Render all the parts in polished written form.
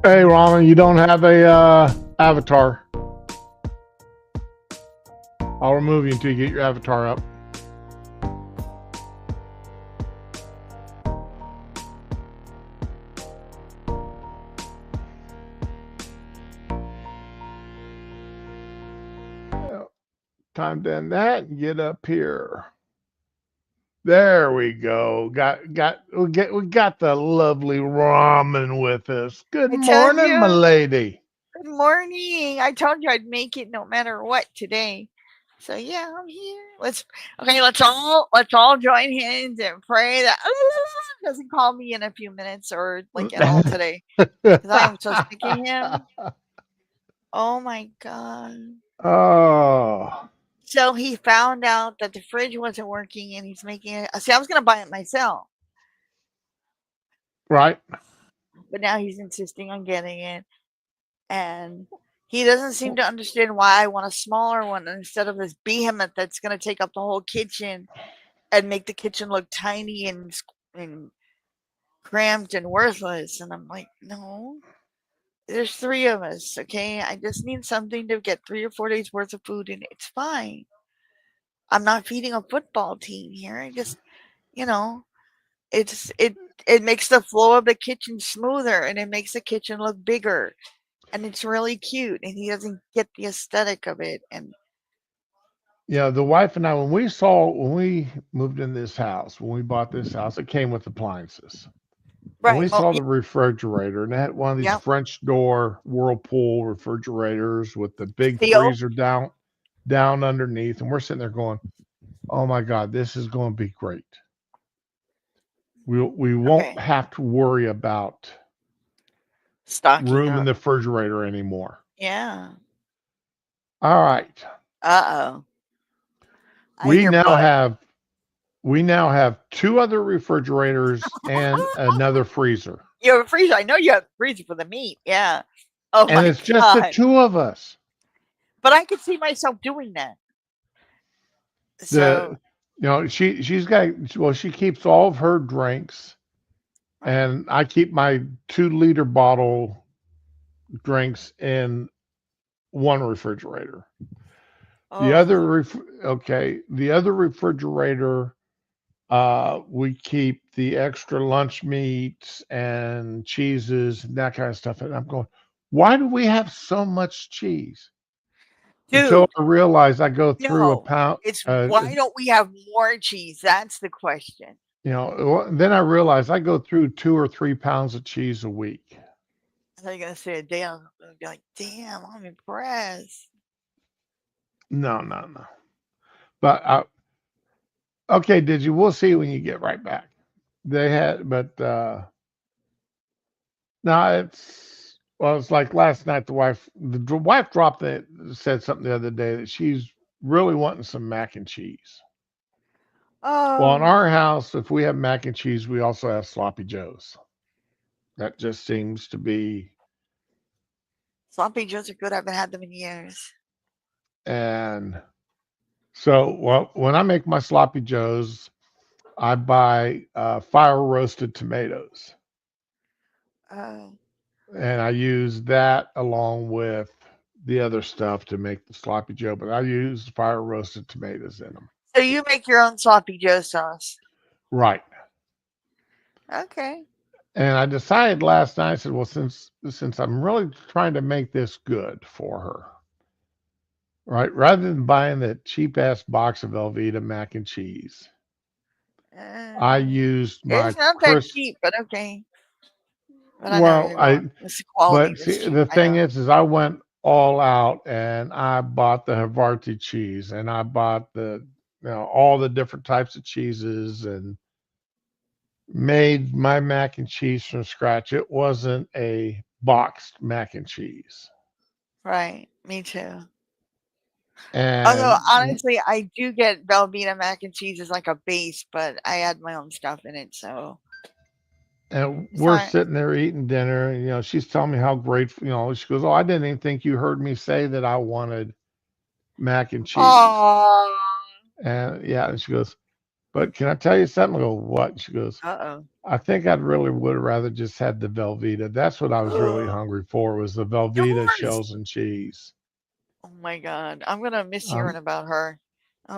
Hey, Ronald, you don't have a avatar. I'll remove you until you get your avatar up. Time to end that and get up here. There we go. We got the lovely ramen with us. Good I told morning, my you. lady. Good morning. I told you I'd make it no matter what today. So yeah, I'm here. Let's all join hands and pray that doesn't call me in a few minutes or like at all today because I am so sick of him. Oh my god. Oh, So he found out that the fridge wasn't working and he's making it. See, I was gonna buy it myself, right. but now he's insisting on getting it. And he doesn't seem to understand why I want a smaller one instead of this behemoth that's going to take up the whole kitchen and make the kitchen look tiny and cramped and worthless. And I'm like, no, there's three of us, okay? I just need something to get 3 or 4 days worth of food, and it's fine. I'm not feeding a football team here. I just, you know, it makes the flow of the kitchen smoother and it makes the kitchen look bigger and it's really cute and he doesn't get the aesthetic of it. And Yeah, the wife and I, when we moved in this house, when we bought this house, it came with appliances. And right, we well, saw the refrigerator, and it had one of these yeah, French door Whirlpool refrigerators with the big Theo. freezer down underneath. And we're sitting there going, "Oh my God, this is going to be great. We won't Okay, have to worry about stocking room in up. the refrigerator anymore." Yeah. All right, Uh-oh. I we hear now blood. have we now have two other refrigerators and another freezer, You have a freezer. I know you have a freezer for the meat. Yeah. Oh and my it's just the god. two of us. But I could see myself doing that. So, The she's got, well, she keeps all of her drinks, right. and I keep my 2 liter bottle drinks in one refrigerator. The Oh, other the other refrigerator, we keep the extra lunch meats and cheeses and that kind of stuff. And I'm going, why do we have so much cheese? Until dude, I realize I go through a no. pound. It's why don't we have more cheese? That's the question. Then I realize I go through 2 or 3 pounds of cheese a week. I thought you were gonna say a damn. I'd be like, damn, I'm impressed. No, no, no. But okay, did you? We'll see when you get right back. They had, but no, it's like last night. The wife dropped it. Said something the other day that she's really wanting some mac and cheese. Well, in Oh, our house, if we have mac and cheese, we also have sloppy joes. That just seems to be. sloppy joes are good. I haven't had them in years. And so, well, when I make my sloppy joes, I buy fire roasted tomatoes, Oh. and I use that along with the other stuff to make the sloppy joe. But I use fire roasted tomatoes in them. So you make your own sloppy joe sauce. Right. Okay. And I decided last night, I said, well, since I'm really trying to make this good for her, right, rather than buying that cheap ass box of Velveeta mac and cheese, I Uh, used my it's not that crisp. cheap, but okay. But I know where Well, you're going. I It's the quality but that's see, cheap. the I thing know. is I went all out and I bought the Havarti cheese, and I bought all the different types of cheeses, and made my mac and cheese from scratch. It wasn't a boxed mac and cheese. Right. Me too. Although And honestly, I do get Velveeta mac and cheese as like a base, but I add my own stuff in it, so and it's we're not. sitting there eating dinner, and she's telling me how grateful, she goes, "Oh, I didn't even think you heard me say that I wanted mac and cheese." Oh, And yeah, and she goes, But can I tell you something? I go, what? She goes, Uh I think I'd really would have rather just had the Velveeta. That's what I was really oh. hungry for was the Velveeta Yours. shells and cheese. Oh my god. I'm gonna miss hearing Um, about her.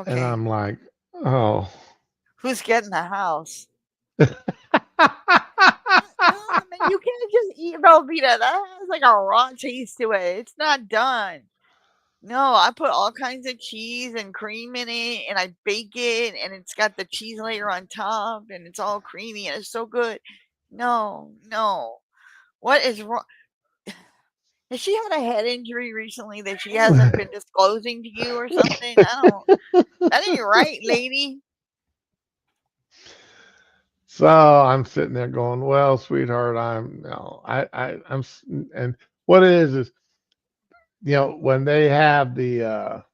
and Okay. I'm like, oh. Who's getting the house? No, man, you can't just eat Velveeta. That has like a raw taste to it. It's not done. No, I put all kinds of cheese and cream in it, and I bake it, and it's got the cheese layer on top, and it's all creamy, and it's so good. No, no. What is wrong? Has she had a head injury recently that she hasn't been disclosing to you or something? I don't. That ain't right, lady. So I'm sitting there going, well, sweetheart, I'm no, and what it is, when they have the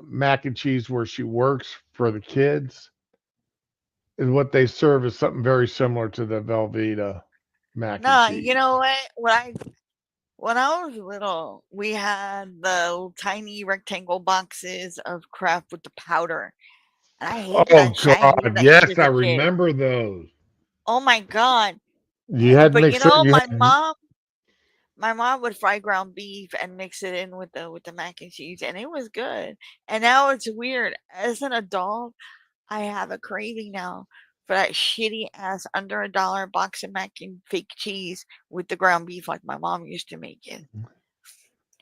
mac and cheese where she works for the kids, is what they serve is something very similar to the Velveeta mac and Nah, you cheese. know what? When I was little, we had the little tiny rectangle boxes of Kraft with the powder, and I hated Oh that shit. I hated God, that shit yes, as I a kid. remember those. Oh my god! You had to But make you sure know, you had. my mom would fry ground beef and mix it in with the mac and cheese, and it was good. And now it's weird. As an adult, I have a craving now for that shitty ass under $1 box of mac and fake cheese with the ground beef like my mom used to make it.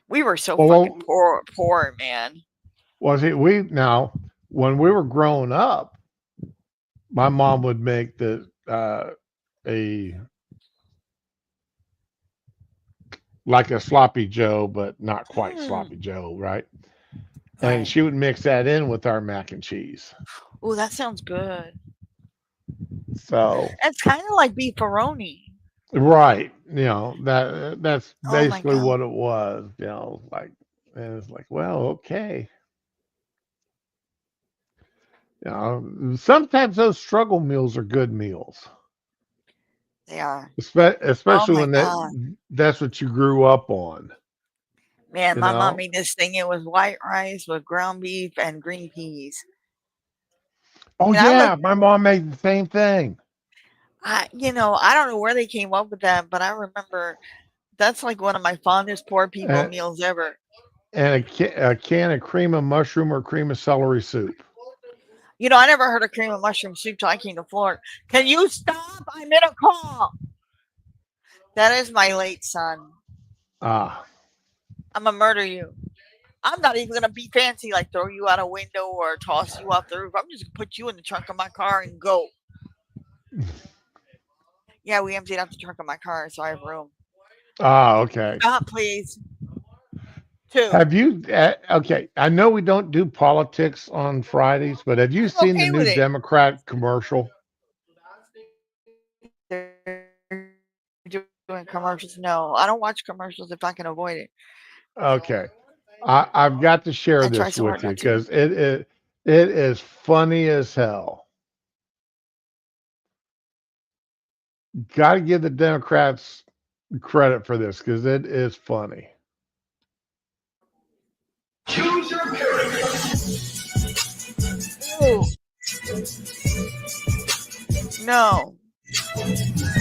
We were so fucking Well, poor, man. was it we now when we were growing up, my mom would make a like a sloppy Joe, but not quite Mm, sloppy Joe, right? And right. she would mix that in with our mac and cheese. Oh, that sounds good. So, It's kind of like beefaroni. right, that's Oh my basically god. what it was. Like, and it's like, well, okay. Sometimes those struggle meals are good meals, They are. Oh especially my when god. that's what you grew up on. Man, You my mom know. made this thing. It was white rice with ground beef and green peas. Oh And I look, yeah, my mom made the same thing. I don't know where they came up with that, but I remember that's like one of my fondest poor people And, meals ever. and a can of cream of mushroom or cream of celery soup. I never heard of cream of mushroom soup till I came to Florida. Can you stop? I'm in a call. That is my late son. Ah, I'm gonna murder you. I'm not even gonna be fancy like throw you out a window or toss you off the roof. I'm just gonna put you in the trunk of my car and go. Yeah, we emptied out the trunk of my car, so I have room. okay. Stop, please. Two. Have you? Okay, I know we don't do politics on Fridays, but have you I'm seen the okay new with it. Democrat commercial? They're doing commercials. No, I don't watch commercials if I can avoid it. Okay, I've got to share I try this so hard with you not to. because it is funny as hell. Got to give the Democrats credit for this because it is funny. Choose your character. Ew. No.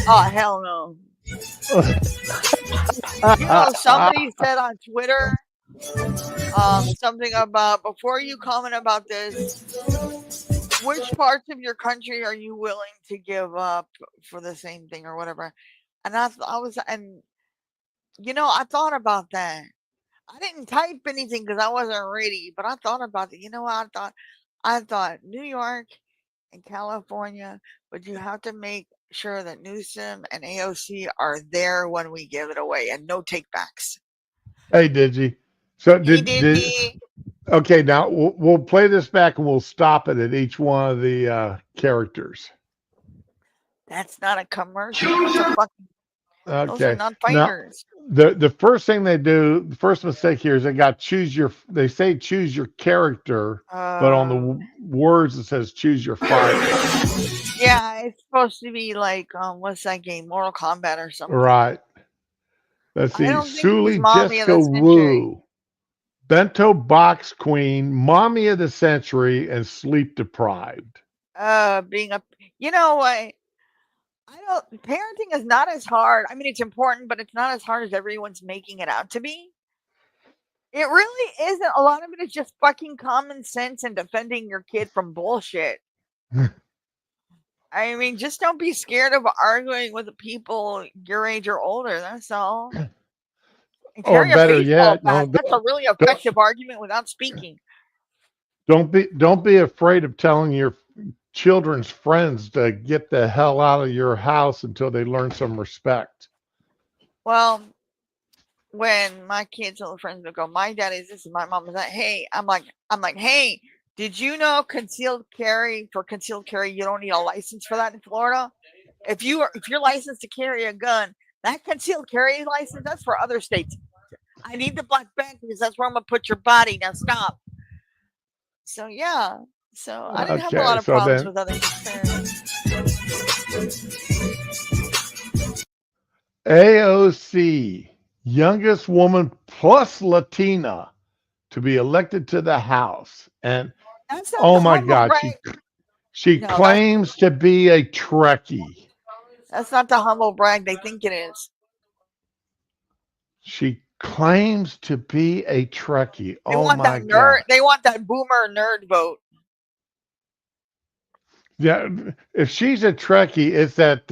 Oh, hell no. Somebody said on Twitter something about before you comment about this, which parts of your country are you willing to give up for the same thing or whatever? And I thought about that. I didn't type anything because I wasn't ready, but I thought about it. You know what I thought New York and California, but you have to make sure that Newsom and AOC are there when we give it away and no takebacks. Hey, did you? So He did did did me. okay? Now we'll play this back and we'll stop it at each one of the characters. That's not a commercial. Choose That's a your fucking. Those are Okay. not Now fighters. the first thing they do, the first mistake here is they got choose your. They say choose your character, but on the Uh, words it says choose your fighter. yeah, it's supposed to be like what's that game? Mortal Kombat or something. Right. Let's I see. don't think she's Suli mommy of Jessica the century. Wu, Bento Box Queen, Mommy of the Century, and Sleep Deprived. Being a, you know what? I don't. Parenting is not as hard. I mean, it's important, but it's not as hard as everyone's making it out to be. It really isn't. A lot of it is just fucking common sense and defending your kid from bullshit. I mean, just don't be scared of arguing with the people your age or older. That's all. And Or carry a better baseball yet, no, bat. That's a really effective argument without speaking. don't be afraid of telling your children's friends to get the hell out of your house until they learn some respect. Well, when my kids and friends would go, my dad is this, and my mom is that. Hey, I'm like, hey, did you know concealed carry, you don't need a license for that in Florida? If you're licensed to carry a gun, that concealed carry license, that's for other states. I need the black bag because that's where I'm gonna put your body. Now stop. So yeah. So I didn't have a Okay, lot of so problems then- with other parents. AOC, youngest woman plus Latina to be elected to the House. And That's not oh the my humble God, brag. she No, claims to be a Trekkie. That's not the humble brag they think it is. She claims to be a Trekkie. They Oh want my that nerd. God. They want that boomer nerd vote. Yeah, if she's a Trekkie, it's that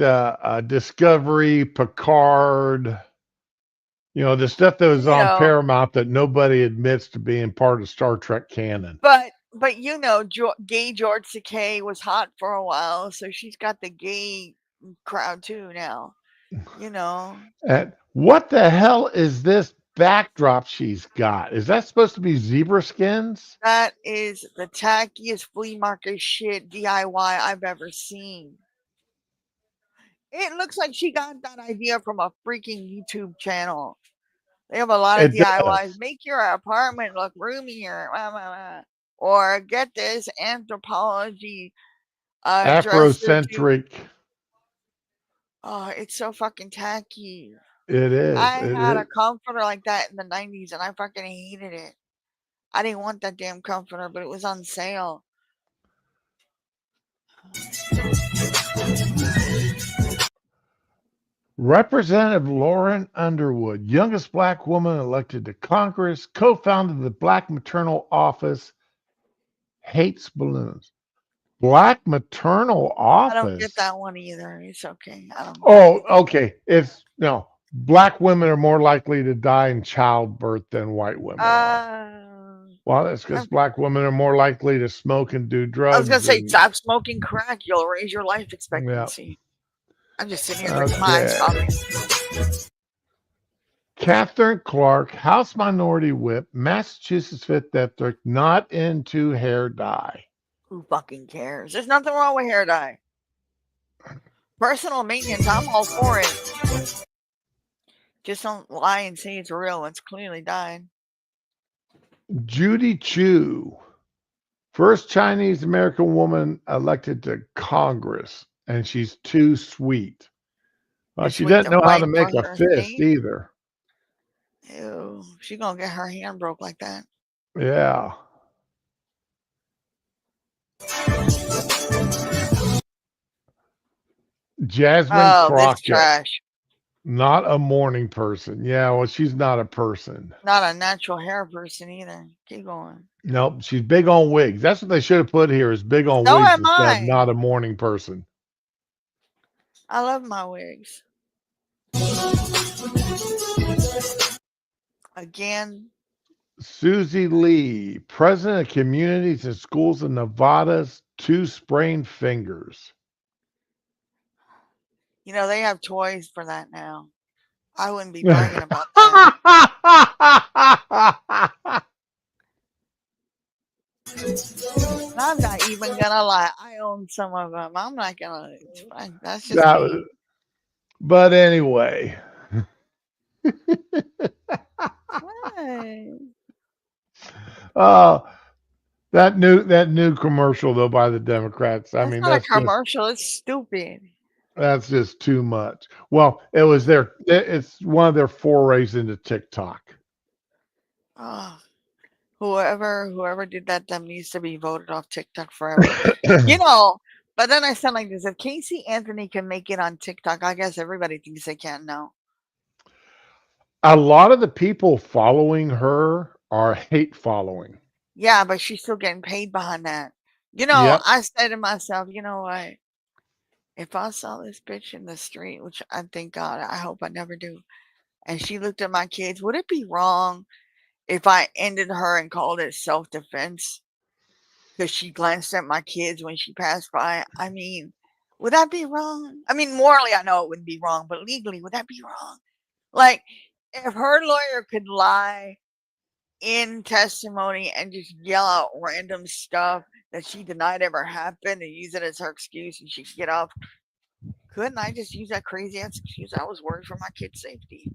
Discovery, Picard, the stuff that was You on know. Paramount that nobody admits to being part of Star Trek canon. But gay George Takei was hot for a while, so she's got the gay crowd too now. And what the hell is this backdrop she's got? Is that supposed to be zebra skins? That is the tackiest flea market shit DIY I've ever seen. It looks like she got that idea from a freaking YouTube channel. They have a lot of It DIYs. does. Make your apartment look roomier. Or get this anthropology Afrocentric. Oh, it's so fucking tacky. It is. I It had is. a comforter like that in the 90s and I fucking hated it. I didn't want that damn comforter, but it was on sale. Representative Lauren Underwood, youngest black woman elected to Congress, co-founded the Black Maternal Office, hates balloons. Black Maternal Office? I don't get that one either. It's okay. I don't. Oh, okay. It's no. Black women are more likely to die in childbirth than white women are. Well, that's because black women are more likely to smoke and do drugs. I was gonna say, stop smoking crack. You'll raise your life expectancy. Yeah. I'm just sitting here drinking my ice coffee. Catherine Clark, House Minority Whip, Massachusetts 5th District, not into hair dye. Who fucking cares? There's nothing wrong with hair dye. Personal maintenance, I'm all for it. Just don't lie and say it's real. It's clearly dyed. Judy Chu, first Chinese American woman elected to Congress, and she's too sweet. Well, she doesn't know how to make a fist either. Ew, she's gonna get her hand broke like that. Yeah. Jasmine Crockett. Trash. Not a morning person. Yeah, well, she's not a person. Not a natural hair person either. Keep going. Nope, she's big on wigs. That's what they should have put here, is big on So wigs am instead I. of not a morning person. I love my wigs. Again. Susie Lee, president of communities and schools in Nevada's 2 sprained fingers. They have toys for that now. I wouldn't be bragging about that. I'm not even gonna lie. I own some of them. I'm not gonna. That's just me. But anyway. That new commercial though by the Democrats. That's not a commercial. It's stupid. That's just too much. Well, it's one of their forays into TikTok. Oh, whoever did that needs to be voted off TikTok forever. But then I sound like this. If Casey Anthony can make it on TikTok, I guess everybody thinks they can now. A lot of the people following her are hate following. Yeah, but she's still getting paid behind that. You know, Yep. I say to myself, you know what? If I saw this bitch in the street, which I thank God, I hope I never do, and she looked at my kids, would it be wrong if I ended her and called it self-defense because she glanced at my kids when she passed by? I mean, would that be wrong? I mean, morally, I know it wouldn't be wrong, but legally, would that be wrong? Like, if her lawyer could lie in testimony and just yell out random stuff that she denied ever happened and use it as her excuse and she could get off, couldn't I just use that crazy ass excuse? I was worried for my kids' safety.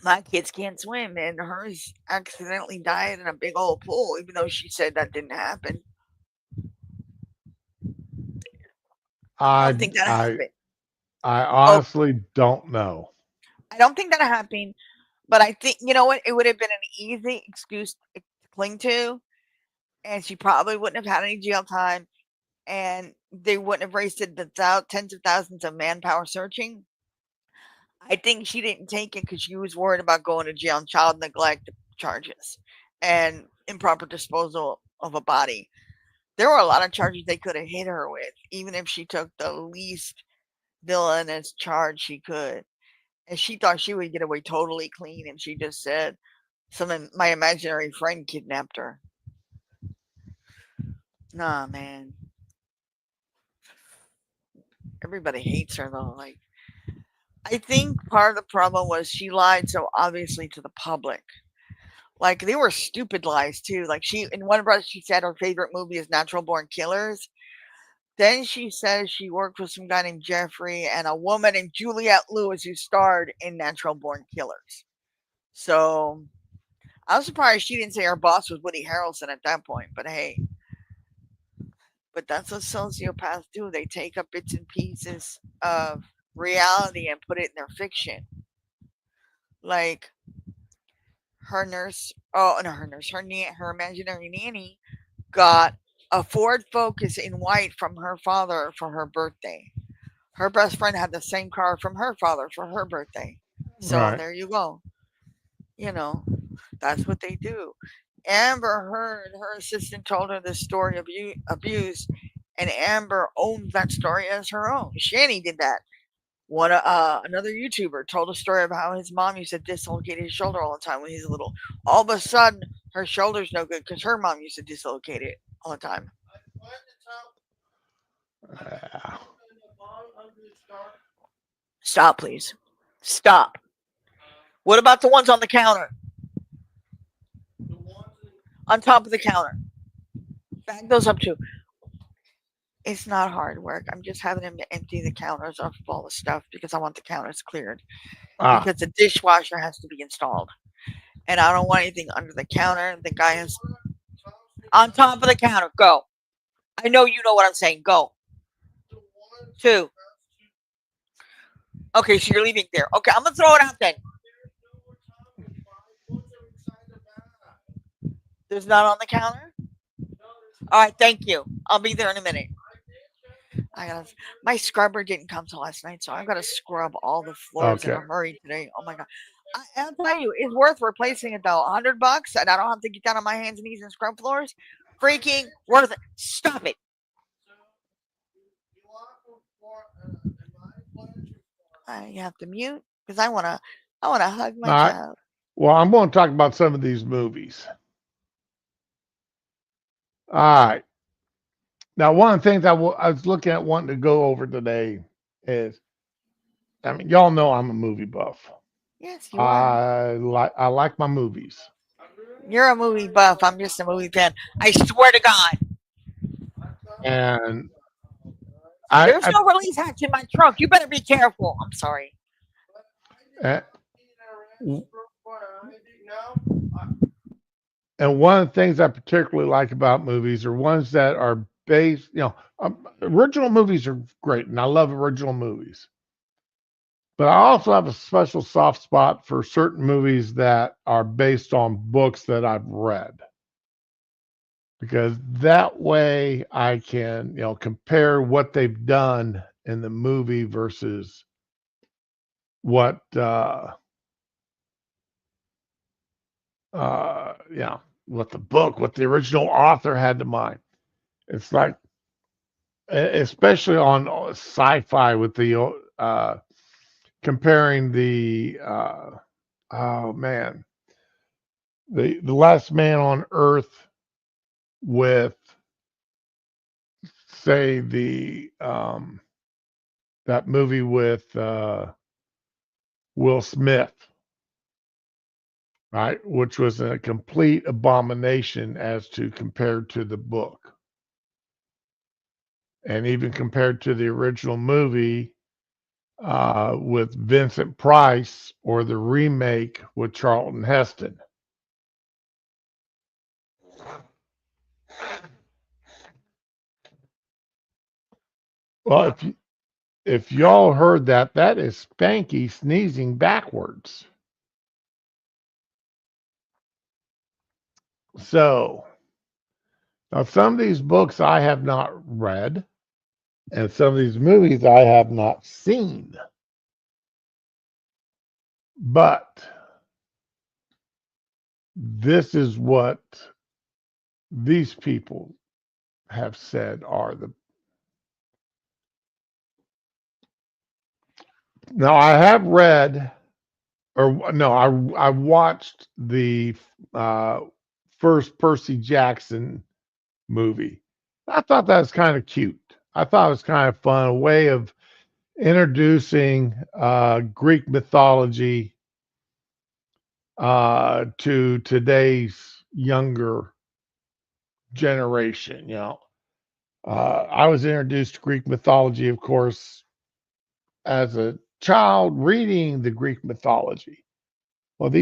My kids can't swim, and hers accidentally died in a big old pool, even though she said that didn't happen. I don't think that happened. I honestly don't know. I don't think that happened, but I think, you know what? It would have been an easy excuse to cling to, and she probably wouldn't have had any jail time, and they wouldn't have wasted the tens of thousands of manpower searching. I think she didn't take it because she was worried about going to jail on child neglect charges and improper disposal of a body. There were a lot of charges they could have hit her with, even if she took the least villainous charge she could. And she thought she would get away totally clean, and she just said, my imaginary friend kidnapped her. Nah, man. Everybody hates her though. Like, I think part of the problem was she lied so obviously to the public. Like, they were stupid lies too. Like, she in one breath she said her favorite movie is Natural Born Killers. Then she says she worked with some guy named Jeffrey and a woman named Juliette Lewis who starred in Natural Born Killers. So I was surprised she didn't say her boss was Woody Harrelson at that point. But hey, but that's what sociopaths do. They take up bits and pieces of reality and put it in their fiction. Like, her nurse, oh no, her imaginary nanny got a Ford Focus in white from her father for her birthday. Her best friend had the same car from her father for her birthday. So Right. there you go. You know, that's what they do. Amber Heard, her assistant told her the story of abuse, and Amber owns that story as her own. Shani did that. Another YouTuber told a story of how his mom used to dislocate his shoulder all the time when he was little. All of a sudden, her shoulder's no good because her mom used to dislocate it all the time. Yeah. Stop, please. Stop. What about the ones on the counter? On top of the counter. Bag those up too. It's not hard work. I'm just having him to empty the counters off of all the stuff because I want the counters cleared. Ah, Because the dishwasher has to be installed. And I don't want anything under the counter. The guy has on top of the counter. Go. I know you know what I'm saying. Go. 2. Okay, so you're leaving there. Okay, I'm gonna throw it out then. There's none on the counter? All right, thank you. I'll be there in a minute. My scrubber didn't come till last night, so I've got to scrub all the floors in a okay. hurry today. Oh my god! I'll tell you, it's worth replacing it though. $100, and I don't have to get down on my hands and knees and scrub floors. Freaking worth it! Stop it! I have to mute because I wanna hug my All right. child. Well, I'm going to talk about some of these movies. All right. Now, one of the things I was looking at wanting to go over today is, I mean, y'all know I'm a movie buff. Yes, you are. I like my movies. You're a movie buff. I'm just a movie fan. I swear to God. And There's I no release hatch in my trunk. You better be careful. I'm sorry. and one of the things I particularly like about movies are ones that are based, original movies are great, and I love original movies. But I also have a special soft spot for certain movies that are based on books that I've read. because that way I can, compare what they've done in the movie versus what, what the original author had in mind. It's like, especially on sci-fi with the, comparing the, oh man, the Last Man on Earth with, say, the that movie with Will Smith, right, which was a complete abomination as to compared to the book, and even compared to the original movie with Vincent Price or the remake with Charlton Heston. Well, if y'all heard that, that is Spanky sneezing backwards. So now some of these books I have not read, and some of these movies I have not seen. But this is what these people have said are the. Now I have read, or no, I watched the first Percy Jackson movie. I thought that was kind of cute. I thought it was kind of fun, a way of introducing Greek mythology to today's younger generation. I was introduced to Greek mythology, of course, as a child reading the Greek mythology. Well,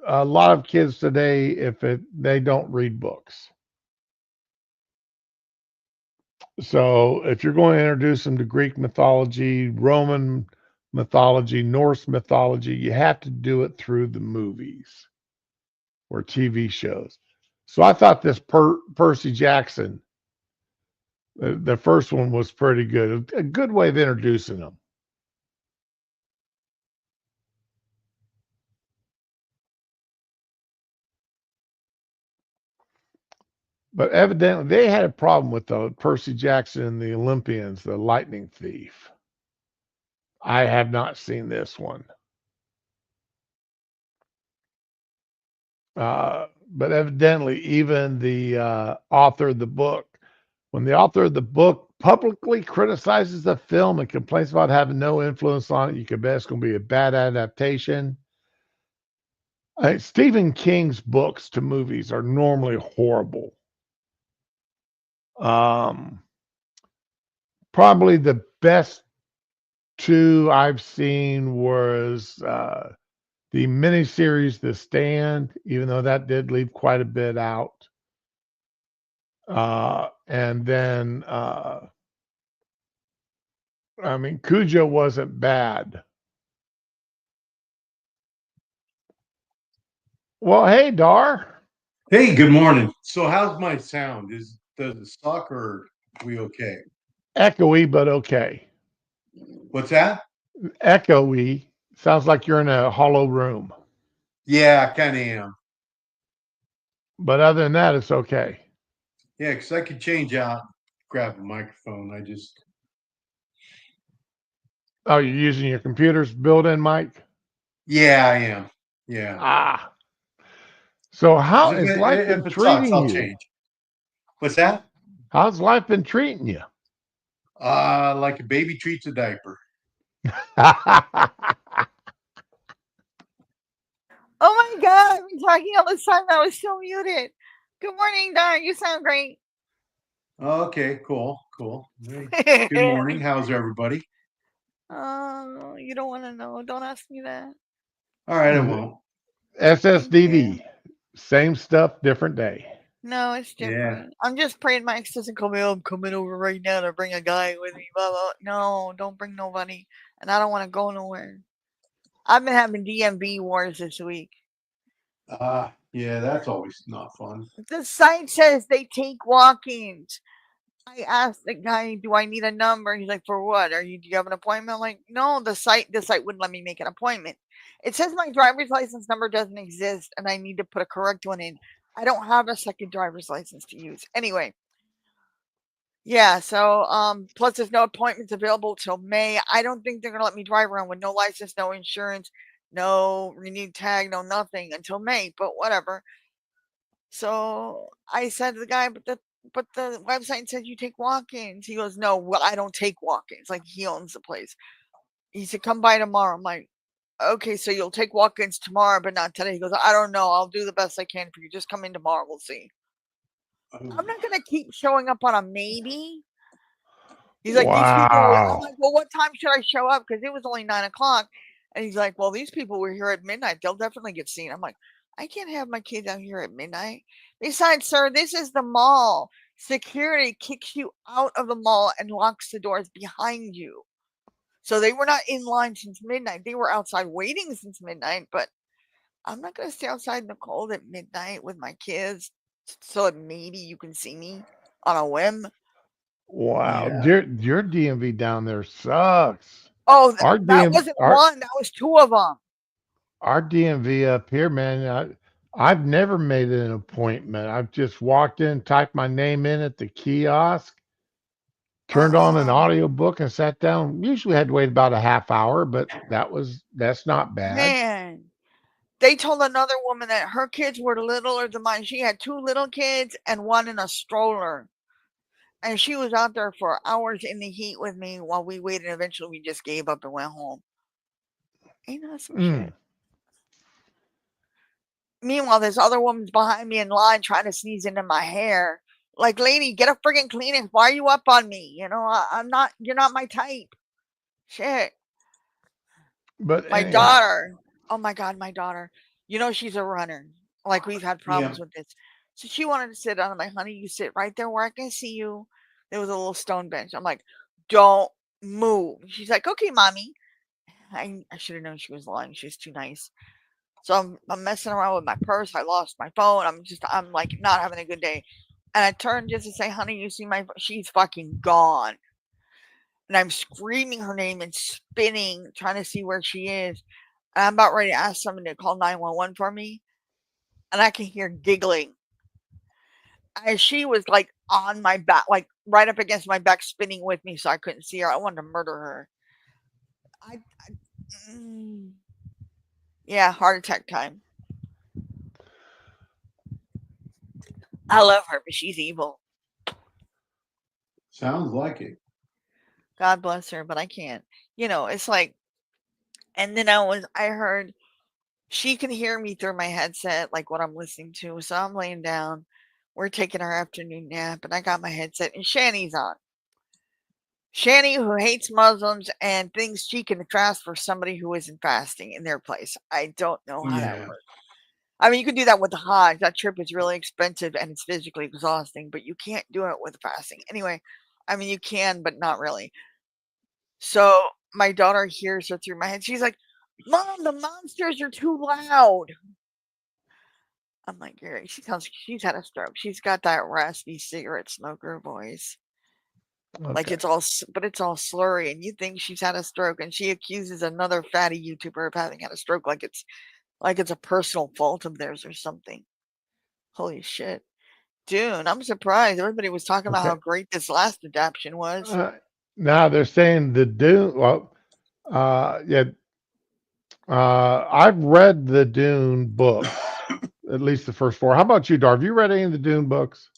a lot of kids today, they don't read books. So if you're going to introduce them to Greek mythology, Roman mythology, Norse mythology, you have to do it through the movies or TV shows. So I thought this Percy Jackson, the first one, was pretty good. A good way of introducing them. But evidently, they had a problem with the Percy Jackson and the Olympians, the Lightning Thief. I have not seen this one. But evidently, even the author of the book, when the author of the book publicly criticizes the film and complains about having no influence on it, you can bet it's going to be a bad adaptation. Stephen King's books to movies are normally horrible. Probably the best two I've seen was the miniseries The Stand, even though that did leave quite a bit out. And then, Cujo wasn't bad. Well, hey, Dar. Hey, good morning. So how's my sound? Does it suck or we okay? Echoey, but okay. What's that? Echoey. Sounds like you're in a hollow room. Yeah, I kind of am. But other than that, it's okay. Yeah, because I could change out, grab a microphone. Oh, you're using your computer's built-in mic? Yeah, I am. Yeah. Ah. So how is life If been it sucks, treating I'll you? change. What's that? How's life been treating you? Like a baby treats a diaper. Oh my god, I've been talking all this time. I was still muted. Good morning, Dar. You sound great. Okay, cool. Hey, good morning. How's everybody? Oh, you don't want to know. Don't ask me that. All right, I won't. SSDD. Same stuff, different day. No, it's Yeah. different. I'm just praying my ex doesn't come in. I'm coming over right now to bring a guy with me. Blah, blah. No, don't bring nobody. And I don't want to go nowhere. I've been having DMV wars this week. Yeah, that's always not fun. The site says they take walk-ins. I asked the guy, "Do I need a number?" He's like, "For what? Do you have an appointment?" I'm like, "No, the site wouldn't let me make an appointment. It says my driver's license number doesn't exist and I need to put a correct one in. I don't have a second driver's license to use." Anyway, yeah, so plus there's no appointments available till May. I don't think they're gonna let me drive around with no license, no insurance, no renewed tag, no nothing until May, but whatever. So I said to the guy, but the website says you take walk-ins. He goes, "No, well, I don't take walk-ins." Like he owns the place. He said, "Come by tomorrow." I'm like, "Okay, so you'll take walk-ins tomorrow, but not today." He goes, "I don't know. I'll do the best I can for you. Just come in tomorrow. We'll see." I'm not gonna keep showing up on a maybe. He's like, "These people were," I'm Wow. like, "Well, what time should I show up?" Because it was only 9 o'clock. And he's like, "Well, these people were here at midnight. They'll definitely get seen." I'm like, "I can't have my kids out here at midnight. Besides, sir, this is the mall. Security kicks you out of the mall and locks the doors behind you." So they were not in line since midnight. They were outside waiting since midnight, but I'm not going to stay outside in the cold at midnight with my kids so that maybe you can see me on a whim. Wow. Yeah. Your DMV down there sucks. Oh, Our that DM wasn't one. That was two of them. our DMV up here, man. I've never made an appointment. I've just walked in, typed my name in at the kiosk, turned on an audiobook and sat down. Usually had to wait about a half hour, but that's not bad. Man, they told another woman that her kids were littler than mine. She had two little kids and one in a stroller. And she was out there for hours in the heat with me while we waited. Eventually, we just gave up and went home. Ain't that some Mm. shit? Meanwhile, this other woman's behind me in line trying to sneeze into my hair. Like, lady, get a friggin' Kleenex. Why are you up on me? You know, I'm not, you're not my type. Shit. But My anyhow, daughter, oh my God, my daughter, you know, she's a runner. Like, we've had Yeah. problems with this. So she wanted to sit down. I'm like, honey, you sit right there where I can see you. There was a little stone bench. I'm like, don't move. She's like, okay, mommy. I should have known she was lying. She was too nice. So I'm messing around with my purse. I lost my phone. I'm like not having a good day. And I turned just to say, honey, you see my, she's fucking gone. And I'm screaming her name and spinning, trying to see where she is. And I'm about ready to ask someone to call 911 for me. And I can hear giggling. And she was like on my back, like right up against my back, spinning with me so I couldn't see her. I wanted to murder her. Mm, yeah, heart attack time. I love her, but she's evil. Sounds like it. God bless her, but I can't. You know, it's like, and then I heard she can hear me through my headset, like what I'm listening to. So I'm laying down. We're taking our afternoon nap, and I got my headset, and Shani's on. Shani, who hates Muslims and thinks she can fast for somebody who isn't fasting in their place. I don't know how that Yeah. works. I mean, you can do that with the Hajj. That trip is really expensive and it's physically exhausting, but you can't do it with fasting. Anyway, I mean, you can, but not really. So my daughter hears her through my head. She's like, Mom, the monsters are too loud. I'm like, Gary, she's had a stroke. She's got that raspy cigarette smoker voice. Like okay. but it's all slurry, and you think she's had a stroke, and she accuses another fatty YouTuber of having had a stroke, like it's a personal fault of theirs or something. Holy shit, Dune! I'm surprised. Everybody was talking about Okay. how great this last adaptation was. Uh, Now they're saying the Dune. Well, yeah. I've read the Dune books, at least the first four. How about you, Dar? Have you read any of the Dune books?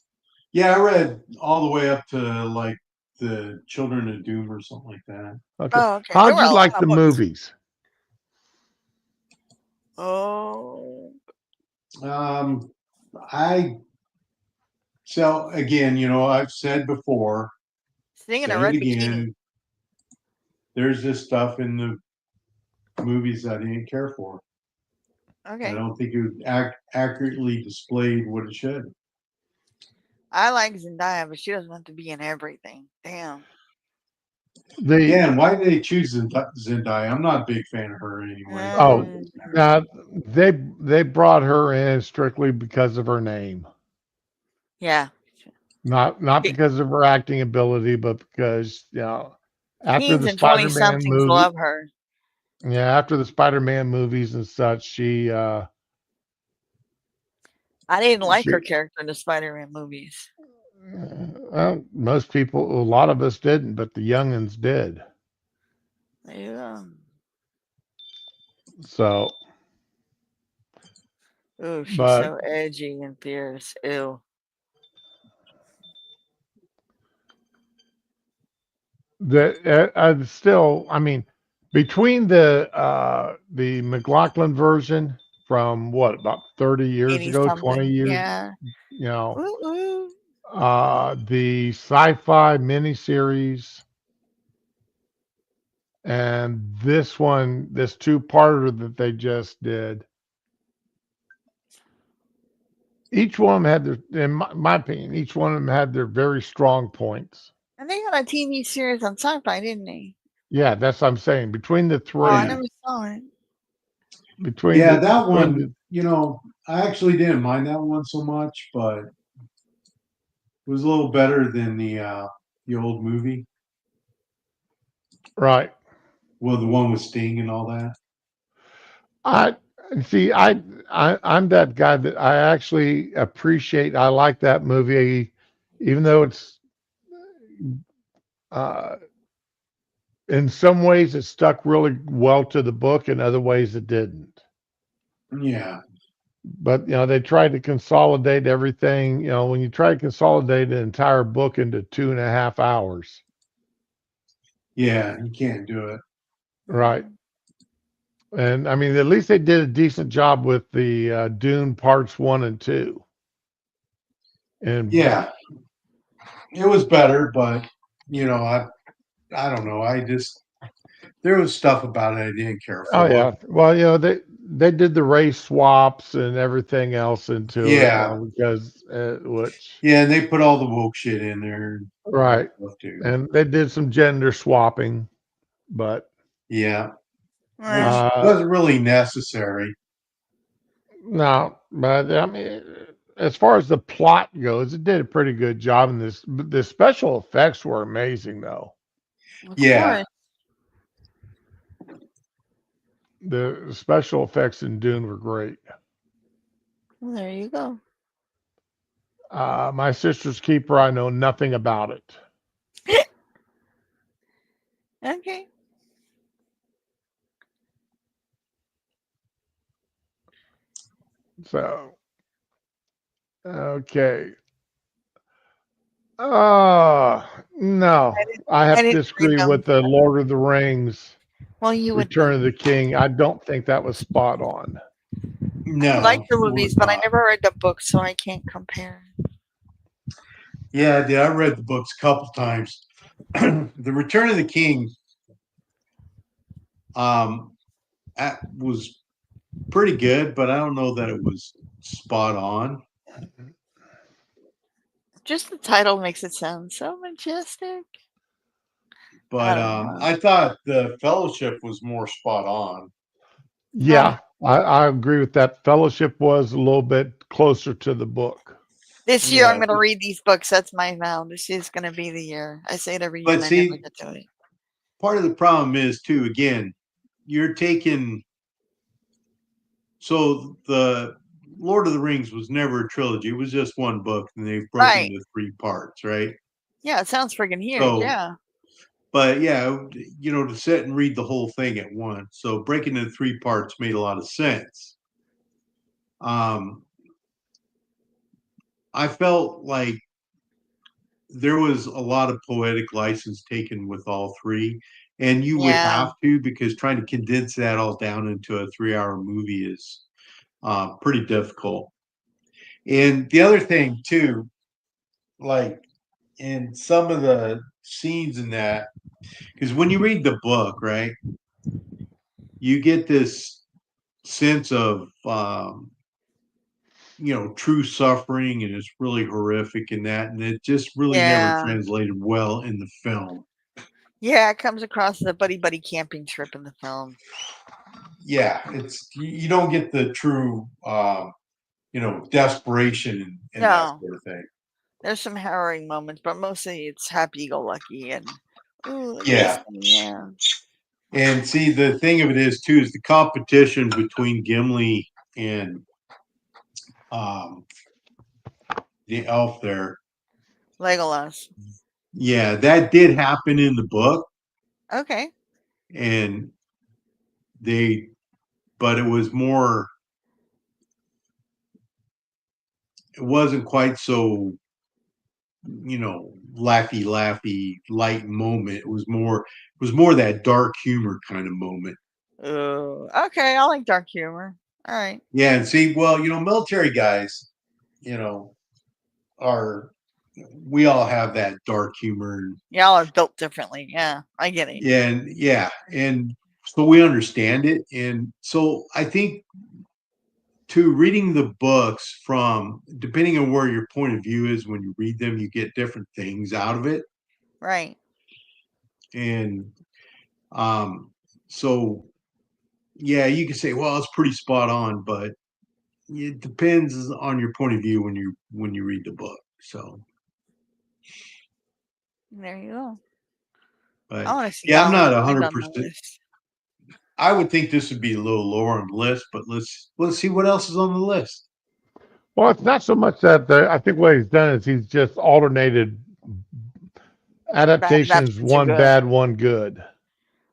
Yeah, I read all the way up to like the Children of Doom or something like that. Okay. Oh, okay. There How'd were a you lot like of the books. movies? Oh, Um, I so again, I've said before, singing a saying red it bikini. again. There's this stuff in the movies I didn't care for. I Okay, don't think it accurately displayed what it should. I like Zendaya, but she doesn't have to be in everything. Damn. Yeah, and why did they choose Zendaya? I'm not a big fan of her anyway. Oh, Mm, now they brought her in strictly because of her name, yeah. not Te- because of her acting ability, but because after Teens the and 20 Spider-Man somethings movie, love her. yeah, after the Spider-Man movies and such, I didn't like her she character in the Spider-Man movies. well, most people, a lot of us didn't, but the youngins did. Yeah. So, Ooh, she's but so edgy and fierce. Ew. I mean, between the McLaughlin version from what, about 30 years 80 ago, 20 something. years, Yeah. you know, Ooh, ooh. the sci-fi miniseries and this one, this two-parter that they just did. Each one of them had in my opinion, each one of them had their very strong points. And they got a TV series on sci-fi, didn't they? Yeah, that's what I'm saying. Between the Oh, I three, never saw it. Yeah, that between one, I actually didn't mind that one so much, but it was a little better than the old movie. right. Well, the one with Sting and all that. I see. I'm that guy that I actually appreciate. I like that movie, even though it's uh, in some ways it stuck really well to the book, in other ways it didn't. Yeah. But they tried to consolidate everything. When you try to consolidate an entire book into 2.5 hours, Yeah, you can't do it. right? And I mean, at least they did a decent job with the Dune parts 1 and 2. And Yeah, it was better, but I don't know. There was stuff about it I didn't care oh for. yeah, well, they did the race swaps and everything else into it, Yeah, because which yeah, and they put all the woke shit in there and all that right, stuff too. and they did some gender swapping, but Yeah, which uh wasn't really necessary. no, but I mean, as far as the plot goes, it did a pretty good job in this. The special effects were amazing, though. Of Yeah, course. The special effects in Dune were great. Well, there you go. My Sister's Keeper, I know nothing about it. Okay. So, okay. No, I I have to didn't read disagree them. with the Lord of the Rings, Well, you would Return know. of the King. I don't think that was spot on. I like no, the it was movies, but I not. never read the book, so I can't compare. Yeah, I read the books a couple times. The Return of the King, was pretty good, but I don't know that it was spot on. Just the title makes it sound so majestic. I But don't know. I thought the Fellowship was more spot on. Yeah, I agree with that. Fellowship was a little bit closer to the book. This year I'm Yeah, going to read these books. That's my vow. This is going to be the year. I say it every year but and I never see, get to it. part of the problem is too. Again, you're taking so the Lord of the Rings was never a trilogy. It was just one book, and they've broken Right. into 3 parts, right? Yeah, it sounds freaking huge. So, Yeah. but yeah, to sit and read the whole thing at once. So breaking into 3 parts made a lot of sense. I felt like there was a lot of poetic license taken with all three, and you would Yeah. have to, because trying to condense that all down into a 3-hour movie is pretty difficult. And the other thing too, like in some of the scenes in that, because when you read the book, right, you get this sense of true suffering, and it's really horrific in that, and it just really never Yeah. translated well in the film. Yeah, it comes across as a buddy camping trip in the film. Yeah, it's you don't get the true desperation and that No, sort of thing. there's some harrowing moments, but mostly it's happy-go-lucky and ooh, this Yeah. thing, yeah. And see, the thing of it is too is the competition between Gimli and um, the elf there. Legolas. Yeah, that did happen in the book, Okay. and but it was more. It wasn't quite so, laughy light moment. It was more that dark humor kind of moment. Ooh, okay, I like dark humor. All right. Yeah, and see, well, military guys, are we all have that dark humor. Y'all are built differently. Yeah, I get it. And so we understand it. And so I think to reading the books from depending on where your point of view is when you read them, you get different things out of it. Right. And so yeah, you can say, well, it's pretty spot on, but it depends on your point of view when you read the book. So There you go. I but want to see yeah, I'm Alan not Rickman 100%. on the list. I would think this would be a little lower on the list, but let's see what else is on the list. Well, it's not so much that I think what he's done is he's just alternated Bad adaptations, adaptations are one good. bad, one good.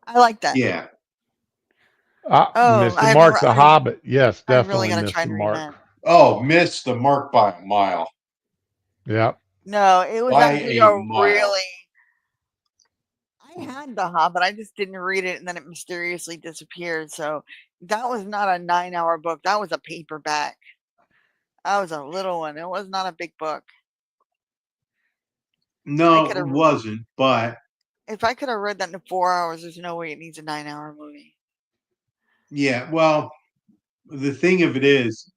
I like that. Yeah. Oh, Mr. Mark the Hobbit. Yes, I really definitely gotta try Mr. and read Mark. that. Oh, missed the mark by a mile. Yeah. No, it was By actually a a mile. really. I had The Hobbit. I just didn't read it, and then it mysteriously disappeared. So that was not a 9-hour book. That was a paperback. That was a little one. It was not a big book. No, it could've wasn't, but If I could have read that in 4 hours, there's no way it needs a 9-hour movie. yeah, well, the thing of it is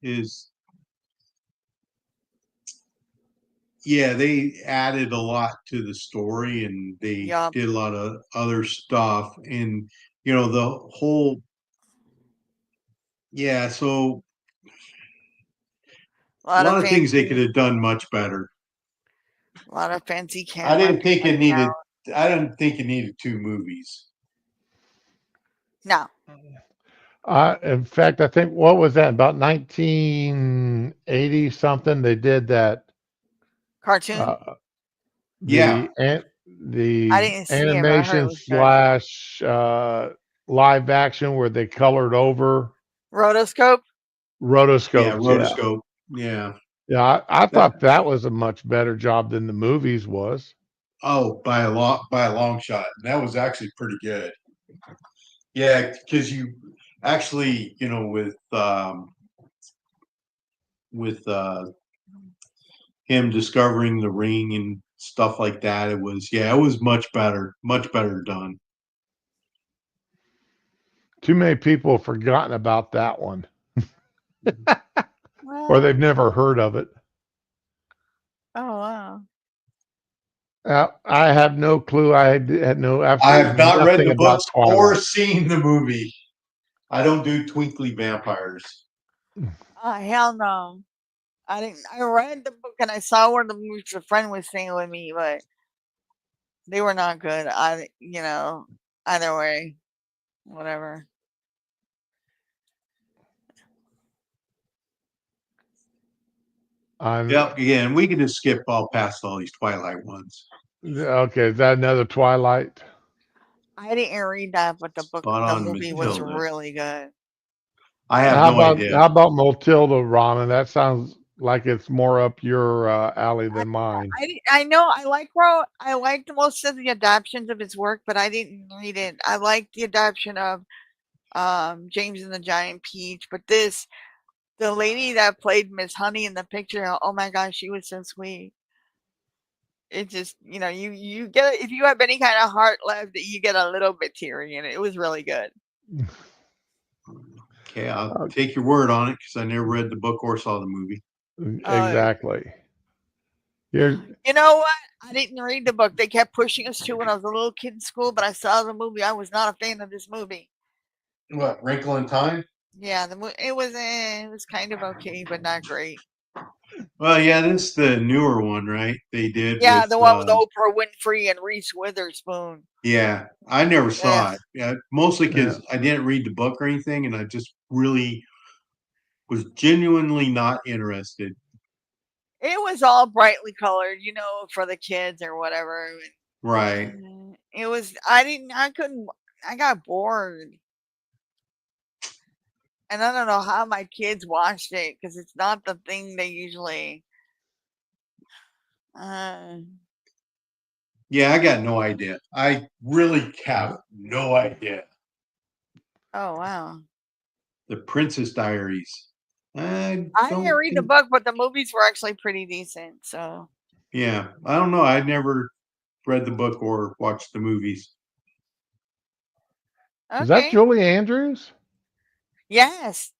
yeah, they added a lot to the story and they Yup. did a lot of other stuff and the whole so A a lot lot of of things they could fancy, have done much better. a lot of fancy I camera didn't think it panning needed out. I didn't think it needed two movies. No, In fact, I think what was that about 1980 something? They did that. cartoon. Yeah. The I the didn't see it, but I heard it animation was good. slash live action where they colored over Rotoscope. Yeah, rotoscopes. Yeah, rotoscope. Yeah. yeah. I That, thought that was a much better job than the movies was. oh, by a long shot. That was actually pretty good. Yeah, because you actually, with him discovering the ring and stuff like that, it was much better done. Too many people have forgotten about that one, or Well, they've never heard of it. oh wow. I have no clue. had no I have absolutely not read nothing the about books or Twilight. seen the movie. I don't do twinkly vampires. Oh hell no. I didn't. I read the book and I saw where the movies a friend was saying with me, but they were not good. Either way, whatever. Yep. Again, we can just skip all past all these Twilight ones. Okay, is that another Twilight? I didn't read that, but the movie was Matilda. really good. I have How no about idea. how about Matilda, Ramen? That sounds like it's more up your alley than mine. I know I liked most of the adaptations of his work, but I didn't read it. I liked the adaptation of James and the Giant Peach, but the lady that played Miss Honey in the picture, oh my gosh, she was so sweet. It just, you get if you have any kind of heart left, you get a little bit teary in it. It was really good. Okay, I'll take your word on it because I never read the book or saw the movie. Exactly. Here's You know what? I didn't read the book. They kept pushing us to when I was a little kid in school, but I saw the movie. I was not a fan of this movie. What, Wrinkle in Time? Yeah, it was kind of okay, but not great. Well, yeah, this is the newer one, right? They did Yeah, with the one with Oprah Winfrey and Reese Witherspoon. yeah. I never saw Ugh. it. Yeah, mostly yeah. because I didn't read the book or anything, and I just really was genuinely not interested. It was all brightly colored, for the kids or whatever. Right. It was. I couldn't. I got bored, and I don't know how my kids watched it because it's not the thing they usually. Uh, Yeah, I got no idea. I really have no idea. oh wow! The Princess Diaries. I I didn't don't read the think, book, but the movies were actually pretty decent. So yeah, I don't know. I never read the book or watched the movies. Is that okay, Julie Andrews? yes,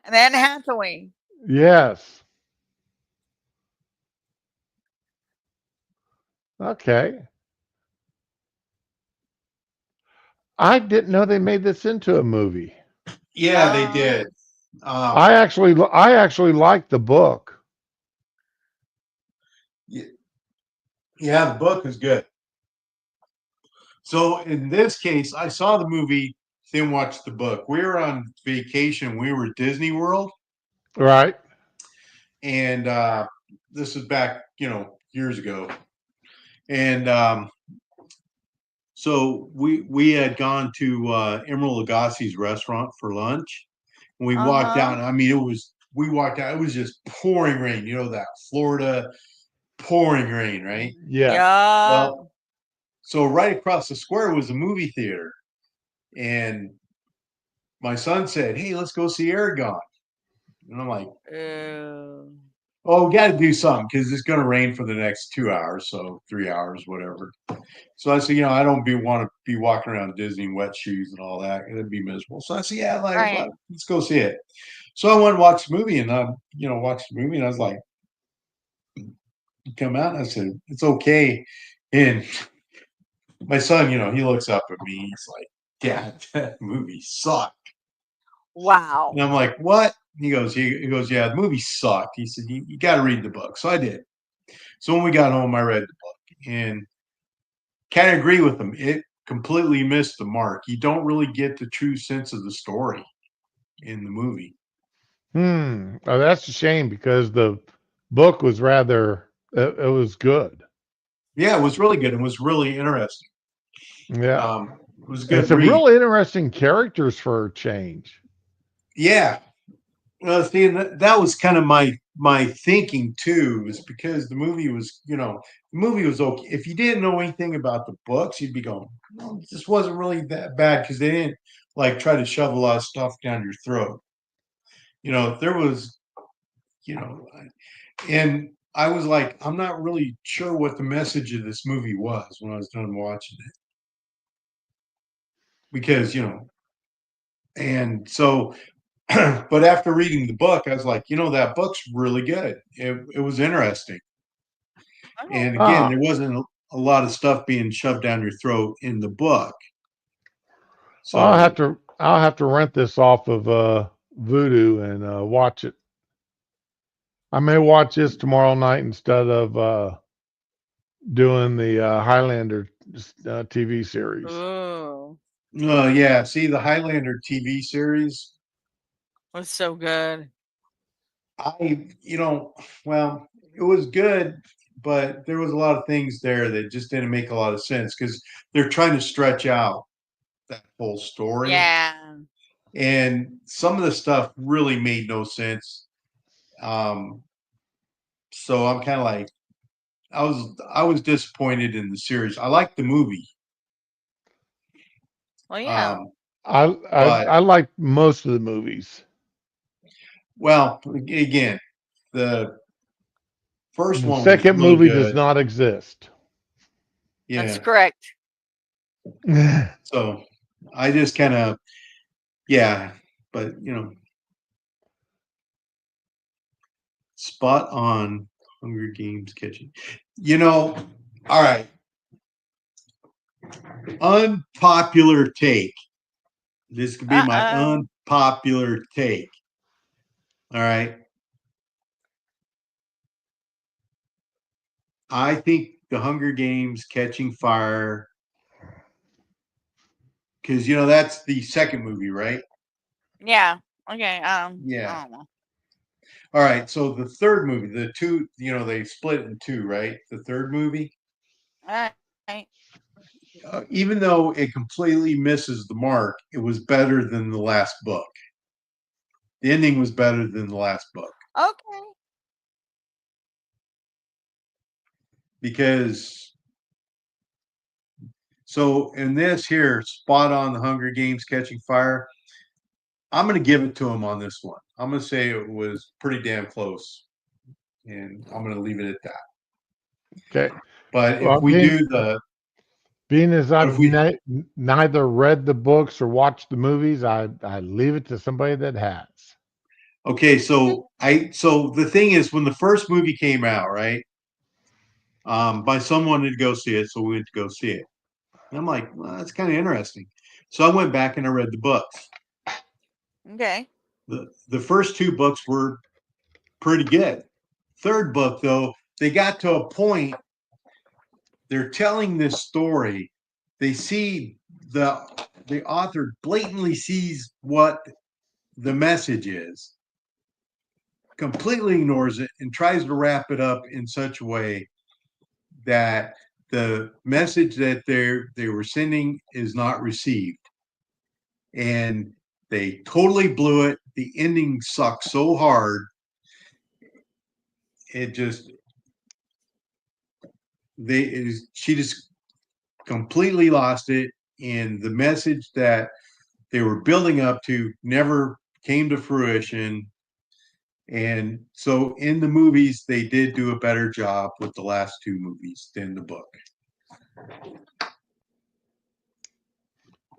and Anne Hathaway. Yes. Okay. I didn't know they made this into a movie. Yeah, they did. I actually liked the book. Yeah, the book is good. So in this case, I saw the movie, then watched the book. We were on vacation. We were at Disney World, Right. and this was back, years ago. And so we had gone to Emerald Lagasse's restaurant for lunch. And we walked out. I mean, we walked out. It was just pouring rain. You know that Florida pouring rain, right? Yes. Yeah. Well, so right across the square was a movie theater, and my son said, "Hey, let's go see Aragon." And I'm like, Ew. "Oh, we got to do something because it's going to rain for the next 2 hours, so 3 hours, whatever." So I said, I don't want to be walking around Disney in wet shoes and all that. It'd be miserable. So I said, "Yeah, Right. let's go see it." So I went and watched the movie, and watched the movie, and I was like, "Come out," and I said, "It's okay." And my son, he looks up at me. He's like, "Dad, that movie sucked." Wow. And I'm like, "What?" He goes, "Yeah, the movie sucked." He said, "You got to read the book." So I did. So when we got home, I read the book and kind of agree with him. It completely missed the mark. You don't really get the true sense of the story in the movie. Oh, that's a shame because the book was rather it was good. Yeah, it was really good. It was really interesting. Yeah. It was a And good some read. real interesting characters for a change. Yeah. Well, see, that was kind of my thinking too, is because the movie was, the movie was okay. If you didn't know anything about the books, you'd be going, "No, this wasn't really that bad," because they didn't like try to shove a lot of stuff down your throat. There was, you know, and I was like, I'm not really sure what the message of this movie was when I was done watching it, because and so but after reading the book, I was like, that book's really good. It was interesting. And again, Ah, there wasn't a lot of stuff being shoved down your throat in the book. So I'll have to rent this off of Voodoo and watch it. I may watch this tomorrow night instead of doing the Highlander TV series. Ooh. yeah, see the Highlander TV series. Was so good. Well, it was good, but there was a lot of things there that just didn't make a lot of sense because they're trying to stretch out that whole story. Yeah. And some of the stuff really made no sense. So I'm kind of like, I was disappointed in the series. I liked the movie. Well, yeah. But I like most of the movies. well, again, the first The one was second really movie does good. not exist. That's Yeah. correct. So I just kind of, yeah, but spot on Hunger Games Kitchen. You know, all right. Unpopular take. This could be my Uh-oh. unpopular take. All right. I think the Hunger Games Catching Fire, because that's the second movie, right? Yeah. Okay. Yeah. I don't know. All right. So the third movie, the two, they split in two, right? The third movie, All right. even though it completely misses the mark, it was better than the last book. The ending was better than the last book Okay. because so in this here, spot on the Hunger Games Catching Fire, I'm going to give it to him on this one. I'm going to say it was pretty damn close, and I'm going to leave it at that. Okay. But Well, if we do the, being as What I've if we- neither read the books or watched the movies, I leave it to somebody that has. okay, so the thing is, when the first movie came out, right? My son wanted to go see it, so we went to go see it. And I'm like, well, that's kind of interesting. So I went back and I read the books. Okay. The first two books were pretty good. Third book, though, they got to a point. They're telling this story. They see the author blatantly sees what the message is, completely ignores it, and tries to wrap it up in such a way that the message that they were sending is not received, and they totally blew it. The ending sucks so hard. It just she just completely lost it, and the message that they were building up to never came to fruition. And so in the movies, they did do a better job with the last two movies than the book.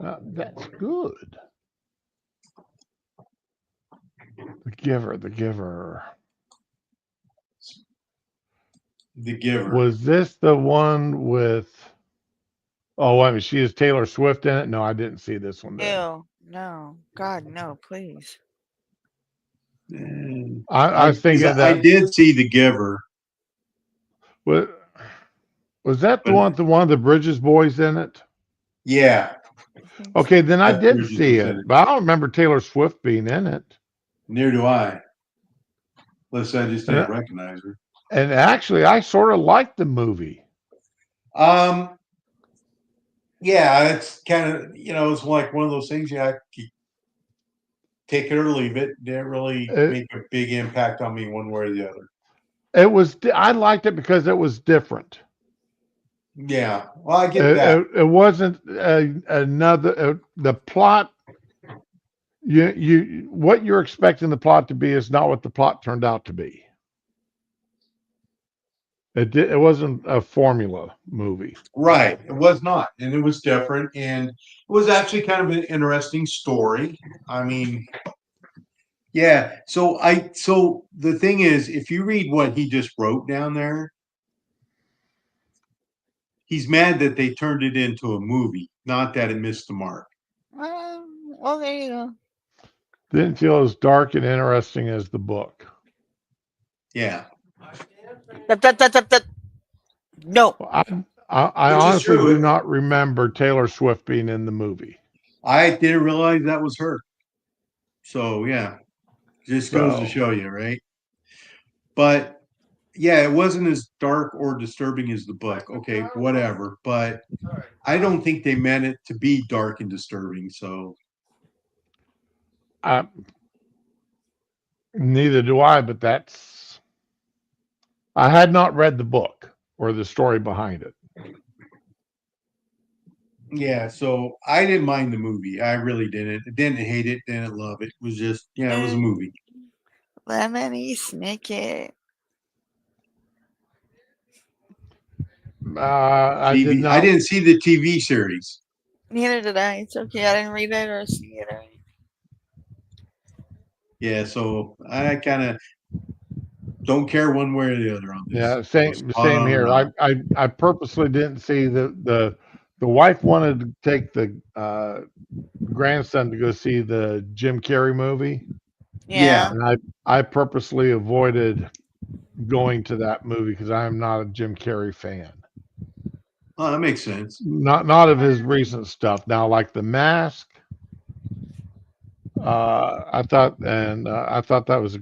That's good. The Giver. The Giver. Was this the one with? Oh, I mean, she is Taylor Swift in it. No, I didn't see this one. Then. Ew. No. God, no, please. I was thinking that I did see The Giver. Was that the one with one of the Bridges boys in it? Yeah. Okay, then I That did Bridges see was in it, it. but I don't remember Taylor Swift being in it. Neither do I. Unless I just didn't Yeah. recognize her. And actually, I sort of liked the movie. Yeah, it's kind of, it's like one of those things you take it or leave it. Didn't really make a big impact on me one way or the other. I liked it because it was different. Yeah, well, I get that. It wasn't another the plot. You what you're expecting the plot to be is not what the plot turned out to be. It wasn't a formula movie. Right, it was not, and it was different, and it was actually kind of an interesting story. I mean, yeah. So the thing is, if you read what he just wrote down there, he's mad that they turned it into a movie, not that it missed the mark. Well, there you go. Didn't feel as dark and interesting as the book. Yeah. No. I Which is honestly true. do not remember Taylor Swift being in the movie. I didn't realize that was her. So yeah, just goes to So- show you, right? But yeah, it wasn't as dark or disturbing as the book. Okay, whatever. But I don't think they meant it to be dark and disturbing. So Neither do I, but I had not read the book or the story behind it. yeah, so I didn't mind the movie. I really didn't. Didn't hate it. Didn't love it. It was just, it was a movie. Lemony Snicket. I did not. I didn't see the TV series. Neither did I. It's okay. I didn't read it or see it. Or anything. Yeah, so I kind of Don't care one way or the other on this. Yeah, Spot same on or here. not. I purposely didn't see the wife wanted to take the grandson to go see the Jim Carrey movie, Yeah. and I purposely avoided going to that movie because I am not a Jim Carrey fan. Oh, that makes sense. Not of his recent stuff. Now, like The Mask, I thought that was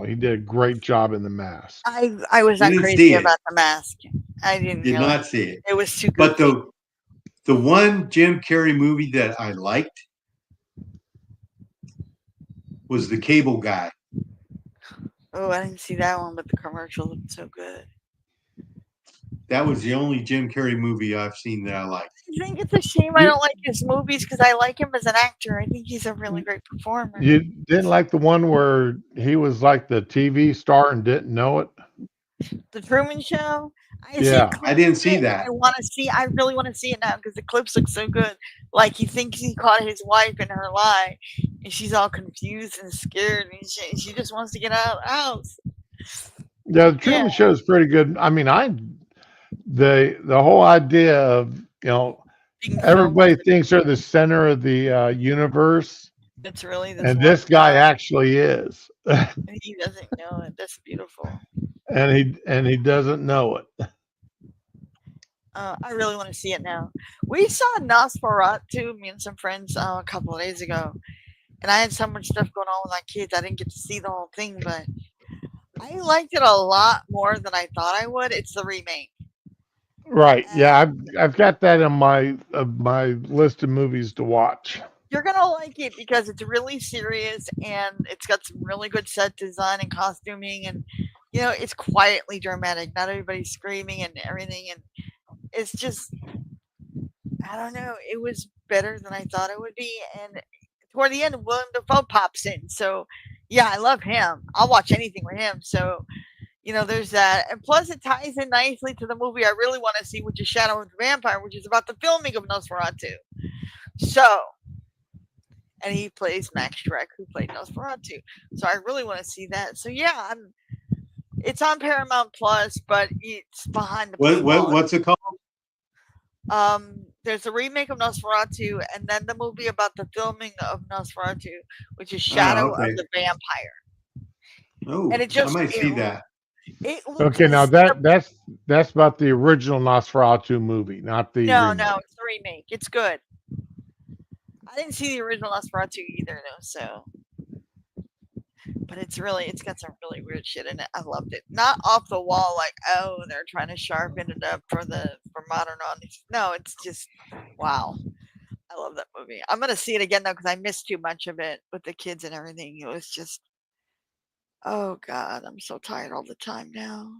he did a great job in The Mask. I was You not didn't crazy see it. about The Mask. I didn't Did really. not see it. It was too But goofy. the one Jim Carrey movie that I liked was The Cable Guy. Oh, I didn't see that one, but the commercial looked so good. That was the only Jim Carrey movie I've seen that I liked. I think it's a shame I don't like his movies because I like him as an actor. I think he's a really great performer. You didn't like the one where he was like the TV star and didn't know it? The Truman Show. Yeah. clips I didn't of see it, that. I want to see. I really want to see it now because the clips look so good. Like he thinks he caught his wife in her lie, and she's all confused and scared, and she just wants to get out of the house. Yeah, the Truman Show is pretty good. I mean, the whole idea of Being everybody filmed, thinks they're the center of the universe, it's really this and one this guy actually is, and he doesn't know it. That's beautiful. and he doesn't know it. I really want to see it now. We saw Nosferatu, me and some friends, a couple of days ago, and I had so much stuff going on with my kids. I didn't get to see the whole thing, but I liked it a lot more than I thought I would. It's the remake. Right? Yeah, I've got that on my list of movies to watch. You're gonna like it because it's really serious and it's got some really good set design and costuming, and it's quietly dramatic. Not everybody's screaming and everything, and it's just I don't know. It was better than I thought it would be, and toward the end, Willem Dafoe pops in. So yeah, I love him. I'll watch anything with him. So there's that, and plus it ties in nicely to the movie I really want to see, which is Shadow of the Vampire, which is about the filming of Nosferatu. So. And he plays Max Schreck, who played Nosferatu. So I really want to see that. So yeah, it's on Paramount Plus, but it's behind the paywall. What's it called? There's a remake of Nosferatu, and then the movie about the filming of Nosferatu, which is Shadow of the Vampire. Oh, and I might see that. Okay, now that's about the original Nosferatu movie, not the no, remake. no, it's the remake. It's good. I didn't see the original Nosferatu either, though. So, but it's got some really weird shit in it. I loved it. Not off the wall, like they're trying to sharpen it up for modern audience. No, it's just wow. I love that movie. I'm gonna see it again though because I missed too much of it with the kids and everything. It was just, oh god, I'm so tired all the time now.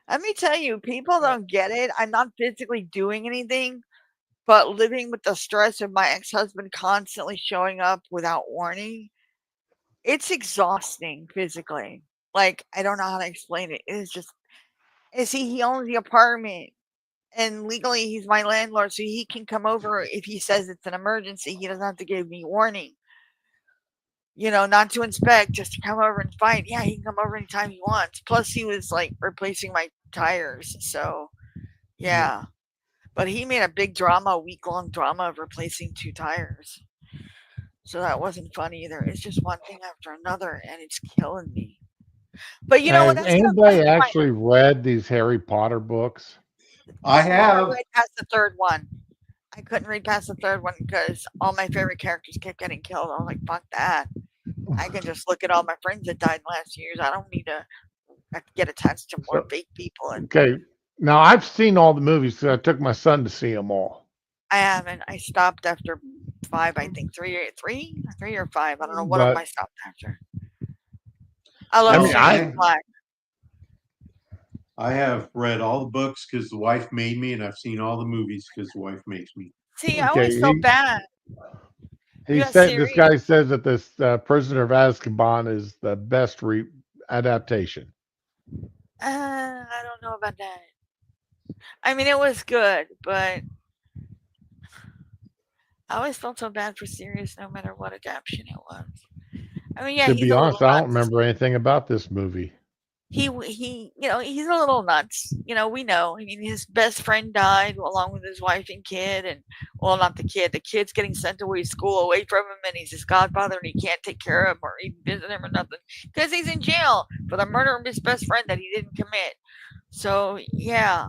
Let me tell you, people don't get it. I'm not physically doing anything. But living with the stress of my ex-husband constantly showing up without warning, it's exhausting physically. Like, I don't know how to explain it. It's just, he owns the apartment, and legally he's my landlord, so he can come over if he says it's an emergency. He doesn't have to give me warning. Not to inspect, just to come over and fight. Yeah, he can come over anytime he wants. Plus, he was like replacing my tires, so yeah. But he made a big drama, a week-long drama of replacing 2 tires. So that wasn't fun either. It's just one thing after another, and it's killing me. But you know what? Has anybody actually read these Harry Potter books? I have. I read past the 3rd one. I couldn't read past the 3rd one because all my favorite characters kept getting killed. I was like, fuck that. I can just look at all my friends that died in the last years. I don't need to get attached to more fake people. Okay. Now, I've seen all the movies because I took my son to see them all. I haven't. I stopped after 5, I think. 3 or 5. I don't know what I stopped after. I love Sirius Black. I have read all the books because the wife made me, and I've seen all the movies because the wife makes me. See, I always felt bad. This guy says that this Prisoner of Azkaban is the best adaptation. I don't know about that. I mean, it was good, but I always felt so bad for Sirius no matter what adaptation it was. I mean, yeah, To he's be a honest, little I don't nuts. remember anything about this movie. He, he's a little nuts. We know. I mean, his best friend died along with his wife and kid, and well, not the kid. The kid's getting sent away to school away from him, and he's his godfather, and he can't take care of him or even visit him or nothing because he's in jail for the murder of his best friend that he didn't commit. So yeah,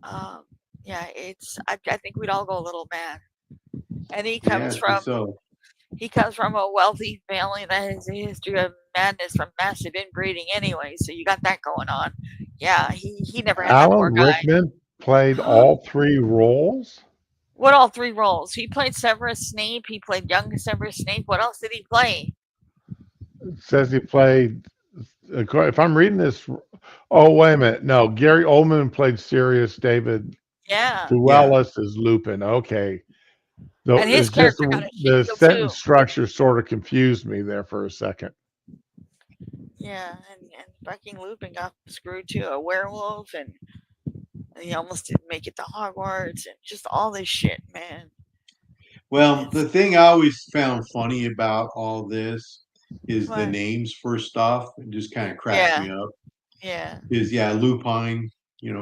um, yeah, it's. I think we'd all go a little mad. And he Yeah, comes I think from so. he comes from a wealthy family that has a history of madness from massive inbreeding anyway, so you got that going on. Yeah, he never had that poor Alan guy. Rickman played all three roles. What all three roles? He played Severus Snape, he played young Severus Snape. What else did he play? It says he played. If I'm reading this, oh wait a minute, no, Gary Oldman played Sirius. David Yeah. Thewlis is Lupin. Okay, so And his it's just character got a shit the deal sentence too. structure sort of confused me there for a second. Yeah, and fucking Lupin got screwed too. A werewolf, and he almost didn't make it to Hogwarts, and just all this shit, man. Well, It's the thing I always found funny about all this is the what? names for stuff. It just kind of cracks Yeah, me up. yeah. Is yeah, lupine,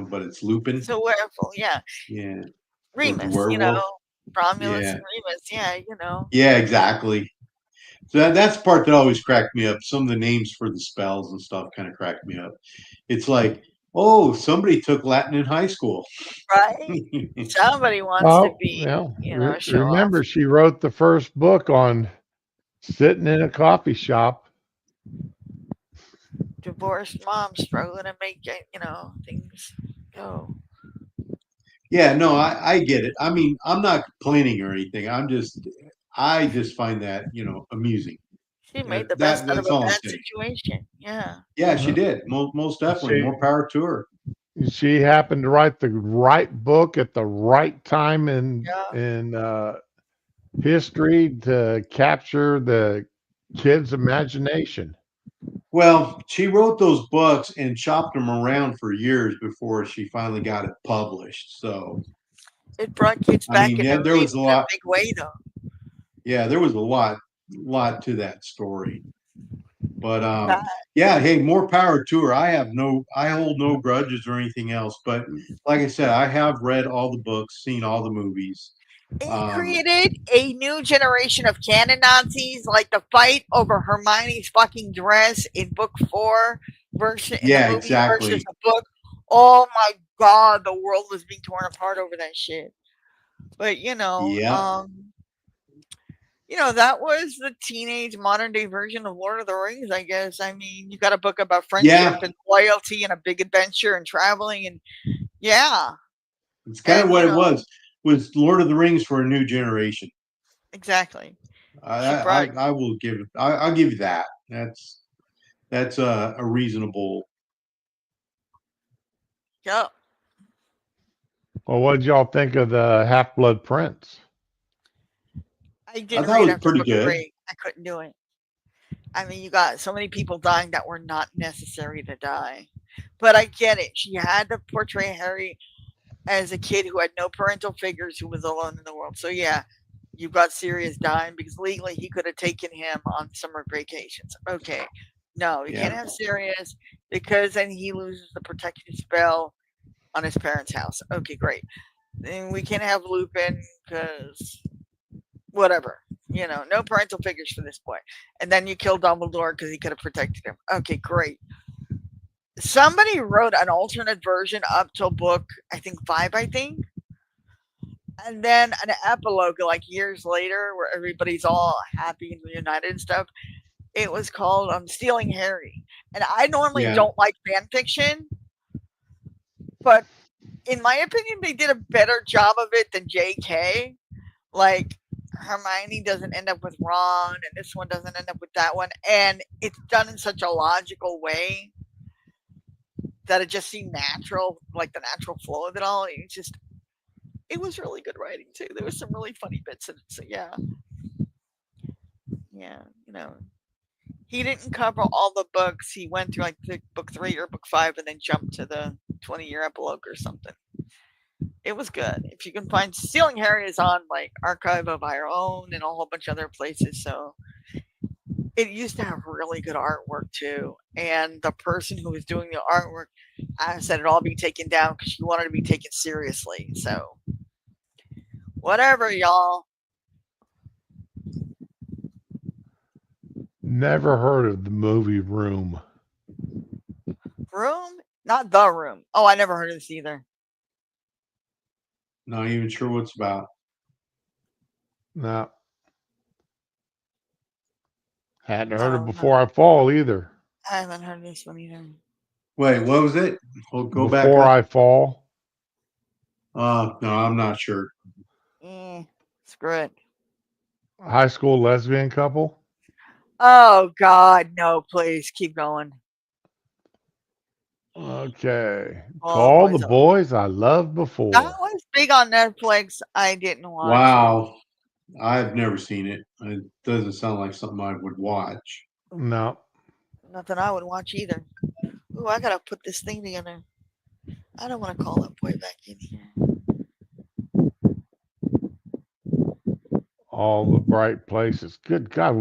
but it's Lupin. It's a werewolf, yeah. Yeah, or the Remus, werewolf. Romulus Yeah, and Remus, yeah. yeah, exactly. So that's the part that always cracked me up. Some of the names for the spells and stuff kind of cracked me up. It's like, oh, somebody took Latin in high school. Right? Somebody wants to Oh, be, show off. remember she wrote the first book on sitting in a coffee shop. Divorced mom struggling to make things go. Yeah, no, I get it. I mean, I'm not complaining or anything. I just find that amusing. She made the best out of That's a all I'm bad saying. situation. Yeah. Yeah, she Uh, did. Most definitely. She More power to her. she happened to write the right book at the right time Yeah. in history to capture the kids' imagination. Well, she wrote those books and chopped them around for years before she finally got it published. So, It brought kids I back mean, into yeah, there reading was a in a lot. big way though. Yeah, there was a lot to that story. But That- yeah, hey, more power to her. I hold no grudges or anything else. But like I said, I have read all the books, seen all the movies. It created a new generation of canon Nazis, like the fight over Hermione's fucking dress in book 4 versus in the Yeah, movie versus exactly. the book. Oh my god, the world was being torn apart over that shit. But Yeah, that was the teenage modern day version of Lord of the Rings, I guess. I mean, you got a book about friendship yeah. and loyalty and a big adventure and traveling and yeah. It's kind of And what it was Lord of the Rings for a new generation. exactly. She I brought I will give it. I'll give you that. That's a reasonable. yeah. Well, what did y'all think of the Half Blood Prince? I I didn't thought it read was after pretty book good. 3. I couldn't do it. I mean, you got so many people dying that were not necessary to die. But I get it. She had to portray Harry as a kid who had no parental figures who was alone in the world. So yeah, you've got Sirius dying because legally he could have taken him on summer vacations. Okay. No, you can't Yeah, have Sirius because then he loses the protective spell on his parents' house. Okay, great. Then we can't have Lupin because whatever. No parental figures for this boy. And then you kill Dumbledore because he could have protected him. Okay, great. Somebody wrote an alternate version up till book, I think 5, I think. And then an epilogue, like years later, where everybody's all happy and reunited and stuff. It was called Stealing Harry. And I normally yeah, don't like fan fiction, but in my opinion, they did a better job of it than JK. Like, Hermione doesn't end up with Ron, and this one doesn't end up with that one. And it's done in such a logical way that it just seemed natural, like the natural flow of it all. It was really good writing too. There was some really funny bits in it. So yeah, he didn't cover all the books. He went through like the book 3 or book 5, and then jumped to the 20-year epilogue or something. It was good. If you can find Stealing Harry is on like Archive of Our Own and a whole bunch of other places. So it used to have really good artwork too. And the person who was doing the artwork said it all be taken down because she wanted to be taken seriously. So, whatever, y'all. Never heard of the movie Room. Room? Not The Room. Oh, I never heard of this either. Not even sure what's about. No. Hadn't I heard it don't Before know. I Fall either. I haven't heard this one either. Wait, what was it? We'll go back Before up. I Fall. No, I'm not sure. Screw it. High school lesbian couple. Oh, God. No, please. Keep going. Okay. All Call Boys the I- Boys I Loved Before. That was big on Netflix. I didn't watch it. Wow. I've never seen it. It doesn't sound like something I would watch. No. Nothing I would watch either. Ooh, I gotta put this thing together. I don't want to call that boy back in here. All the Bright Places. Good God.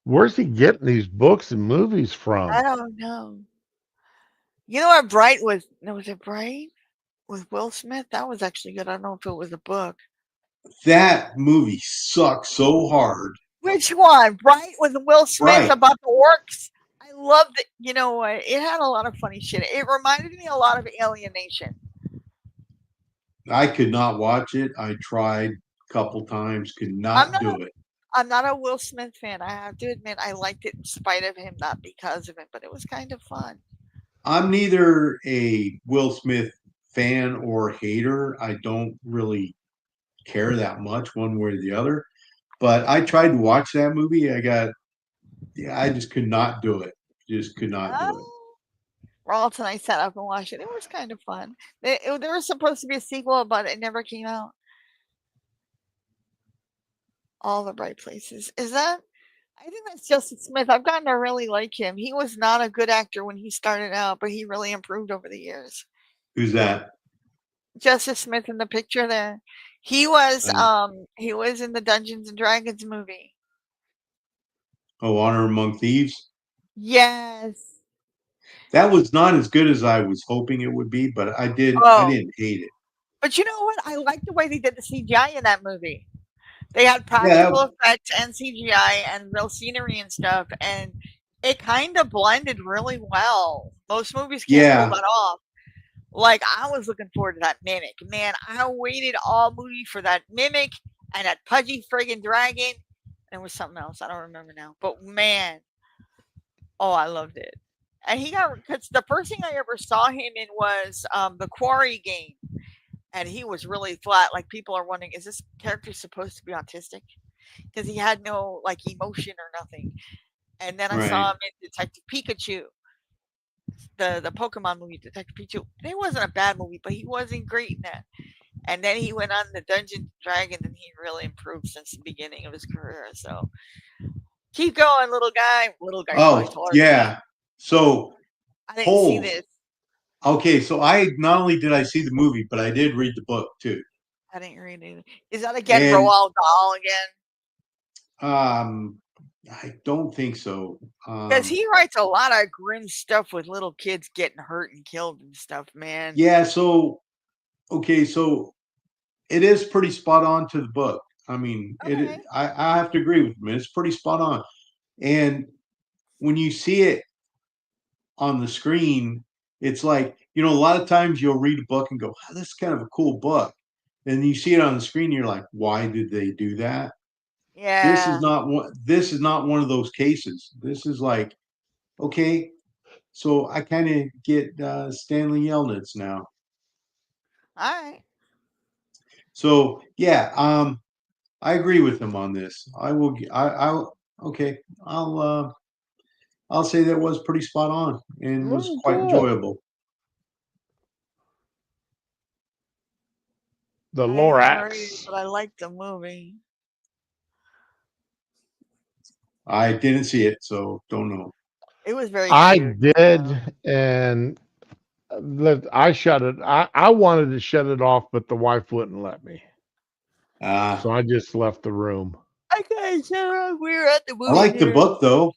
Where's he getting these books and movies from? I don't know. You know what Bright was? No, was it Bright with Will Smith? That was actually good. I don't know if it was a book. That movie sucks so hard. Which one? Bright with Will Smith Bright. about the orcs? I loved it. You know what? It had a lot of funny shit. It reminded me a lot of Alienation. I could not watch it. I tried a couple times, could not do it. I'm not a Will Smith fan. I have to admit, I liked it in spite of him, not because of it, but it was kind of fun. I'm neither a Will Smith fan or hater. I don't really care that much one way or the other. But I tried to watch that movie. I just could not do it. Just could not do it. Rawls and I sat up and watched it. It was kind of fun. There was supposed to be a sequel, but it never came out. All the Bright Places. Is that? I think that's Justin Smith. I've gotten to really like him. He was not a good actor when he started out, but he really improved over the years. Who's that? Justice Smith in the picture there. He was in the Dungeons and Dragons movie. Oh, Honor Among Thieves? Yes. That was not as good as I was hoping it would be, but I didn't hate it. But you know what? I like the way they did the CGI in that movie. They had practical effects and CGI and real scenery and stuff, and it kind of blended really well. Most movies can't pull that off. Like, I was looking forward to that Mimic. Man, I waited all movie for that Mimic and that pudgy friggin' dragon. There was something else. I don't remember now. But man, I loved it. And because the first thing I ever saw him in was the Quarry game. And he was really flat. Like, people are wondering, is this character supposed to be autistic? Because he had no, like, emotion or nothing. And then I saw him in Detective Pikachu. The Pokemon movie, Detective Pikachu. It wasn't a bad movie, but he wasn't great in that. And then he went on the Dungeons and Dragons, and he really improved since the beginning of his career. So keep going, little guy. Little guy. Oh, yeah. So I didn't see this. Okay, so I not only did I see the movie, but I did read the book too. I didn't read it. Is that again Roald Dahl again? I don't think so. Because he writes a lot of grim stuff with little kids getting hurt and killed and stuff, man. Yeah, so it is pretty spot on to the book. I mean, I have to agree with him. It's pretty spot on. And when you see it on the screen, it's like, a lot of times you'll read a book and go, oh, this is kind of a cool book. And you see it on the screen, you're like, why did they do that? Yeah. This is not one of those cases. This is like, okay, so I kind of get Stanley Yelnats now. All right. So yeah, I agree with him on this. I'll say that was pretty spot on and was quite enjoyable. The Lorax. But I liked the movie. I didn't see it, so don't know. It was very I cute, did, and I shut it. I wanted to shut it off, but the wife wouldn't let me. So I just left the room. Okay, so we're at the movie. I like the theater. book though.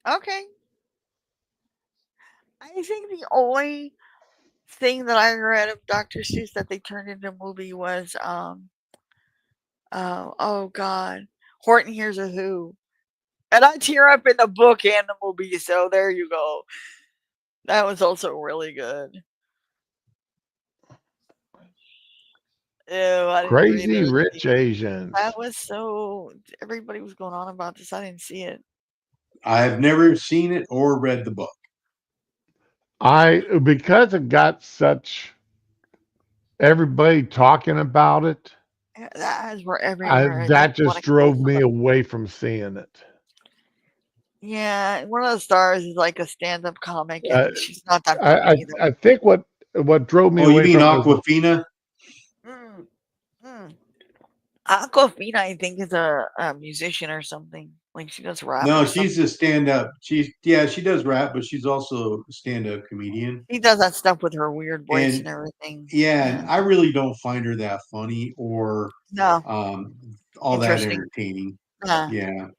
Okay. I think the only thing that I read of Dr. Seuss that they turned into a movie was oh god, Horton Hears a Who. And I tear up in the book and the movie, so there you go. That was also really good. Ew, I didn't read Crazy it. Rich Asians. That was so. Everybody was going on about this. I didn't see it. I've never seen it or read the book. Because it got such everybody talking about it, That has were everywhere. It that makes me wanna just kill drove me somebody. away from seeing it. Yeah, one of the stars is like a stand-up comic, Uh, and she's not that I, funny either. I think what drove me Oh, you away mean from it was Aquafina? Mm, mm. Aquafina, I think, is a musician or something. Like she does rap No, or she's something. a stand-up. She does rap, but she's also a stand-up comedian. She does that stuff with her weird voice and And everything. yeah, and I really don't find her that funny or No, all that interesting. entertaining. Nah. Yeah.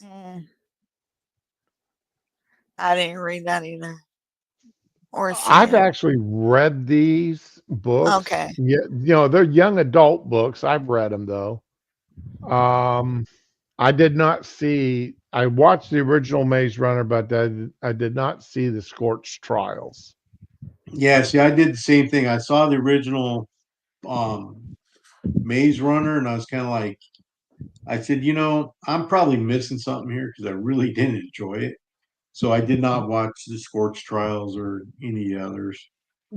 Eh, I didn't read that either. Or see I've it. actually read these books. Okay. Yeah, they're young adult books. I've read them though. I did not see. I watched the original Maze Runner, but I did not see the Scorch Trials. Yeah, see, I did the same thing. I saw the original Maze Runner, and I was kind of like, I said, I'm probably missing something here because I really didn't enjoy it. So I did not watch the Scorch Trials or any others.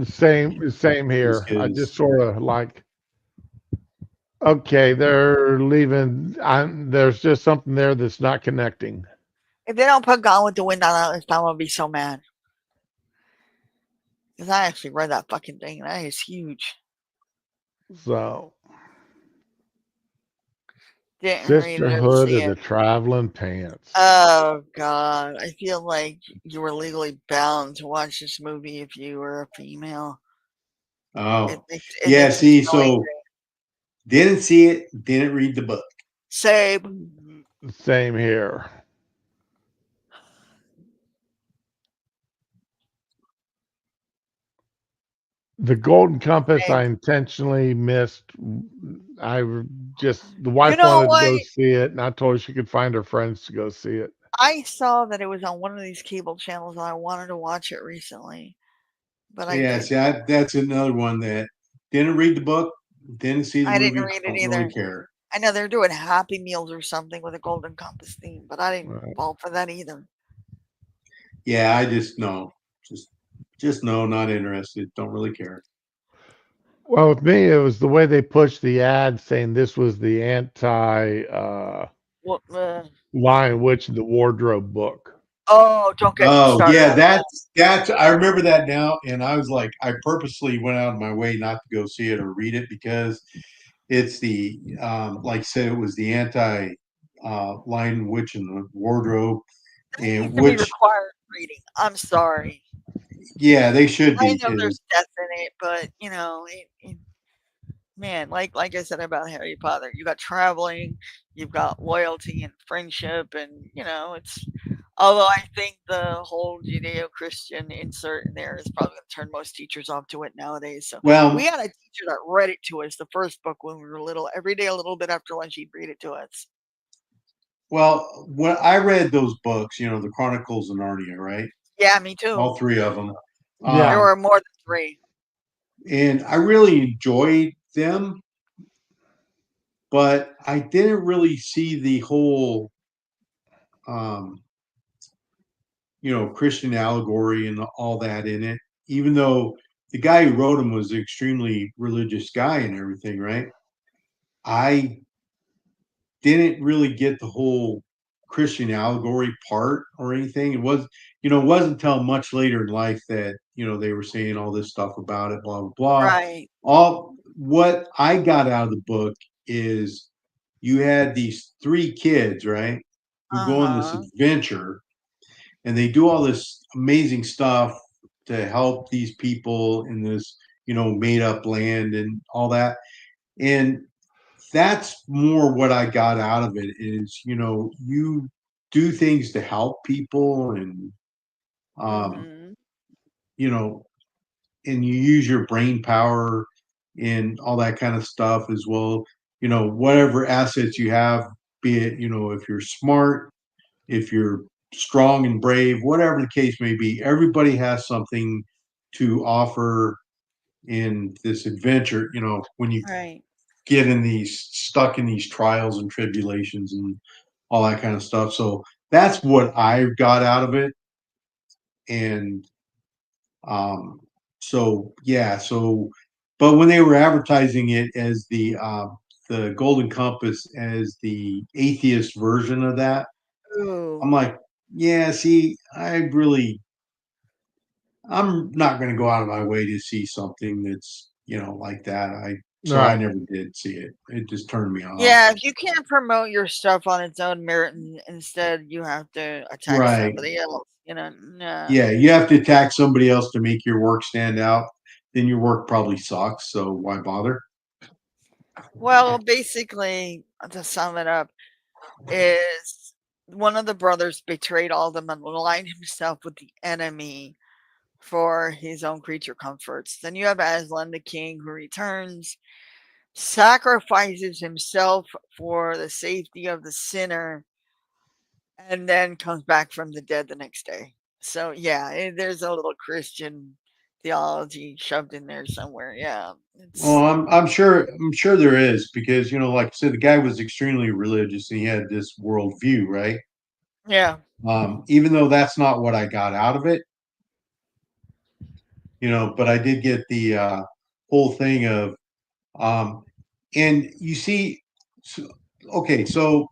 Same Just here. I just because, sort of like, okay, they're leaving. There's just something there that's not connecting. If they don't put Gone with the Wind on that list, I'm gonna be so mad. Because I actually read that fucking thing. That is huge. So, Didn't read it or Sisterhood see of the it. Traveling Pants. Oh god, I feel like you were legally bound to watch this movie if you were a female. It oh, makes yeah, me see, so so angry. didn't see it, didn't read the book. Same. Same here. The Golden Compass, I Same. intentionally missed. The wife You know wanted to go what? see it, and I told her she could find her friends to go see it. I saw that it was on one of these cable channels and I wanted to watch it recently, but I Yeah, didn't. see, that's another one that didn't read the book, didn't see the I didn't movie, read it don't really either. care. I know they're doing Happy Meals or something with a Golden Compass theme, but I didn't Right. fall for that either. Yeah, I just no, just no, not interested. Don't really care. Well, with me, it was the way they pushed the ad saying this was the anti Well, Lion Witch in the Wardrobe book. oh, don't get me Oh started yeah, on that. that's I remember that now, and I was like, I purposely went out of my way not to go see it or read it because it's the like I said, it was the anti Lion Witch in the Wardrobe, That needs and to be which required reading. I'm sorry. yeah, they should I be know because there's death in it, but man, like I said about Harry Potter, you got traveling, you've got loyalty and friendship, and it's. Although I think the whole Judeo-Christian insert in there is probably going to turn most teachers off to it nowadays. So we well, had a teacher that read it to us, the first book when we were little. Every day, a little bit after lunch, he'd read it to us. when I read those books, the Chronicles of Narnia, right? Yeah, me too. All three of them. Yeah. There were more than 3. And I really enjoyed them, but I didn't really see the whole, um, Christian allegory and all that in it. Even though the guy who wrote them was an extremely religious guy and everything, right? I didn't really get the whole Christian allegory part or anything. It wasn't until much later in life that, they were saying all this stuff about it, blah, blah, blah. Right. All what I got out of the book is you had these 3 kids, right, who go on this Uh-huh. adventure and they do all this amazing stuff to help these people in this, made up land and all that. And that's more what I got out of it is, you do things to help people and, um, Mhm. you know, and you use your brain power and all that kind of stuff as well. Whatever assets you have, be it, if you're smart, if you're strong and brave, whatever the case may be, everybody has something to offer in this adventure, when you Right. get stuck in these trials and tribulations and all that kind of stuff. So that's what I got out of it. And um so yeah, but when they were advertising it as the Golden Compass as the atheist version of that, Ooh. I'm like, yeah, see, I'm not going to go out of my way to see something that's, like that. So I Right. never did see it. It just turned me off. Yeah, if you can't promote your stuff on its own merit and instead you have to attack Right. somebody else, no. Yeah, you have to attack somebody else to make your work stand out. Then your work probably sucks. So why bother? Well, basically, to sum it up, is one of the brothers betrayed all of them and aligned himself with the enemy for his own creature comforts. Then you have Aslan the king who returns, sacrifices himself for the safety of the sinner, and then comes back from the dead the next day. So yeah, there's a little Christian theology shoved in there somewhere. Yeah, Well, it's I'm sure there is because like I said, the guy was extremely religious and he had this worldview, right? yeah, Even though that's not what I got out of it, but I did get the whole thing of, um, and you see, so, okay, so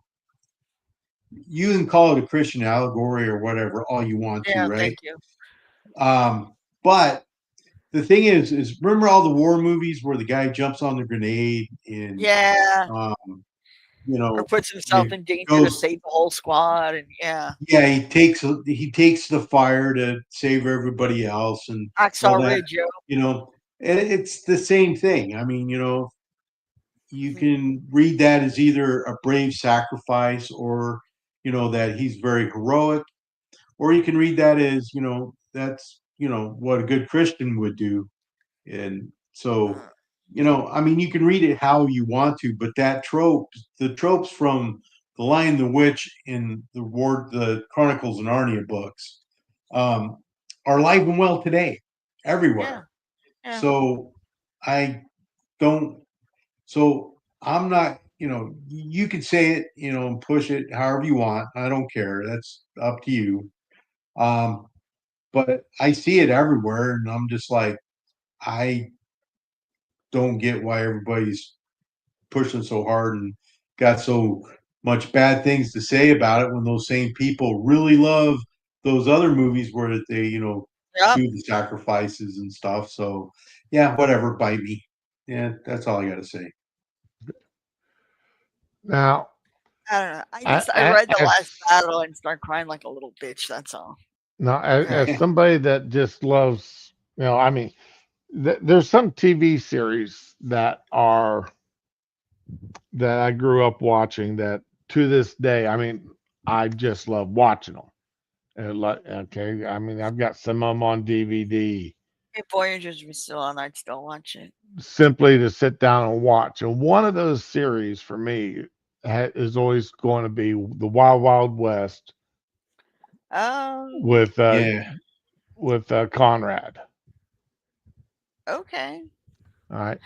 you can call it a Christian allegory or whatever all you want to, yeah. right? Thank you. But the thing is remember all the war movies where the guy jumps on the grenade and Yeah, um, or puts himself it in danger to goes, save the whole squad, and yeah, yeah, he takes the fire to save everybody else and all Hacksaw that, Ridge, yo. you know, and it's the same thing. I mean, you can read that as either a brave sacrifice or that he's very heroic, or you can read that as that's what a good Christian would do. And so, I mean, you can read it how you want to, but the tropes from The Lion, the Witch, and the Chronicles and Narnia books, um, are alive and well today, Yeah, everywhere. yeah. So I don't. So I'm not. You could say it, and push it however you want. I don't care. That's up to you. Um, but I see it everywhere, and I'm just like, I don't get why everybody's pushing so hard and got so much bad things to say about it when those same people really love those other movies where they, Yep. do the sacrifices and stuff. So yeah, whatever, bite me. Yeah, that's all I gotta say. Now, I don't know. I I, just I I, read the as last battle and start crying like a little bitch. That's all. now as Yeah. somebody that just loves, I mean, there's some TV series that I grew up watching that to this day, I mean, I just love watching them. And like, okay, I mean, I've got some of them on DVD If Voyagers was still on, I'd still watch it. simply to sit down and watch. And one of those series for me is always going to be the Wild Wild West Oh, with Yeah. Conrad. okay. All right.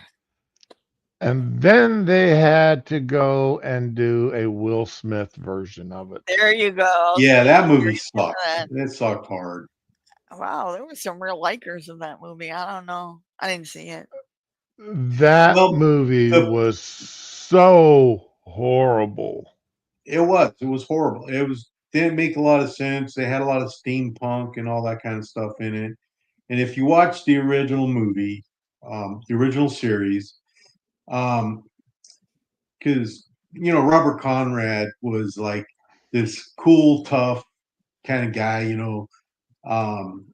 And then they had to go and do a Will Smith version of it. There you go. I was Yeah, that waiting for movie you to say sucked. that. It sucked hard. Wow, there were some real likers of that movie. I don't know. I didn't see it. That Well, movie the was so horrible. it was horrible. Didn't make a lot of sense. They had a lot of steampunk and all that kind of stuff in it. And if you watch the original movie, the original series, um, because Robert Conrad was like this cool, tough kind of guy, um,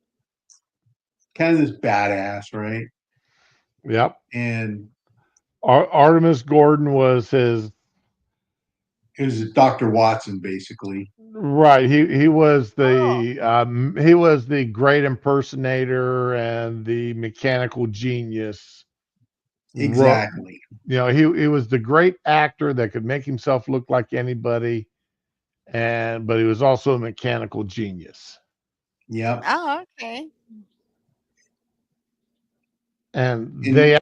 kind of this badass, right? Yep. And Artemis Gordon was his it was Dr. Watson, basically. right. He was Oh. the great impersonator and the mechanical genius. Exactly. You know, he was the great actor that could make himself look like anybody, but he was also a mechanical genius. Yep. Oh, okay. And And they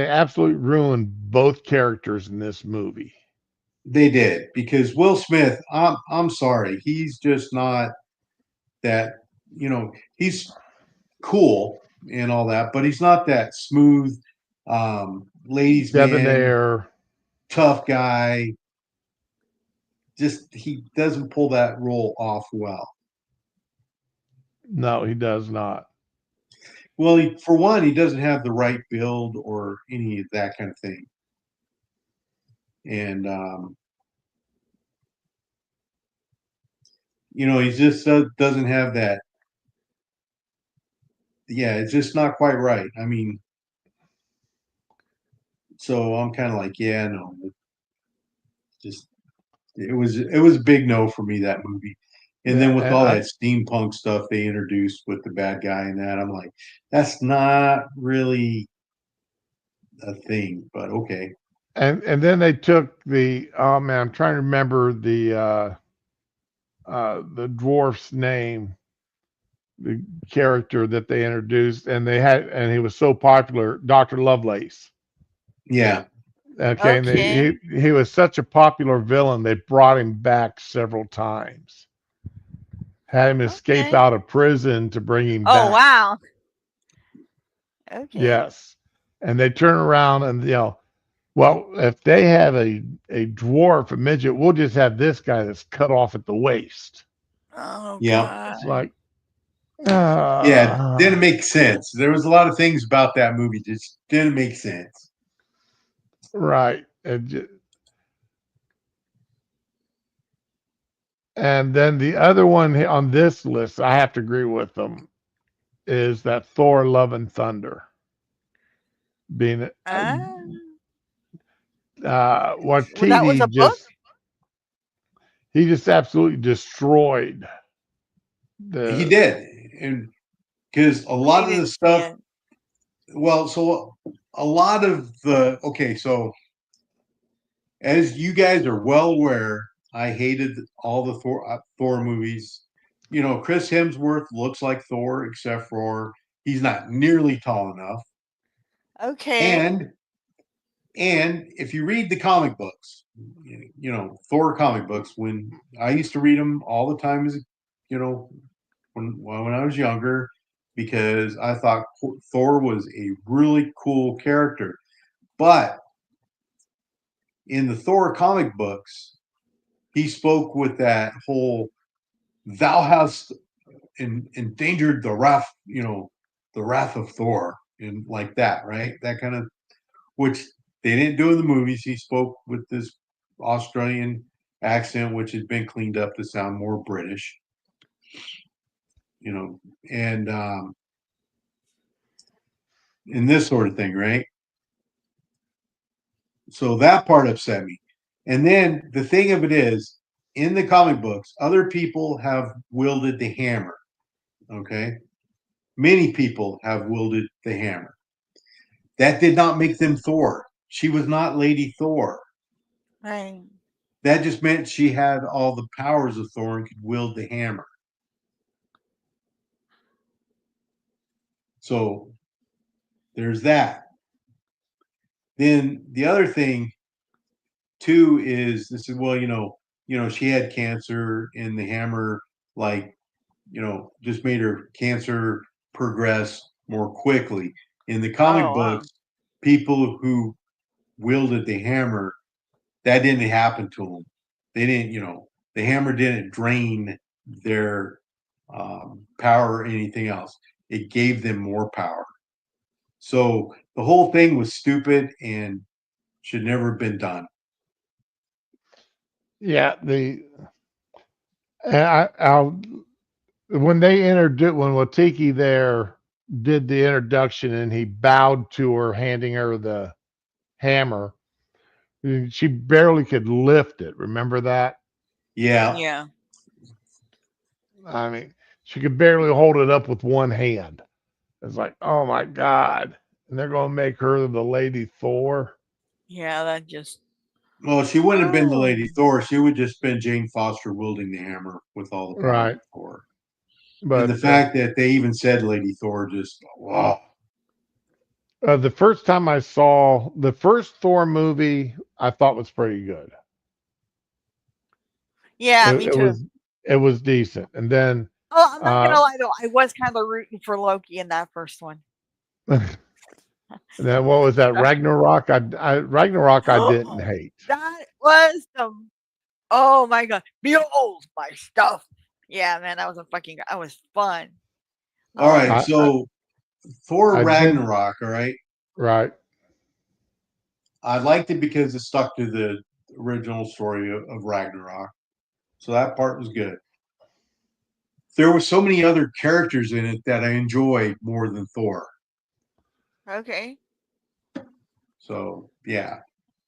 absolutely ruined both characters in this movie. they did, because Will Smith, I'm sorry, he's just not that, he's cool and all that, but he's not that smooth, ladies man, Debonair. tough guy. Just he doesn't pull that role off well. No, he does not. Well, for one, he doesn't have the right build or any of that kind of thing. And he just doesn't have that. Yeah, it's just not quite right. I mean, so I'm kind of like, yeah, no, just it was a big no for me, that movie. And Yeah, then with and all that steampunk stuff they introduced with the bad guy and that, I'm like, that's not really a thing, but okay. and then they took oh man, I'm trying to remember the dwarf's name, the character that they introduced, and he was so popular, Dr. Lovelace. Yeah, Okay, and Okay. he was such a popular villain, they brought him back several times. Had him escape Okay. out of prison to bring him Oh, back. wow. Okay. Yes. And they turn around and well, if they have a dwarf, a midget, we'll just have this guy that's cut off at the waist. Oh, yeah, God. It's like, yeah. Didn't ah, make sense. There was a lot of things about that movie just didn't make sense. right. And then the other one on this list, I have to agree with them, is that Thor: Love and Thunder. Being Ah. what Well, that was a TD book? he just absolutely destroyed He the did, and because a I lot of the didn't see stuff. it. Well, so a lot of the okay, so as you guys are well aware, I hated all the Thor movies. Chris Hemsworth looks like Thor, except for he's not nearly tall enough. Okay. And if you read the comic books, Thor comic books, when I used to read them all the time as you know when I was younger, because I thought Thor was a really cool character. But in the Thor comic books, he spoke with that whole "Thou hast endangered the wrath of Thor," and like that, right? That kind of, which they didn't do in the movies. He spoke with this Australian accent, which has been cleaned up to sound more British, and this sort of thing, right? So that part upset me. And then the thing of it is, in the comic books, other people have wielded the hammer. Okay. Many people have wielded the hammer. That did not make them Thor. She was not Lady Thor. Right. That just meant she had all the powers of Thor and could wield the hammer. So there's that. Then the other thing too is this is, well, she had cancer and the hammer, like, just made her cancer progress more quickly. In the comic Oh, wow. books, people who wielded the hammer, that didn't happen to them. They didn't, the hammer didn't drain their power or anything else. It gave them more power. So the whole thing was stupid and should never have been done. yeah and I'll when they introduced when Watiki there did the introduction and he bowed to her, handing her the hammer. And she barely could lift it. Remember that? Yeah. Yeah. I mean, she could barely hold it up with one hand. It's like, oh my God. And they're going to make her the Lady Thor. Yeah, that just Well, she wouldn't have been the Oh. Lady Thor. She would just been Jane Foster wielding the hammer with all the power Right. of Thor. But And the fact that they even said Lady Thor just wow. the first time I saw the first Thor movie, I thought was pretty good. Yeah, me too. It was decent. And then Oh, I'm not gonna lie though, I was kind of rooting for Loki in that first one. and then what was that? Ragnarok? Ragnarok I didn't hate. That was the oh my god. Behold my stuff. Yeah, man, that was fun. All right, I- so Thor I did- Ragnarok, all right. Right. I liked it because it stuck to the original story of Ragnarok. So that part was good. There were so many other characters in it that I enjoyed more than Thor. Okay. So yeah.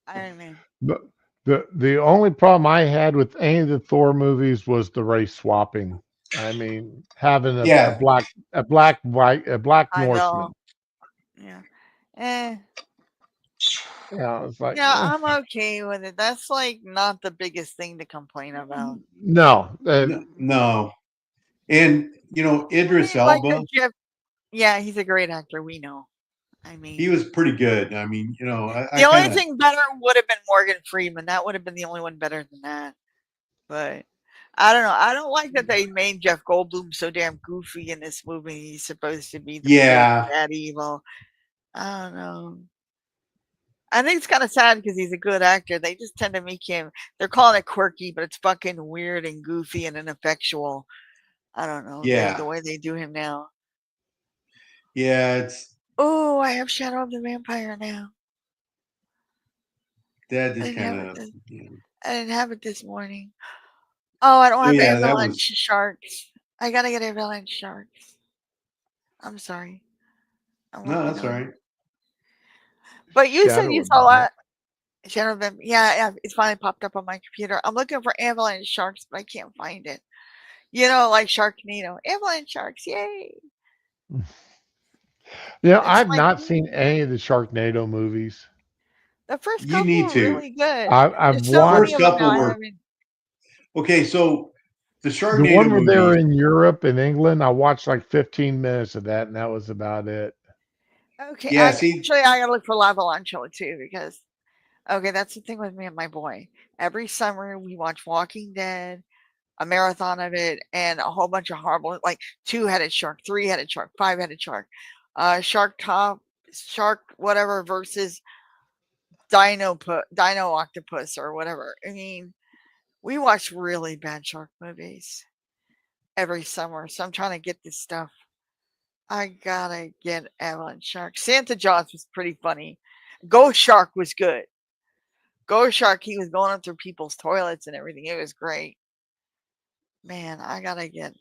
Iron Man. But the only problem I had with any of the Thor movies was the race swapping. I mean, having a Yeah. black I Northman. know. Yeah. Yeah, it's like Yeah, I'm okay with it. That's like not the biggest thing to complain about. no. No. And Idris Like Elba, Jeff, yeah, he's a great actor. We know. I mean, he was pretty good. I mean, I the only kinda, thing better would have been Morgan Freeman. That would have been the only one better than that. But I don't know. I don't like that they made Jeff Goldblum so damn goofy in this movie. He's supposed to be the Yeah. bad evil. I don't know. I think it's kind of sad because he's a good actor. They just tend to make him. They're calling it quirky, but it's fucking weird and goofy and ineffectual. I don't know. Yeah. The way they do him now. Yeah, it's Oh, I have Shadow of the Vampire now. that I just didn't have kind it. of I didn't have it this morning. Oh, I don't have yeah, that Avalanche was Sharks. I gotta get Avalanche Sharks. I'm sorry. I'm no, working that's all on it. right. But you said Shadow you of saw the that. Shadow of the yeah, it's finally popped up on my computer. I'm looking for Avalanche Sharks, but I can't find it. Like Sharknado. Avalanche Sharks, yay! Yeah, It's I've like not seen any of the Sharknado movies. the first You couple need were to. really good. I've There's so watched many of them couple now. I were- haven't. Okay, so the the Sharknado one where they were movies. in Europe and England. I watched like 15 minutes of that, and that was about it. Okay, Yeah, see, actually, I gotta look for Lavalanche too because okay, that's the thing with me and my boy. Every summer we watch Walking Dead, a marathon of it, and a whole bunch of horrible like two-headed shark, three-headed shark, five-headed shark, shark whatever versus dino octopus or whatever. I mean, we watch really bad shark movies every summer, so I'm trying to get this stuff. I gotta get Avalanche Shark. Santa Jaws was pretty funny. Ghost Shark was good. Ghost Shark, he was going up through people's toilets and everything. It was great. Man, I gotta get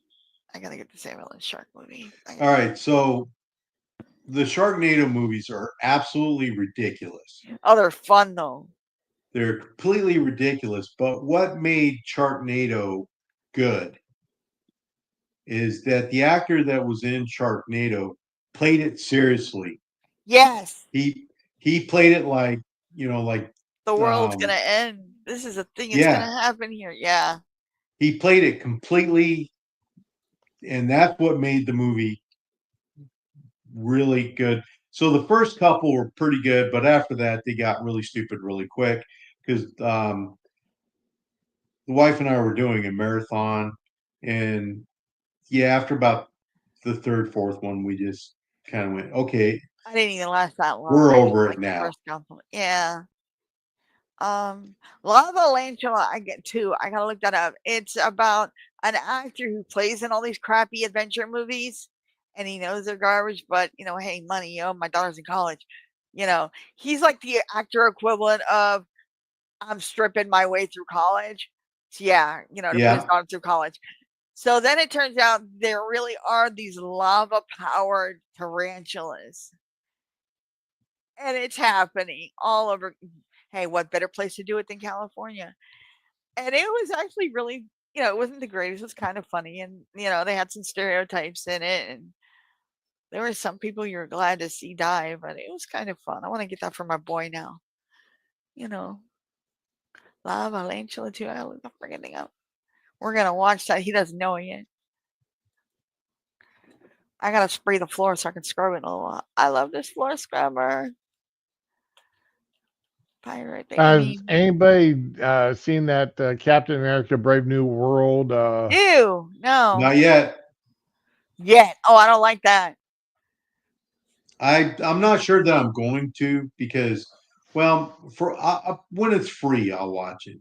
this Avalanche Shark movie. all right, so the Sharknado movies are absolutely ridiculous. Oh, they're fun though. They're completely ridiculous. But what made Sharknado good is that the actor that was in Sharknado played it seriously. Yes, He played it like like the world's gonna Um, end. This is a thing. It's yeah. gonna happen here. Yeah. he played it completely, and that's what made the movie really good. So the first couple were pretty good, but after that they got really stupid really quick because the wife and I were doing a marathon, and yeah, after about the third, fourth one, we just kind of went, okay, I didn't even last that long. we're I didn't over like it the now. first couple. Yeah. Lavalantula, I get too. I gotta look that up. It's about an actor who plays in all these crappy adventure movies, and he knows they're garbage. But hey, money. My daughter's in college. He's like the actor equivalent of I'm stripping my way through college. So yeah, to put his Yeah. daughter through college. So then it turns out there really are these lava powered tarantulas. And it's happening all over. Hey, what better place to do it than California? And it was actually really, it wasn't the greatest. It was kind of funny. And, they had some stereotypes in it. And there were some people you were glad to see die, but it was kind of fun. I want to get that for my boy now. Lava Lantula too. I look the freaking thing up. We're going to watch that. He doesn't know it yet. I got to spray the floor so I can scrub it a little while. I love this floor scrubber. Pirate thing. Has anybody seen that Captain America: Brave New World? Ew, no. Not yet. Yet. Oh, I don't like that. I'm not sure that I'm going to because, well, for when it's free, I'll watch it.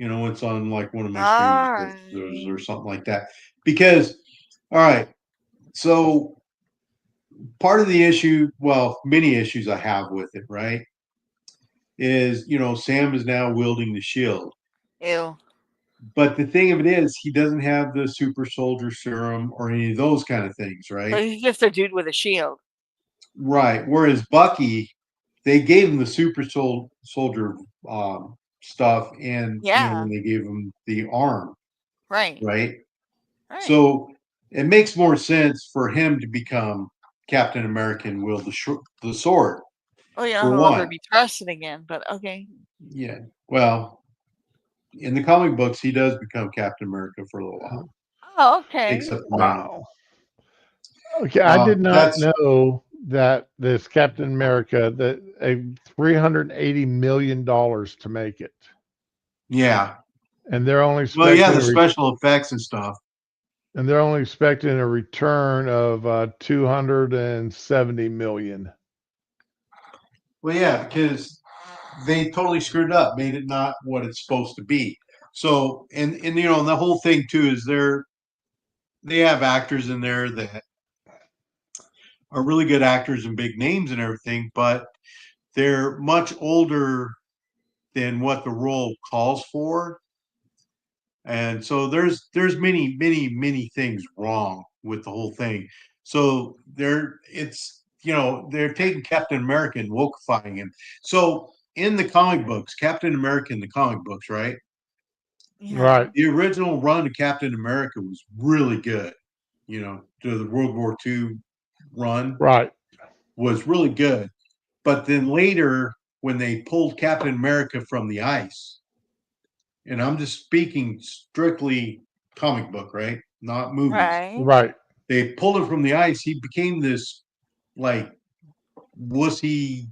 It's on like one of my streaming services or something like that. Because, all right, so part of the issue, well, many issues I have with it, right, is Sam is now wielding the shield. Ew. But the thing of it is, he doesn't have the super soldier serum or any of those kind of things, right? So he's just a dude with a shield. Right. Whereas Bucky, they gave him the super soldier stuff, and when they gave him the arm, right? So it makes more sense for him to become Captain America and wield the sword. Oh, he'll never be trusted again. But okay. Yeah. Well, in the comic books, he does become Captain America for a little while. Oh, okay. Except wow. Okay, I did not know that this Captain America that $380 million to make it. Yeah. And they're only the special effects and stuff. And they're only expecting a return of 270 million. Well, yeah, because they totally screwed up, made it not what it's supposed to be. So, and the whole thing too is they have actors in there that are really good actors and big names and everything, but they're much older than what the role calls for. And so there's many, many, many things wrong with the whole thing. So they're taking Captain America and wokeifying him. So in the comic books, Captain America in the comic books, right? Yeah. Right. The original run of Captain America was really good. To the World War II run. Right. Was really good. But then later, when they pulled Captain America from the ice, and I'm just speaking strictly comic book, right? Not movies. Right. They pulled him from the ice. He became this like wussy.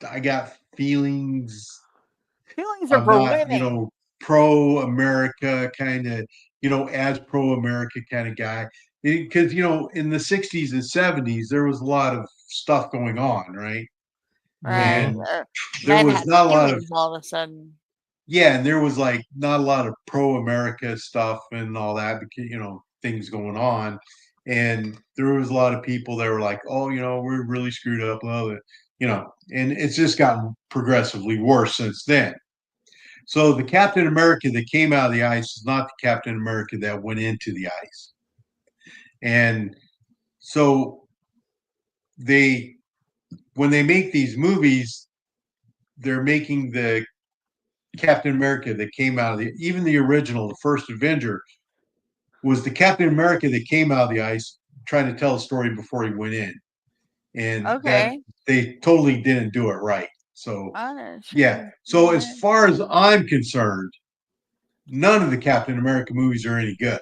I got feelings. Feelings are for not, women. Pro America kind of, as pro America kind of guy. Because in the 60s and 70s, there was a lot of stuff going on, right? And there was not a lot of all of a sudden. Yeah, and there was like not a lot of pro America stuff and all that, because things going on, and there was a lot of people that were like, "Oh, we're really screwed up," and it's just gotten progressively worse since then. So the Captain America that came out of the ice is not the Captain America that went into the ice, and so when they make these movies, they're making the Captain America that came out of even the original, the first Avenger, was the Captain America that came out of the ice trying to tell a story before he went in. And that they totally didn't do it right. So yeah. So as far as I'm concerned, none of the Captain America movies are any good.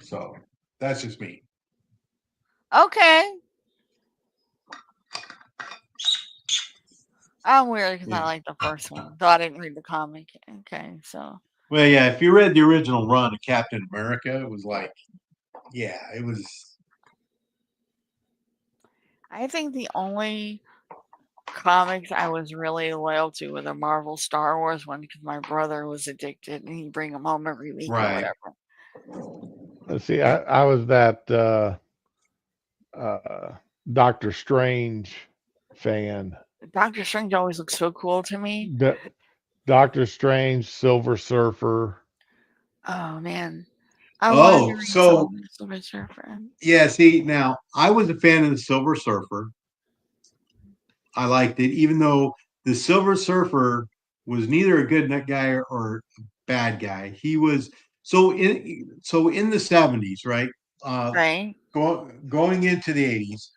So that's just me. Okay. I'm weird because I like the first one, though I didn't read the comic. Okay, so. Well, yeah, if you read the original run of Captain America, it was like, yeah, it was. I think the only comics I was really loyal to were the Marvel Star Wars one because my brother was addicted and he'd bring them home every week or whatever. Let's see, I was that Doctor Strange fan. Doctor Strange always looks so cool to me. Doctor Strange, Silver Surfer. Oh man, I wanted to Oh, read so Silver Surfer. yeah, see, now I was a fan of the Silver Surfer. I liked it, even though the Silver Surfer was neither a good guy or a bad guy. He was so in the 70s, right? Right, Going into the 80s,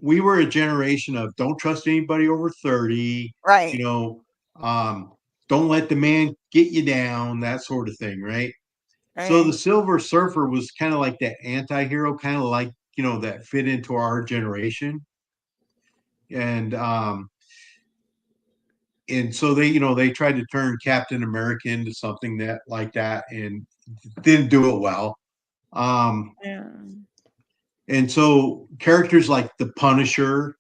we were a generation of don't trust anybody over 30, right, you know, um, don't let the man get you down, that sort of thing, right? So the right. Silver Surfer was kind of like that anti-hero, kind of like, that fit into our generation. And so they tried to turn Captain America into something that like that and didn't do it well. Um, Yeah. and so characters like the Punisher,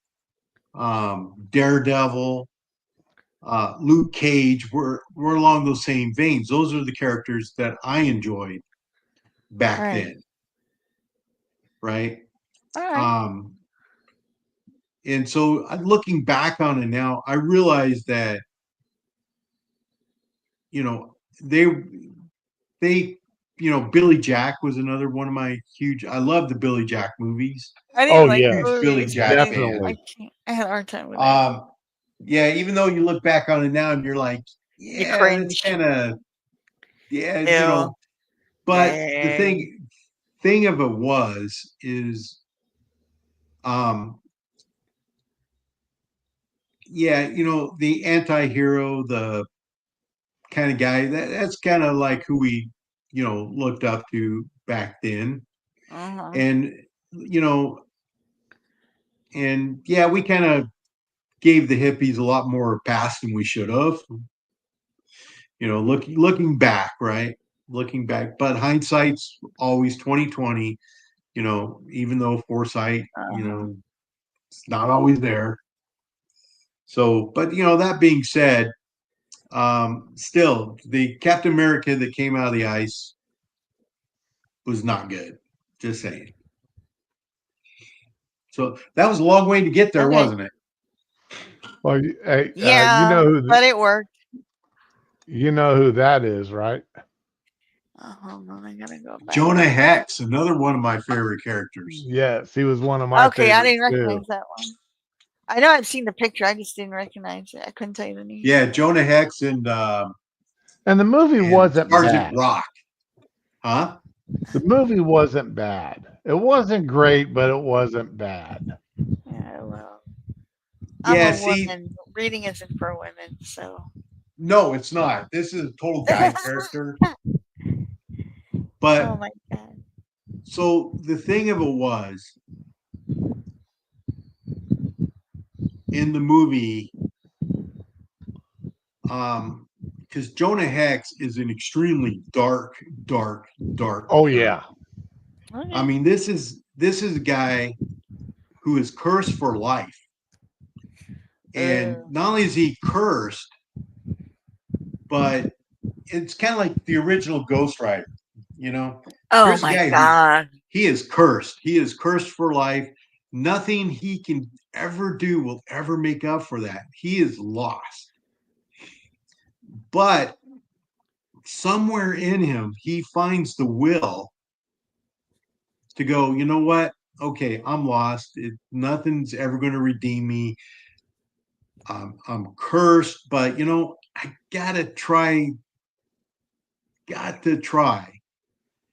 Daredevil, Luke Cage were along those same veins. Those are the characters that I enjoyed back Right. then, right? All right. Um, and so looking back on it now, I realize that you know they they Billy Jack was another one of my huge. I love the Billy Jack movies. I didn't Oh like the yes, Huge Billy movies. Jack definitely. fan. I can't. I had a hard time with it. Um, yeah, even though you look back on it now and you're like, You yeah, that's cringe. kind of yeah, Ew. but the Yay. thing of it was is um yeah, the anti-hero, the kind of guy that's kind of like who we looked up to back then. Uh-huh. And you know and yeah, we kind of gave the hippies a lot more pass than we should have. Looking back, right? Looking back, but hindsight's always 2020. Even though foresight, Uh-huh. it's not always there. So, but that being said, still the Captain America that came out of the ice was not good. Just saying. So that was a long way to get there, Okay. wasn't it? Well, you Yeah, know but it worked. you know who that is, right? Hold on, I gotta go back. Jonah Hex, another one of my favorite characters. Yes, he was one of my Okay, I favorites didn't too. recognize that one. I know I've seen the picture. I just didn't recognize it. I couldn't tell you the name. Yeah, Jonah Hex And the movie and wasn't Sergeant bad. Rock, huh? The movie wasn't bad. It wasn't great, but it wasn't bad. Yeah, well, I'm Yeah, a see, woman. Reading isn't for women, so. no, it's not. This is a total guy character. Oh But my god. so the thing of it was in the movie, because Jonah Hex is an extremely dark, dark, dark Oh hero. yeah. I Okay. mean, this is a guy who is cursed for life. And not only is he cursed, but it's kind of like the original Ghost Rider. Oh Here's a my guy who god. he is cursed. He is cursed for life. Nothing he can ever do will ever make up for that. He is lost. But somewhere in him, he finds the will to go, you know what? Okay, I'm lost. Nothing's ever going to redeem me. I'm cursed, but I got to try.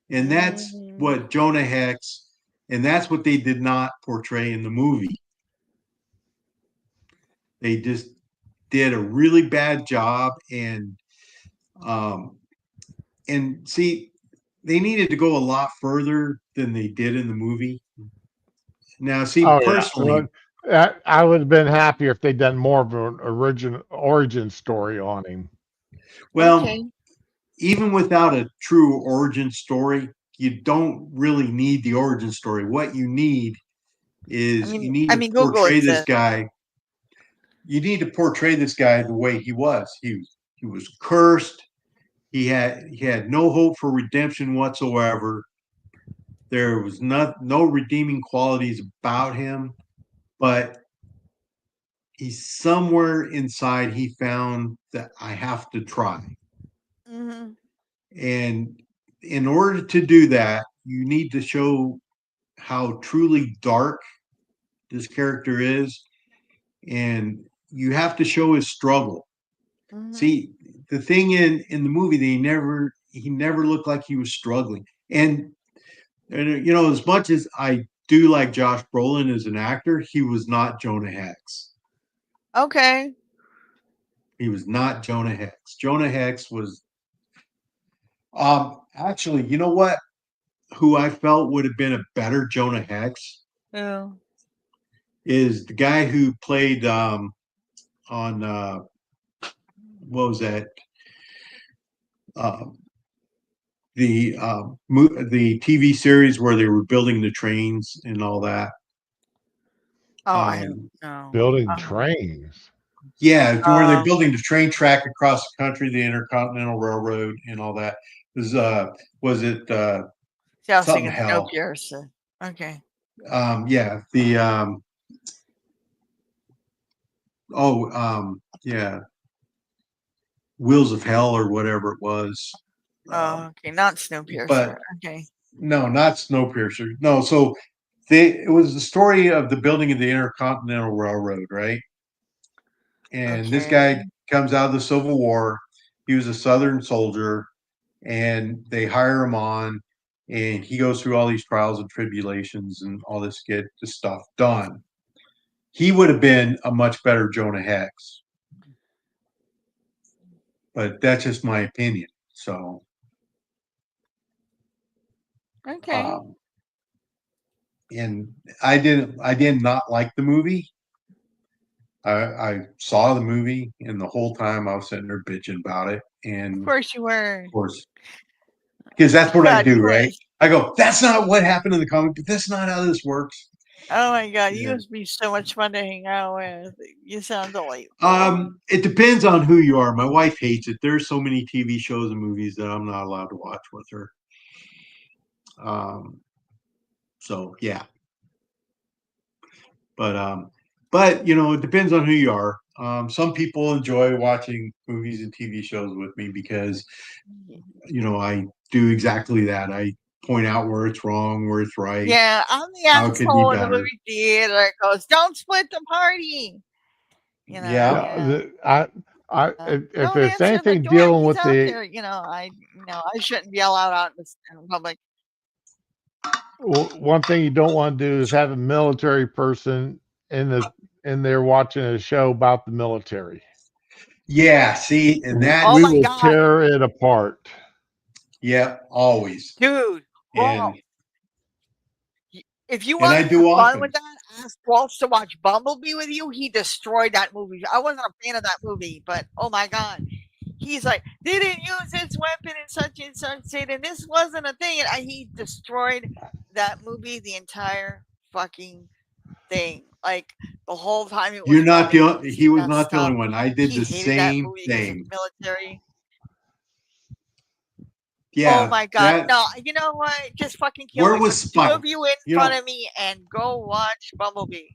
And that's Mm. what Jonah Hex, and that's what they did not portray in the movie. They just did a really bad job, um, and see, they needed to go a lot further than they did in the movie. Now, see, Oh yeah. personally, Well, I would have been happier if they'd done more of an origin story on him. well, Okay. even without a true origin story, you don't really need the origin story. What you need I is you mean, need I to mean, Google portray it this says. guy. You need to portray this guy the way he was. He was cursed. He had no hope for redemption whatsoever. There was no redeeming qualities about him, but he's somewhere inside he found that I have to try. Hmm. And in order to do that, you need to show how truly dark this character is, and you have to show his struggle. Mhm. See, the thing in the movie, he never looked like he was struggling. And you know, as much as I do like Josh Brolin as an actor, he was not Jonah Hex. Okay. He was not Jonah Hex. Jonah Hex was actually, you know what? Who I felt would have been a better Jonah Hex Oh. is the guy who played on what was that? The TV series where they were building the trains and all that. Oh, I Um, don't know. Building Uh, trains. Yeah, where they're Oh. building the train track across the country, the Intercontinental Railroad, and all that. Was it See, I was something thinking hell? Snowpiercer. Okay. Yeah, the yeah, Wheels of Hell or whatever it was. Oh, okay. Not Snowpiercer. But Okay. no, not Snowpiercer. No, so it was the story of the building of the Intercontinental Railroad, right? And this Okay. guy comes out of the Civil War. He was a Southern soldier, and they hire him on, and he goes through all these trials and tribulations and all this get this stuff done. He would have been a much better Jonah Hex, but that's just my opinion. So, Okay. and I did not like the movie. I saw the movie, and the whole time I was sitting there bitching about it. And Of course you were. of course, because that's what I God, do, right? Chris. I go, that's not what happened in the comic, but that's not how this works. Oh my God, you Yeah. must be so much fun to hang out with. You sound delightful. It depends on who you are. My wife hates it. There's so many TV shows and movies that I'm not allowed to watch with her. So yeah. But you know, it depends on who you are. Some people enjoy watching movies and TV shows with me because, you know, I do exactly that. I point out where it's wrong, where it's right. Yeah, I'm the How it could be asshole in the better. movie theater that goes, "Don't split the party." You know. Yeah. If Don't it's answer the anything door. dealing He's with out the there. I shouldn't be allowed out in public. one thing you don't want to do is have a military person in there watching a show about the military. Yeah, see, and that Oh we my will God. tear it apart. yeah, always. Dude, And if you and I want to do have fun often. with that, ask Walsh to watch Bumblebee with you. He destroyed that movie. I wasn't a fan of that movie, but oh my God. He's like, they didn't use this weapon in such and such state, and this wasn't a thing. And he destroyed that movie, the entire fucking thing. Like the whole time it was. You're not the running, only, he was not the nonstop. only one. I did He the hated that same movie because of thing. the military. Yeah. Oh my God. No, you know what? Just fucking kill Where me. was Put two Spike? of you in front of me and go watch Bumblebee.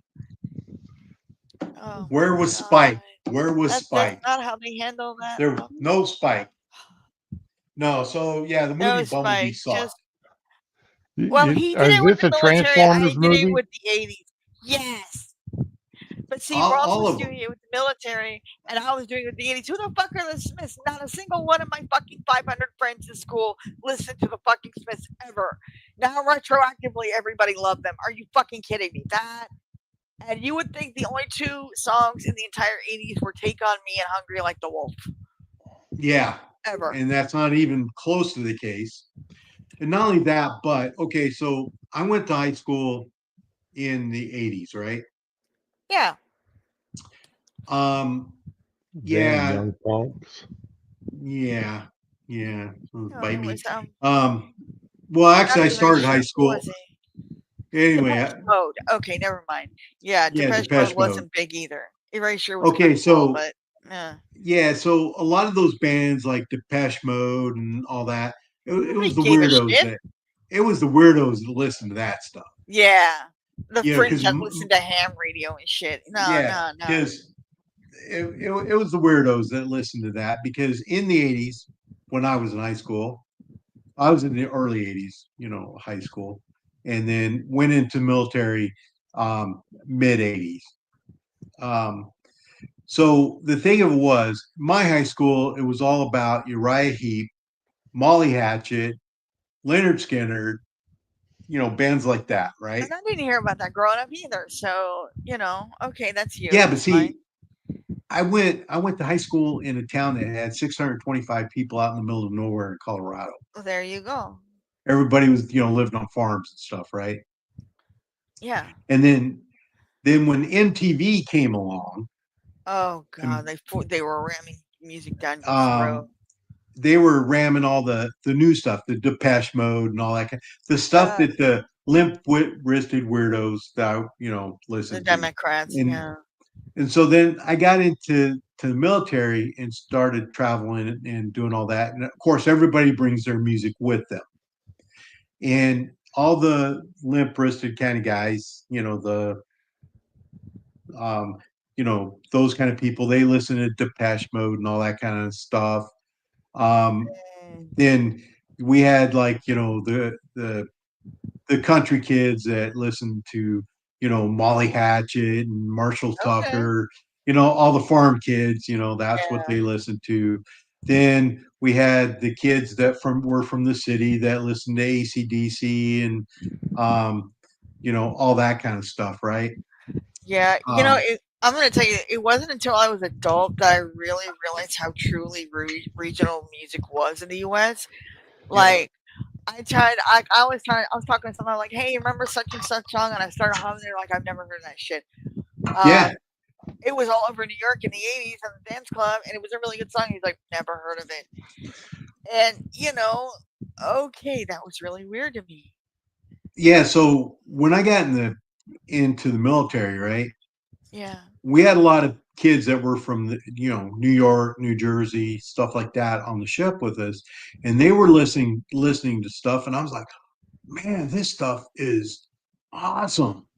Oh Where my was God. Spike? Where was Spike? That's not how they handle that. There was no Spike. No, so yeah, the movie No Bumblebee Spike. sucked. Well, he did Is it with this the a military. Transformers I did it movie? with the 80s. Yes. But see, All Ross was of them. doing it with the military, and I was doing it with the 80s. Who the fuck are the Smiths? Not a single one of my fucking 500 friends in school listened to the fucking Smiths ever. Now, retroactively, everybody loved them. Are you fucking kidding me? That. And you would think the only two songs in the entire 80s were Take On Me and Hungry Like the Wolf. Yeah. Ever. And that's not even close to the case. And not only that, but okay, so I went to high school in the 80s, right? Yeah. Damn Yeah. young punks. Yeah. Bite me. Well, actually I started high school. Anyway, Depeche Mode. Okay, never mind. Yeah, Depeche Mode wasn't big either. Erasure was okay, so but yeah, so a lot of those bands like Depeche Mode and all that, it was the gave a weirdos shit. that it was the weirdos that listened to that stuff. Yeah. The Yeah, fringe 'cause that listened to ham radio and shit. No. Because it was the weirdos that listened to that because in the 80s, when I was in high school, I was in the early 80s, high school, and then went into military mid 80s. Um, so the thing of it was, my high school, it was all about Uriah Heep, Molly Hatchet, Leonard Skinner, bands like that, right? And I didn't hear about that growing up either. So, okay, that's you. Yeah, but That's fine. see, I went to high school in a town that had 625 people out in the middle of nowhere in Colorado. Well, there you go. Everybody was, living on farms and stuff, right? Yeah. And then when MTV came along, Oh God, and they were ramming music down your throat. um, they were ramming all the new stuff, the Depeche Mode and all that the stuff Yeah, that the limp-wristed weirdos that the listen to. Democrats. And Yeah. and so then I got into the military and started traveling and doing all that. And of course, everybody brings their music with them. And all the limp-wristed kind of guys, um, those kind of people, they listen to Depeche Mode and all that kind of stuff. Mm, Then we had like, the country kids that listened to, Molly Hatchet and Marshall okay. Tucker, all the farm kids, that's what Yeah. they listened to. Then we had the kids that were from the city that listened to AC/DC and all that kind of stuff, right? Yeah. Um, I'm going to tell you, it wasn't until I was adult that I really realized how truly regional music was in the U.S. yeah, Like, I was talking to someone like, hey, remember such and such song? And I started humming it like I've never heard that shit. yeah, It was all over New York in the 80s at the dance club, and it was a really good song. He's like, never heard of it. And, okay, that was really weird to me. yeah. So when I got into the military, right? Yeah. We had a lot of kids that were from New York, New Jersey, stuff like that on the ship with us, and they were listening to stuff, and I was like, man, this stuff is awesome.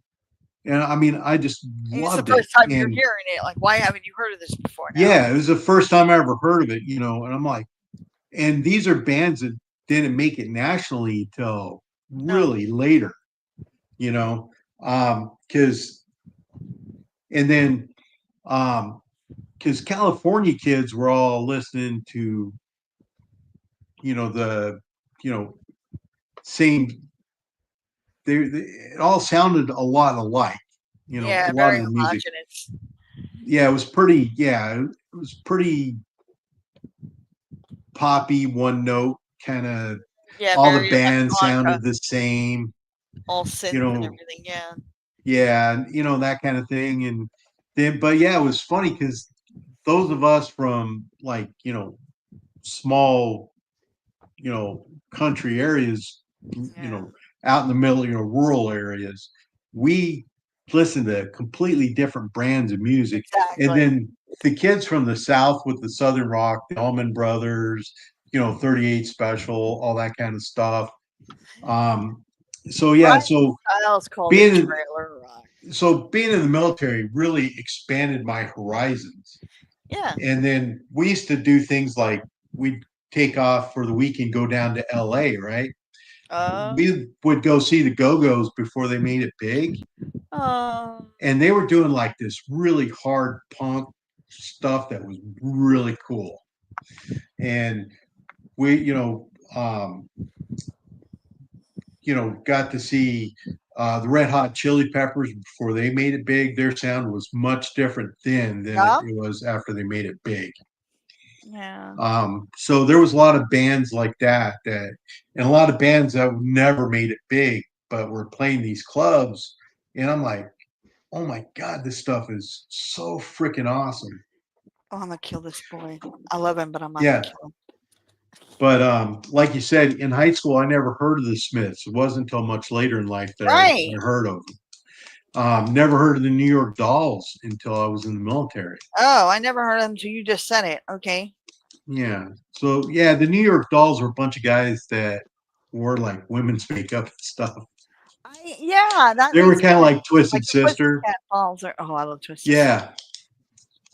And I mean, I just And it's the loved it. first time you're And hearing it. Like, why haven't you heard of this before now? yeah, it was the first time I ever heard of it, and I'm like, and these are bands that didn't make it nationally till No. really later, because and then because California kids were all listening to, the, same. It all sounded a lot alike. A Yeah, lot very of the music. homogenous. Yeah, it was pretty. Yeah, it was pretty poppy, one note kind of. Yeah, All the very bands electronica, sounded the same. all You synth and know, everything. Yeah. yeah, that kind of thing. And then, but yeah, it was funny because those of us from like small country areas, Yeah. out in the middle, rural areas, we listen to completely different brands of music. And Exactly. then the kids from the South with the Southern Rock, the Allman Brothers, 38 Special, all that kind of stuff. So yeah, Brian Styles called it being trailer rock. being in the military really expanded my horizons. Yeah. And then we used to do things like we'd take off for the week and go down to LA, right? Uh, We would go see the Go-Go's before they made it big. um, And they were doing like this really hard punk stuff that was really cool. And we, got to see the Red Hot Chili Peppers before they made it big. Their sound was much different then than yeah. it was after they made it big. Yeah. So there was a lot of bands like that, and a lot of bands that never made it big, but were playing these clubs. And I'm like, oh my God, this stuff is so freaking awesome. Oh, I'm gonna kill this boy. I love him, but I'm not Yeah. gonna kill him. But like you said, in high school, I never heard of the Smiths. It wasn't until much later in life that Right. I heard of them. Never heard of the New York Dolls until I was in the military. Oh, I never heard of him until you just said it. Okay. Yeah. So yeah, the New York Dolls were a bunch of guys that wore like women's makeup and stuff. That They were makes kind of sense. like Twisted Like the Twisted Sister. Cat Dolls are. Oh, I love Twisted. Sister.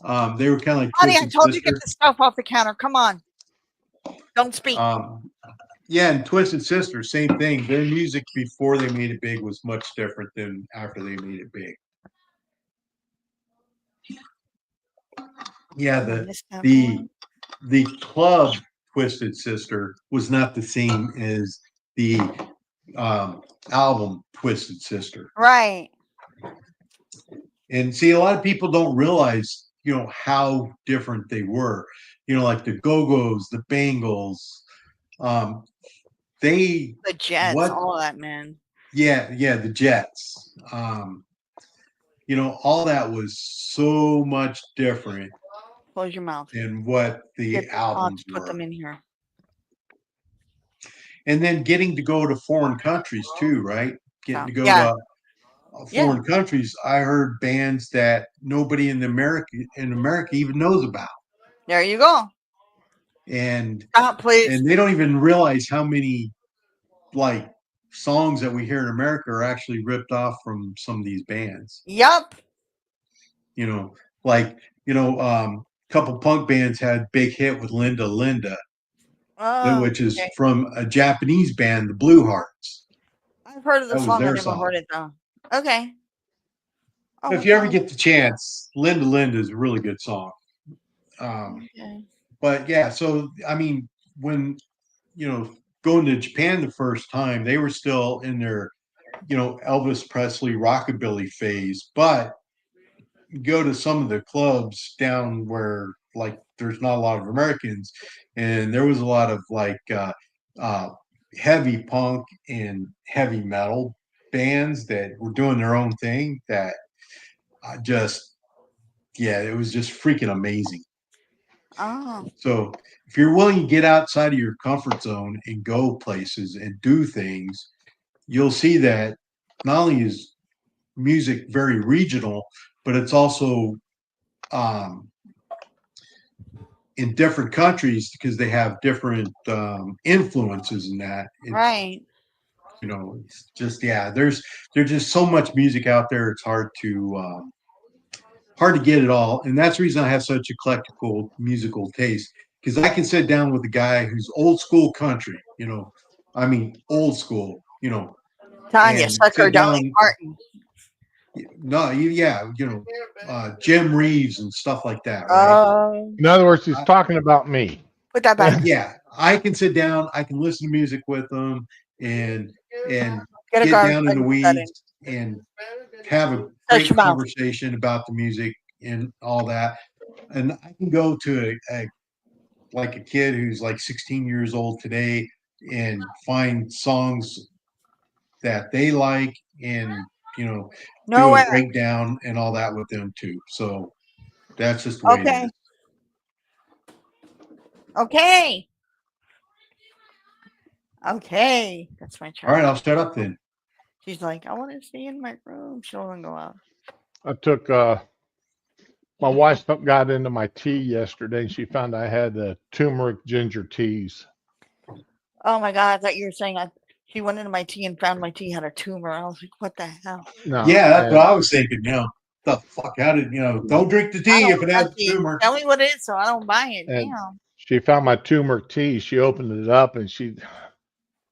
Yeah. They were kind of like Honey, I Twisted told you Sister. get the stuff off the counter. Come on. Don't speak. Yeah, and Twisted Sister, same thing. Their music before they made it big was much different than after they made it big. Yeah, I missed that the point. the club Twisted Sister was not the same as the album Twisted Sister. Right. And see, a lot of people don't realize, how different they were. Like the Go-Go's, the Bangles, they The Jets, what? all that, man. Yeah, the Jets. All that was so much different Close your mouth. than what the Get the albums pots, put were. them in here. And then getting to go to foreign countries too, right? Getting to go Yeah. to foreign countries. I heard bands that nobody in America even knows about, There you go. and Stop, please. and they don't even realize how many like songs that we hear in America are actually ripped off from some of these bands. Yup. Couple punk bands had big hit with Linda Linda, Oh, which is okay. from a Japanese band, the Blue Hearts. I've heard of the That was song. I their never song. heard it though. Okay. Oh, If you ever okay. get the chance, Linda Linda is a really good song. Okay. But yeah, so I mean, when going to Japan the first time, they were still in their Elvis Presley rockabilly phase. But you go to some of the clubs down where like there's not a lot of Americans, and there was a lot of like heavy punk and heavy metal bands that were doing their own thing. That it was just freaking amazing. Oh. So if you're willing to get outside of your comfort zone and go places and do things, you'll see that not only is music very regional, but it's also in different countries because they have different influences in that. Right. It's just there's just so much music out there. It's hard to get it all, and that's the reason I have such eclectical musical taste, because I can sit down with a guy who's old school country, I mean old school, Tanya, and Sucker, sit Dolly down. Parton. No, Jim Reeves and stuff like that, right? In other words, he's talking about me. Put that back. Yeah, I can sit down, I can listen to music with them, and Get a get garbage down in the can, put that in. weeds and have a Touch great your mouth. conversation about the music and all that. And I can go to like a kid who's like 16 years old today and find songs that they like, and do No a way. breakdown and all that with them too. So that's just the way it Okay. is. Okay. Okay. That's my turn. All right, I'll shut up then. She's like, I want to stay in my room. She doesn't go out. I took my wife got into my tea yesterday and she found I had the turmeric ginger teas. Oh my God. I thought you were saying she went into my tea and found my tea had a tumor. I was like, what the hell? No, Yeah, that's and what I was thinking. The fuck out of don't drink the I tea don't if it want has that tea. tumor. Tell me what it is so I don't buy it. And Damn. she found my turmeric tea. She opened it up and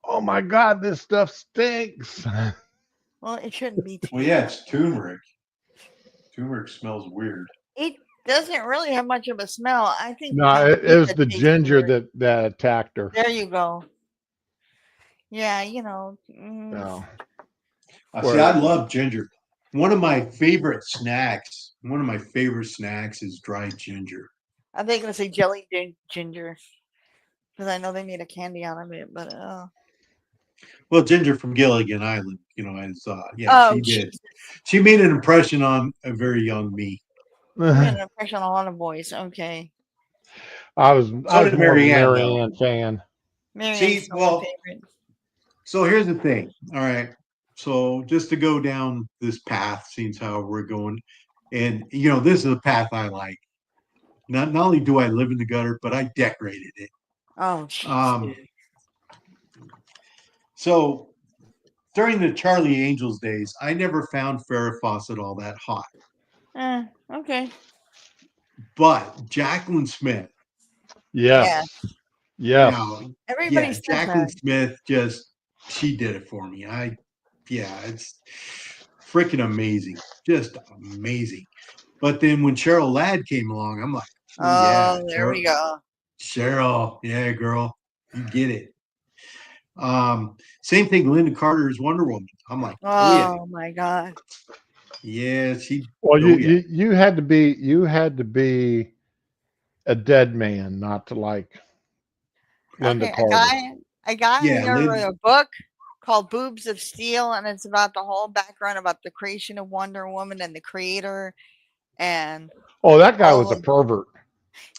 oh my God, this stuff stinks. Well, it shouldn't be tea. Well, yeah, it's turmeric. Turmeric smells weird. It doesn't really have much of a smell. I think No, the it was pizza the tastes ginger weird. that attacked her. There you go. Yeah, No. See, I love ginger. One of my favorite snacks is dried ginger. I think gonna say jelly ginger because I know they made a candy out of it, but Well, Ginger from Gilligan Island, as oh, she did. Jesus. She made an impression on a very young me. You made an impression on a lot of boys. Okay, I was So more did of a Marianne, though. Marianne fan. Marianne's still my favorite. So here's the thing. All right. So just to go down this path, seems how we're going, and this is a path I like. Not only do I live in the gutter, but I decorated it. Oh, jeez. So during the Charlie Angels days, I never found Farrah Fawcett all that hot. Okay. But Jacqueline Smith, Yes. Yes. Now, Everybody yeah, says Jacqueline that. Smith she did it for me. It's freaking amazing, just amazing. But then when Cheryl Ladd came along, I'm like, oh yeah, Oh, there we go. Cheryl, yeah, girl, you get it. Same thing, Linda Carter's Wonder Woman. I'm like, oh yeah, Oh my God. yeah, she. Well, Oh yeah, you had to be a dead man not to like Linda Okay, Carter. a guy yeah, here wrote Lynn. a book called Boobs of Steel, and it's about the whole background about the creation of Wonder Woman and the creator. And Oh, that guy was a oh, pervert.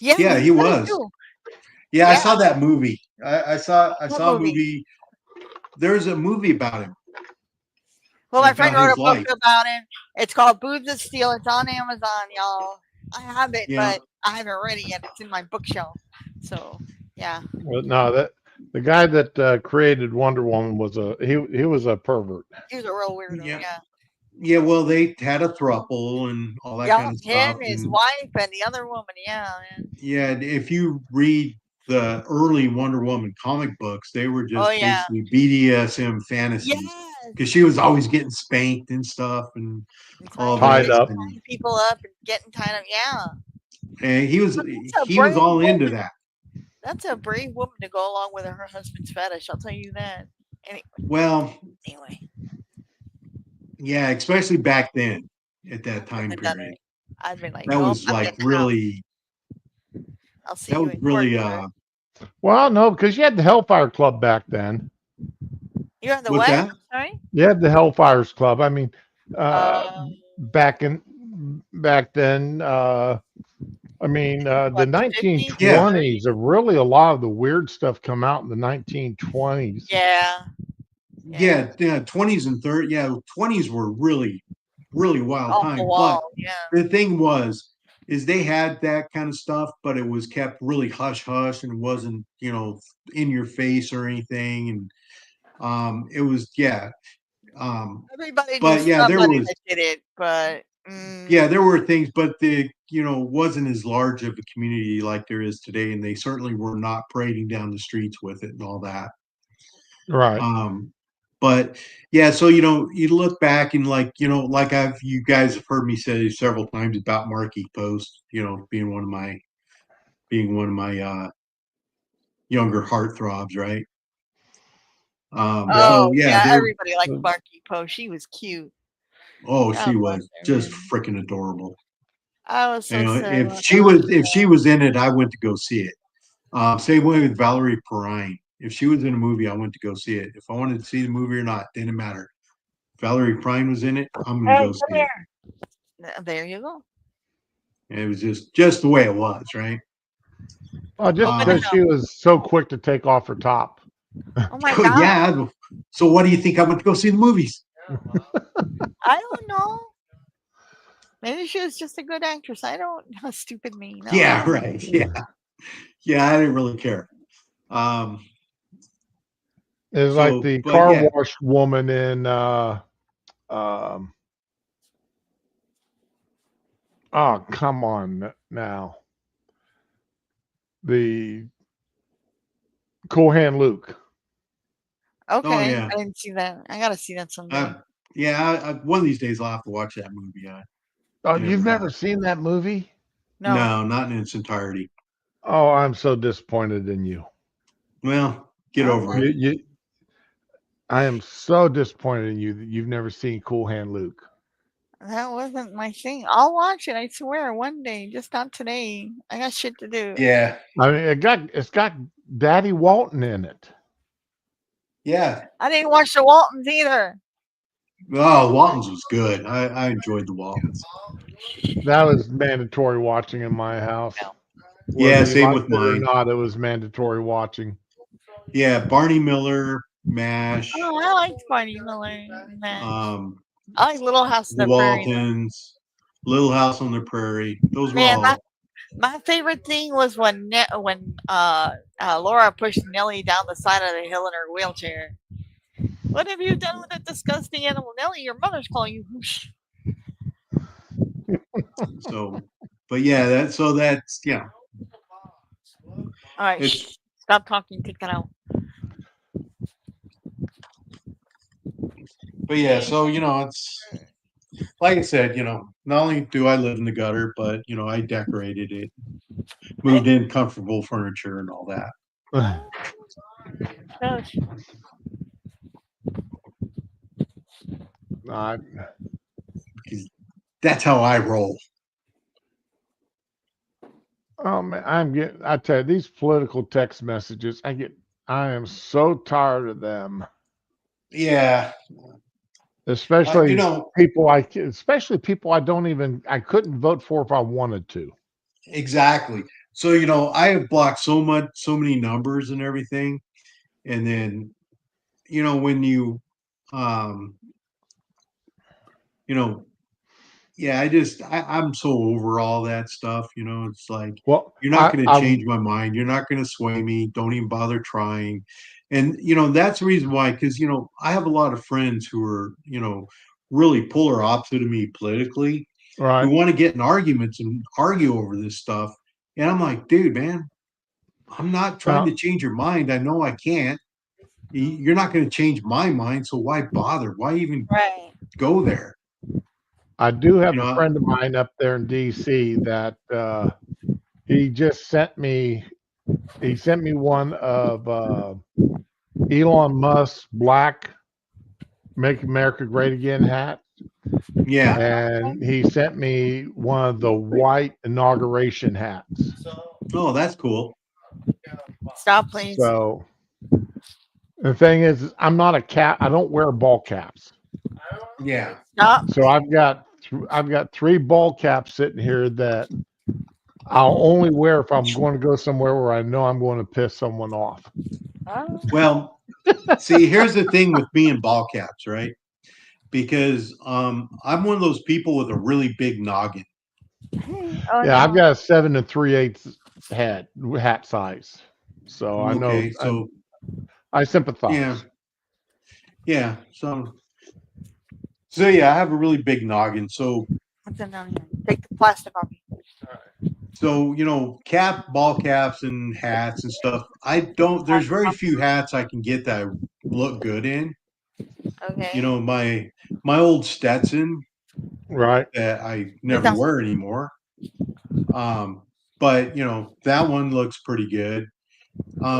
yeah, Yeah, he he said it was. too. Yeah, I Yeah, saw that movie. I what saw a movie? movie. There's a movie about him, Well, my friend about wrote his a book life. about it. It's called Boobs of Steel. It's on Amazon, y'all. I have it, Yeah, but I haven't read it yet. It's in my bookshelf. So, yeah. Well, no, that the guy that created Wonder Woman was he was a pervert. He was a real weirdo. yeah, Yeah. yeah. Well, they had a throuple and all that Yeah, kind of him, stuff. his And wife, and the other woman. Yeah, man. yeah, if you read the early Wonder Woman comic books, they were Oh, just yeah. basically BDSM fantasies Yes. because she was always getting spanked and stuff and And all tying, Tied this. up. And, people up and getting tied up. Yeah. and But that's a he was brave all into woman. that. That's a brave woman to go along with her husband's fetish. I'll tell you that. Well, Anyway, yeah, especially back then at that I time wouldn't have done period. it. I'd been like, That nope, was I'm like getting out. really. I'll see That you was in court, really. sir. Well, no, because you had the Hellfire Club back then. You have the What's what? that? Sorry. You had the Hellfires Club. I mean, Um, back then. I mean, the what, the 50s? Yeah. 1920s. Really, a lot of the weird stuff come out in the 1920s. Yeah. Yeah, 20s and 30s. Yeah, 20s were really, really wild Off the time. But wall. Yeah. the thing is they had that kind of stuff, but it was kept really hush hush and wasn't, in your face or anything. And it was Everybody knew but yeah, somebody that did it, but there were things, but wasn't as large of a community like there is today, and they certainly were not parading down the streets with it and all that. Right. But yeah, so you look back and like you guys have heard me say several times about Marky Post, being one of my younger heartthrobs, right? So oh yeah, yeah, they're everybody liked Marky Poe. She was cute. she God bless was her, just man. freaking adorable. I was so sad. If she was in it, I went to go see it. Same way with Valerie Perrine. If she was in a movie, I went to go see it. If I wanted to see the movie or not, didn't matter. Valerie Perrine was in it, I'm gonna Hey, go see come it. here. There you go. And it was just the way it was, right? Oh, just because she was so quick to take off her top. Oh my God. Yeah. So what do you think I went to go see the movies? I don't know. Maybe she was just a good actress. I don't know. Stupid me. No, Yeah, right. Yeah. Yeah, I didn't really care. It's like the car wash woman in oh, come on now. The Cool Hand Luke. Okay. yeah. I didn't see that. I gotta see that someday. One of these days I'll have to watch that movie. Oh, you've never seen that movie? No. Not in its entirety. Oh, I'm so disappointed in you. Well, get over it. I am so disappointed in you that you've never seen Cool Hand Luke. That wasn't my thing. I'll watch it, I swear, one day, just not today. I got shit to do. Yeah. I mean, it's got Daddy Walton in it. Yeah. I didn't watch the Waltons either. Oh, Waltons was good. I enjoyed the Waltons. That was mandatory watching in my house. Yeah, same with mine. Or not, it was mandatory watching. Yeah, Barney Miller, MASH. Oh, I liked Barney Miller. I like Little House on the Waltons, Prairie. Little House on the Prairie. Those were all. My favorite thing was when Laura pushed Nellie down the side of the hill in her wheelchair. What have you done with that disgusting animal, Nellie? Your mother's calling you. Whoosh. So, but yeah, that's All right, it's Stop talking. Take that out. But yeah, so it's like I said, not only do I live in the gutter, but I decorated it, moved in comfortable furniture and all that. Gosh. I, Because that's how I roll. oh man, I tell you, these political text messages, I am so tired of them. Yeah. Especially You especially people I couldn't vote for if I wanted to. exactly. So, I have blocked so many numbers and everything. And then, when um, you know, yeah, I'm so over all that stuff. It's like, Well, you're not going to change my mind. You're not going to sway me. Don't even bother trying. And, that's the reason why, because, I have a lot of friends who are, really polar opposite of me politically, who right. want to get in arguments and argue over this stuff. And I'm like, dude, man, I'm not trying to change your mind. I know I can't. You're not going to change my mind. So why bother? Why even Right. go there? I do have You a know, friend of mine up there in DC that he just sent me one of Elon Musk's black Make America Great Again hat. Yeah. And he sent me one of the white inauguration hats. Oh, that's cool. Stop, please. So the thing is, I'm not a cap. I don't wear ball caps. Yeah. Stop. So I've got 3 ball caps sitting here that I'll only wear if I'm going to go somewhere where I know I'm going to piss someone off. Oh, Well, see, here's the thing with me and ball caps, right? Because I'm one of those people with a really big noggin. oh Yeah, I've no. got a 7 3/8 hat size. So I know Okay, so I sympathize. yeah. Yeah. So yeah, I have a really big noggin. So What's in down here? Take the plastic off. ball caps and hats and stuff. There's very few hats I can get that I look good in. Okay. My old Stetson Right. that I never wear anymore. But that one looks pretty good.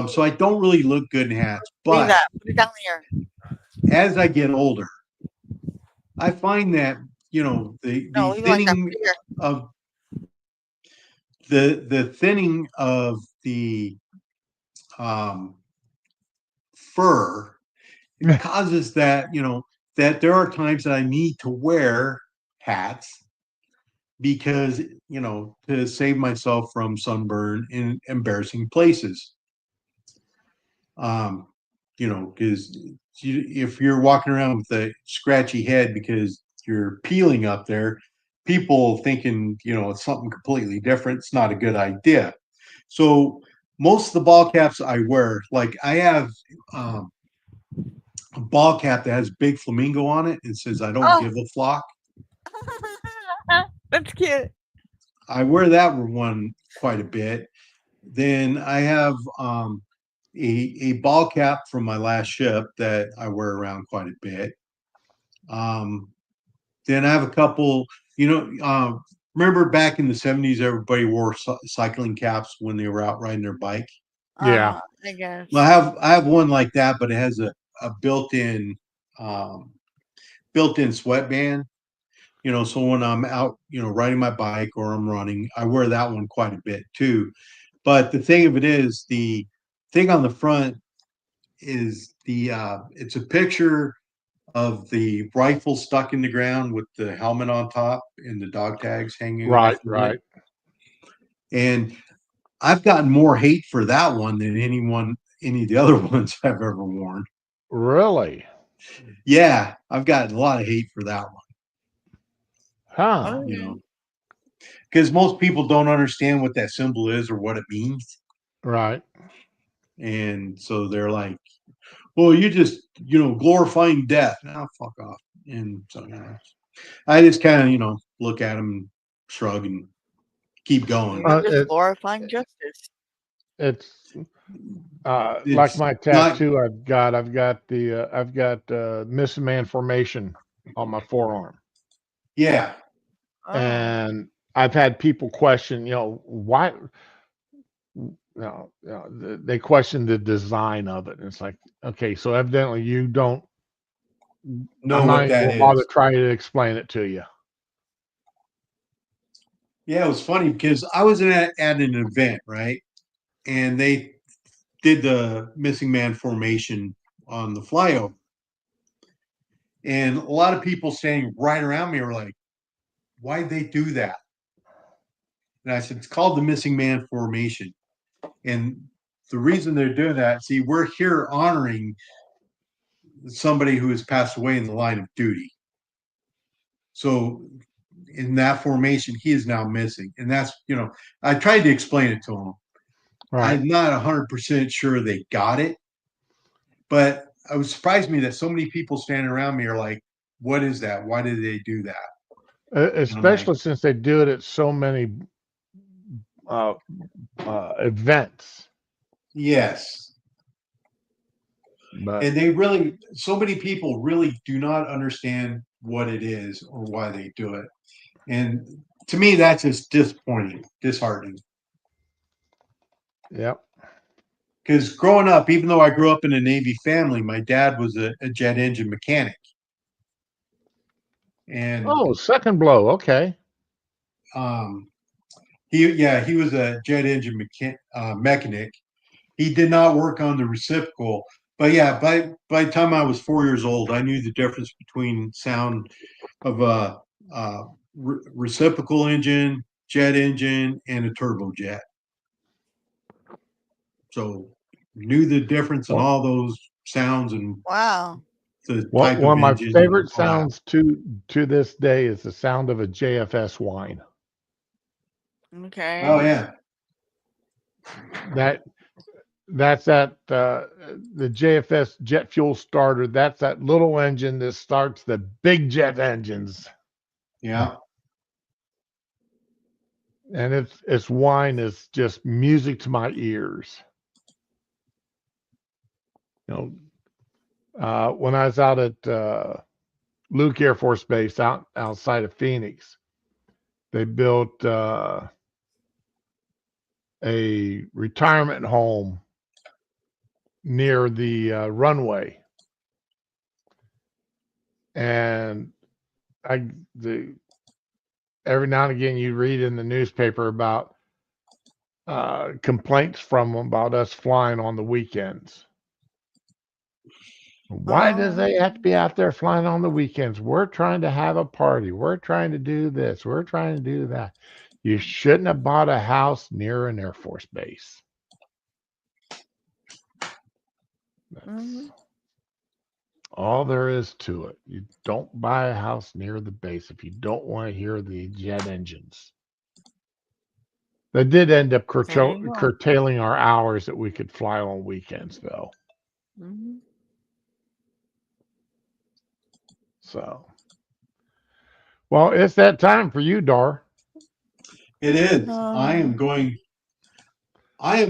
So I don't really look good in hats, Leave but that. Put it down here. as I get older, I find that the No, leave it like that. thinning Put it here. of the thinning of the fur causes that there are times that I need to wear hats because to save myself from sunburn in embarrassing places. Because if you're walking around with a scratchy head because you're peeling up there, people thinking it's something completely different. It's not a good idea. So most of the ball caps I wear, like I have a ball cap that has big flamingo on it and says "I don't give a flock." That's cute. I wear that one quite a bit. Then I have a ball cap from my last ship that I wear around quite a bit. Then I have a couple, remember back in the 70s, everybody wore cycling caps when they were out riding their bike. Yeah. I guess. Well, I have one like that, but it has a built-in sweatband. So when I'm out, riding my bike or I'm running, I wear that one quite a bit too. But the thing of it is, the thing on the front is it's a picture of the rifle stuck in the ground with the helmet on top and the dog tags hanging off. Right. And I've gotten more hate for that one than any of the other ones I've ever worn. Really? Yeah, I've gotten a lot of hate for that one. Huh. Because most people don't understand what that symbol is or what it means. Right. And so they're like, well, you just, glorifying death. Now, fuck off. And so, I just kind of, look at them and shrug and keep going. You're just glorifying justice. it's like It's my not- tattoo. I've got missing man formation on my forearm, Yeah. Oh. and I've had people question, why. They question the design of it, and it's like, okay, so evidently you don't. Know I'm not what even that gonna bother is. trying to explain it to you. Yeah, it was funny because I was at an event, right? And they did the missing man formation on the flyover. And a lot of people standing right around me were like, why'd they do that? And I said, it's called the missing man formation. And the reason they're doing that, see, we're here honoring somebody who has passed away in the line of duty. So in that formation, he is now missing. And that's, I tried to explain it to him. Right. I'm not 100% sure they got it, but it was surprised me that so many people standing around me are like, what is that? Why did they do that? Especially since they do it at so many events. Yes. But And so many people really do not understand what it is or why they do it. And to me, that's just disappointing, disheartening. yep. Because growing up, even though I grew up in a Navy family, my dad was a jet engine mechanic. And Oh, second blow. Okay. he was a jet engine mechanic. He did not work on the reciprocal, but yeah, by the time I was 4 years old, I knew the difference between sound of a reciprocal engine, jet engine, and a turbojet. So knew the difference in all those sounds and Wow. the Well, type one of of my engine. favorite sounds to this day is the sound of a JFS whine. Okay. Oh yeah, That's the JFS jet fuel starter. That's that little engine that starts the big jet engines, yeah. and its whine is just music to my ears. When I was out at Luke Air Force Base outside of Phoenix, they built a retirement home near the runway, and the every now and again you read in the newspaper about complaints from them about us flying on the weekends. Why does they have to be out there flying on the weekends? We're trying to have a party. We're trying to do this. We're trying to do that. You shouldn't have bought a house near an Air Force base. That's all there is to it. You don't buy a house near the base if you don't want to hear the jet engines. They did end up There you go. curtailing our hours that we could fly on weekends, though. Mhm. So, well, it's that time for you, Dar. It is. I am Um,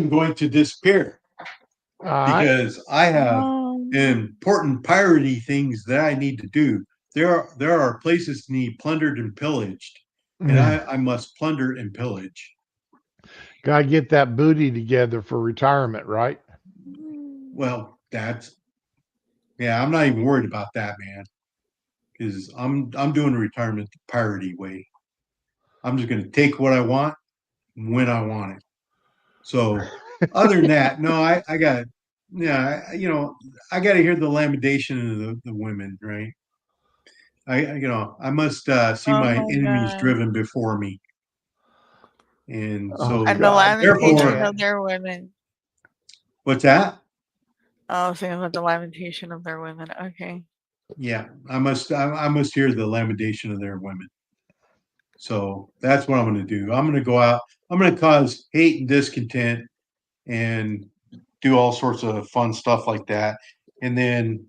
going to disappear All right. because I have um, important piratey things that I need to do. There are places to need plundered and pillaged, and I must plunder and pillage. Gotta get that booty together for retirement, right? Well, I'm not even worried about that, man, because I'm doing retirement the piratey way. I'm just going to take what I want when I want it. So, other than that, no, I got, yeah, I got to hear the lamentation of the women, right? I must see oh my my enemies God. driven before me, and Oh, so And the God. lamentation therefore, of their women. what's that? Oh, saying about the lamentation of their women. Okay. Yeah, I must hear the lamentation of their women. So that's what I'm going to do. I'm going to go out. I'm going to cause hate and discontent and do all sorts of fun stuff like that. And then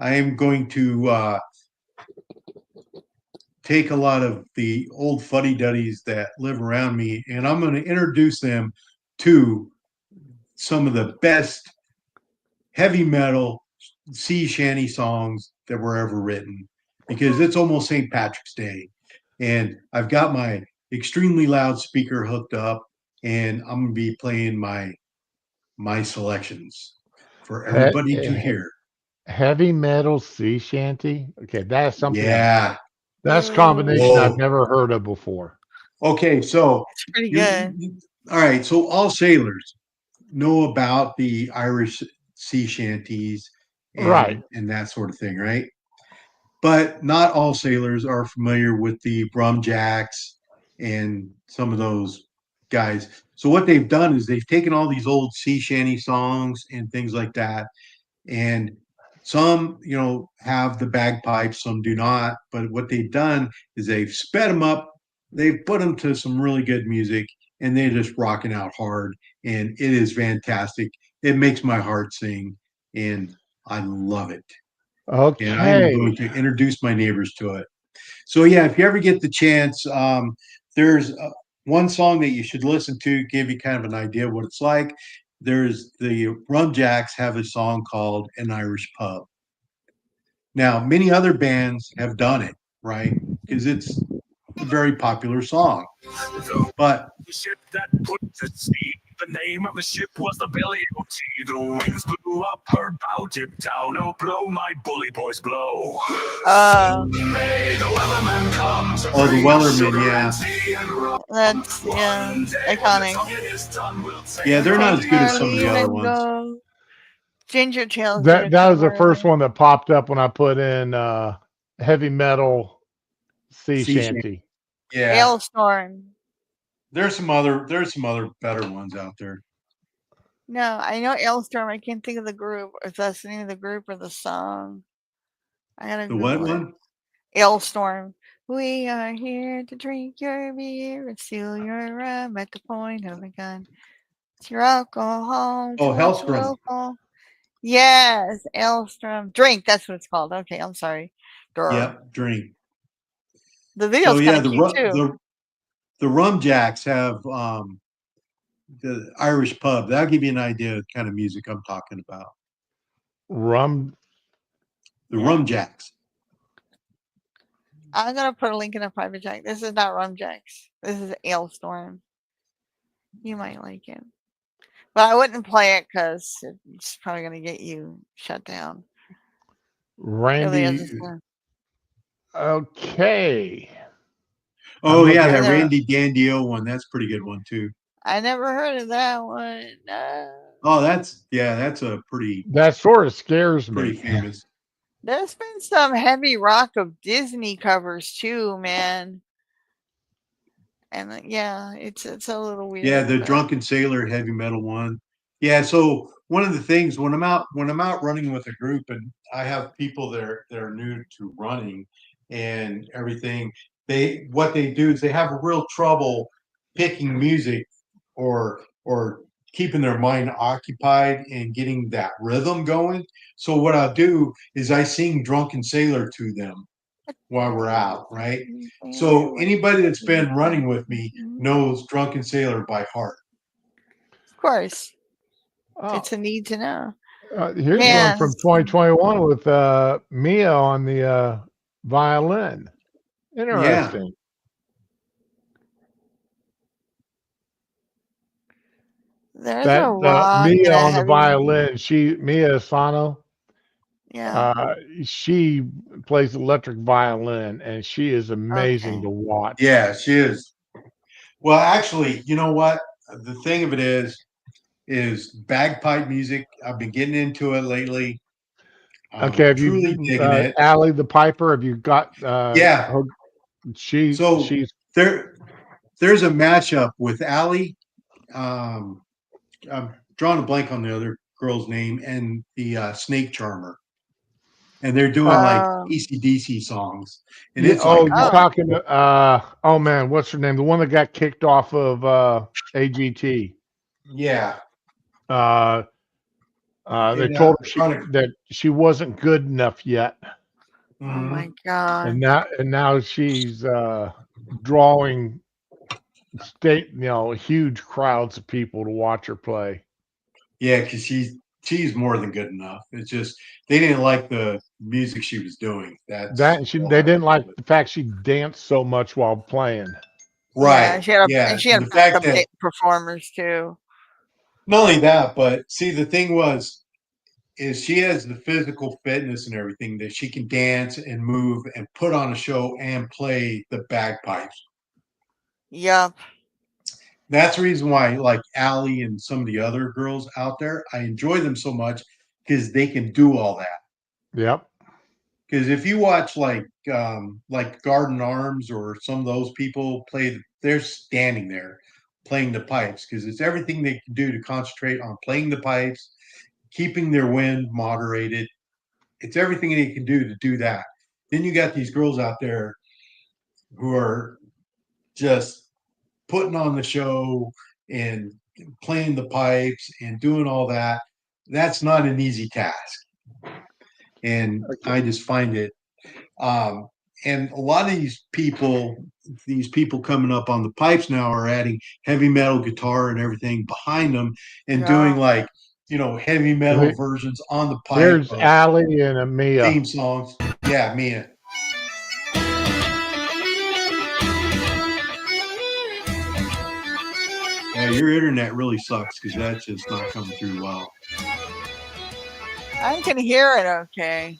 I am going to take a lot of the old fuddy duddies that live around me and I'm going to introduce them to some of the best heavy metal sea shanty songs that were ever written because it's almost St. Patrick's Day. And I've got my extremely loud speaker hooked up and I'm gonna be playing my selections for everybody to hear. Heavy metal sea shanty. Okay, that's something. Yeah. That's a Ooh, combination I've Whoa. never heard of before. Okay, so it's pretty you- good. all right, so all sailors know about the Irish sea shanties Right. and that sort of thing, right? But not all sailors are familiar with the Brumjacks and some of those guys. So what they've done is they've taken all these old sea shanty songs and things like that, and some, have the bagpipes, some do not. But what they've done is they've sped them up, they've put them to some really good music, and they're just rocking out hard, and it is fantastic. It makes my heart sing, and I love it. And I am Okay. going to introduce my neighbors to it. So yeah, if you ever get the chance, there's one song that you should listen to, give you kind of an idea of what it's like. There's the Rumjacks have a song called An Irish Pub. Now, many other bands have done it, right? Because it's a very popular song. But The ship that put to sea. The name of the ship was the Billy O.T. The wings blew up her bow tip down. Oh, blow my bully boys blow. May the Wellerman come to Oh, the bring Wellerman, sugar yeah. and tea and rum. That's One day when the iconic. tonguing is done, we'll take yeah, they're not as Take good as our some of the leave other and ones. go. Ginger Tails. That was the first one that popped up when I put in heavy metal sea Sea shanty. shanty. Yeah, Hailstorm. there's some other better ones out there. No, I know Hailstorm. I can't think of the group. If that's the name of the group or the song. I gotta The what Google it. one? Hailstorm. We are here to drink your beer and steal your rum at the point of a gun. It's your alcohol. Oh, to Hellstrom. local. Yes, Hailstorm. Drink. That's what it's called. Okay, I'm sorry. Durr. Yep, drink. The So video's yeah, kind of cute too. the Rumjacks have the Irish pub. That'll give you an idea of the kind of music I'm talking about. Rum. The Yeah. Rumjacks. I'm gonna put a link in a private chat. This is not Rumjacks. This is Hailstorm. You might like it, but I wouldn't play it because it's probably gonna get you shut down. Really Randy. is a- Okay. Oh I'm yeah, looking that at- Randy Dandio one. That's a pretty good one too. I never heard of that one. No. Oh, that's a pretty That sort of scares pretty me. famous. There's been some heavy rock of Disney covers too, man. And yeah, it's a little weird. Yeah, the but- Drunken Sailor heavy metal one. Yeah, so one of the things when I'm out running with a group and I have people that are new to running and everything, what they do is they have real trouble picking music or keeping their mind occupied and getting that rhythm going. So what I'll do is I sing Drunken Sailor to them while we're out, right? So anybody that's been running with me knows Drunken Sailor by heart. Of course, Oh, it's a need to know. here's Yeah. one from 2021 with Mia on the violin. Interesting. There's That a rock Mia and a on the heavy- violin. Mia Sano. Yeah. She plays electric violin, and she is amazing Okay. to watch. Yeah, she is. Well, actually, you know what? The thing of it is bagpipe music. I've been getting into it lately. Okay, have Truly you digging it. Allie the Piper? Have you got? Yeah. She's There's a matchup with Allie. I'm drawing a blank on the other girl's name and the Snake Charmer, and they're doing like AC/DC songs. And it's you're like, talking. Oh man, what's her name? The one that got kicked off of AGT. yeah. They told her that she wasn't good enough yet, Oh my god. and now she's drawing huge crowds of people to watch her play. Yeah, because she's more than good enough. It's just they didn't like the music she was doing. That That's and she all they I didn't like know. the fact she danced so much while playing. Yeah, Right. she had Yeah. and she And had the fact backup that performers too. not only that, but see, the thing is she has the physical fitness and everything that she can dance and move and put on a show and play the bagpipes. Yep. That's the reason why, like Allie and some of the other girls out there, I enjoy them so much because they can do all that. Yep. Because if you watch like Garden Arms or some of those people play, they're standing there playing the pipes because it's everything they can do to concentrate on playing the pipes, keeping their wind moderated. It's everything they can do that. Then you got these girls out there who are just putting on the show and playing the pipes and doing all that. That's not an easy task. And I just find it um, and a lot of these people coming up on the pipes now are adding heavy metal guitar and everything behind them and doing Yeah. like, heavy metal versions on the pipe Here's of Allie and Amia. theme songs. Yeah, Mia. Yeah, your internet really sucks because that's just not coming through well. I can hear it okay.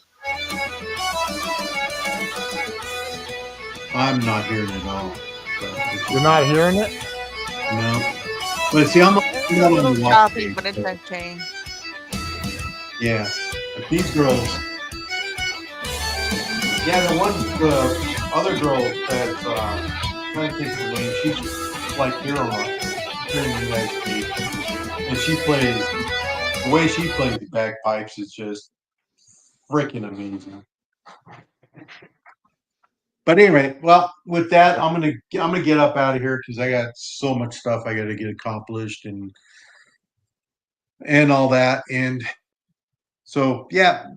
I'm not hearing it at all. You're not hearing it? No. But see, I'm It's a not on little the choppy, watch but it's page, so, okay. yeah. But these girls, yeah, the other girl that's trying to think of her name, she's like Irma, here in the United States, and she plays the way she plays the bagpipes is just freaking amazing. But anyway, well, with that, I'm gonna get up out of here because I got so much stuff I got to get accomplished and all that, and so yeah. All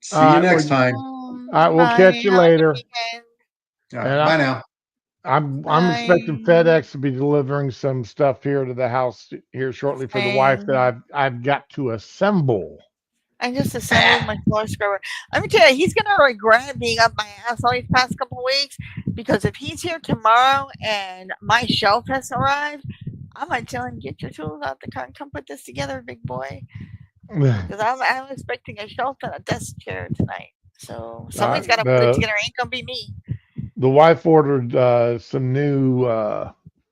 See you right. next Well, time. all right. We'll Bye. catch you Have a good later. weekend. And Bye now. I'm expecting Bye. FedEx to be delivering some stuff here to the house here shortly for the wife that Same. I've got to assemble. I just assembled my floor scrubber. Let me tell you, he's gonna regret being up my ass all these past couple of weeks because if he's here tomorrow and my shelf has arrived, I might tell him, get your tools out the car and come put this together, big boy. Because I'm expecting a shelf and a desk chair tonight. So somebody's got to put it together. It ain't gonna be me. The wife ordered some new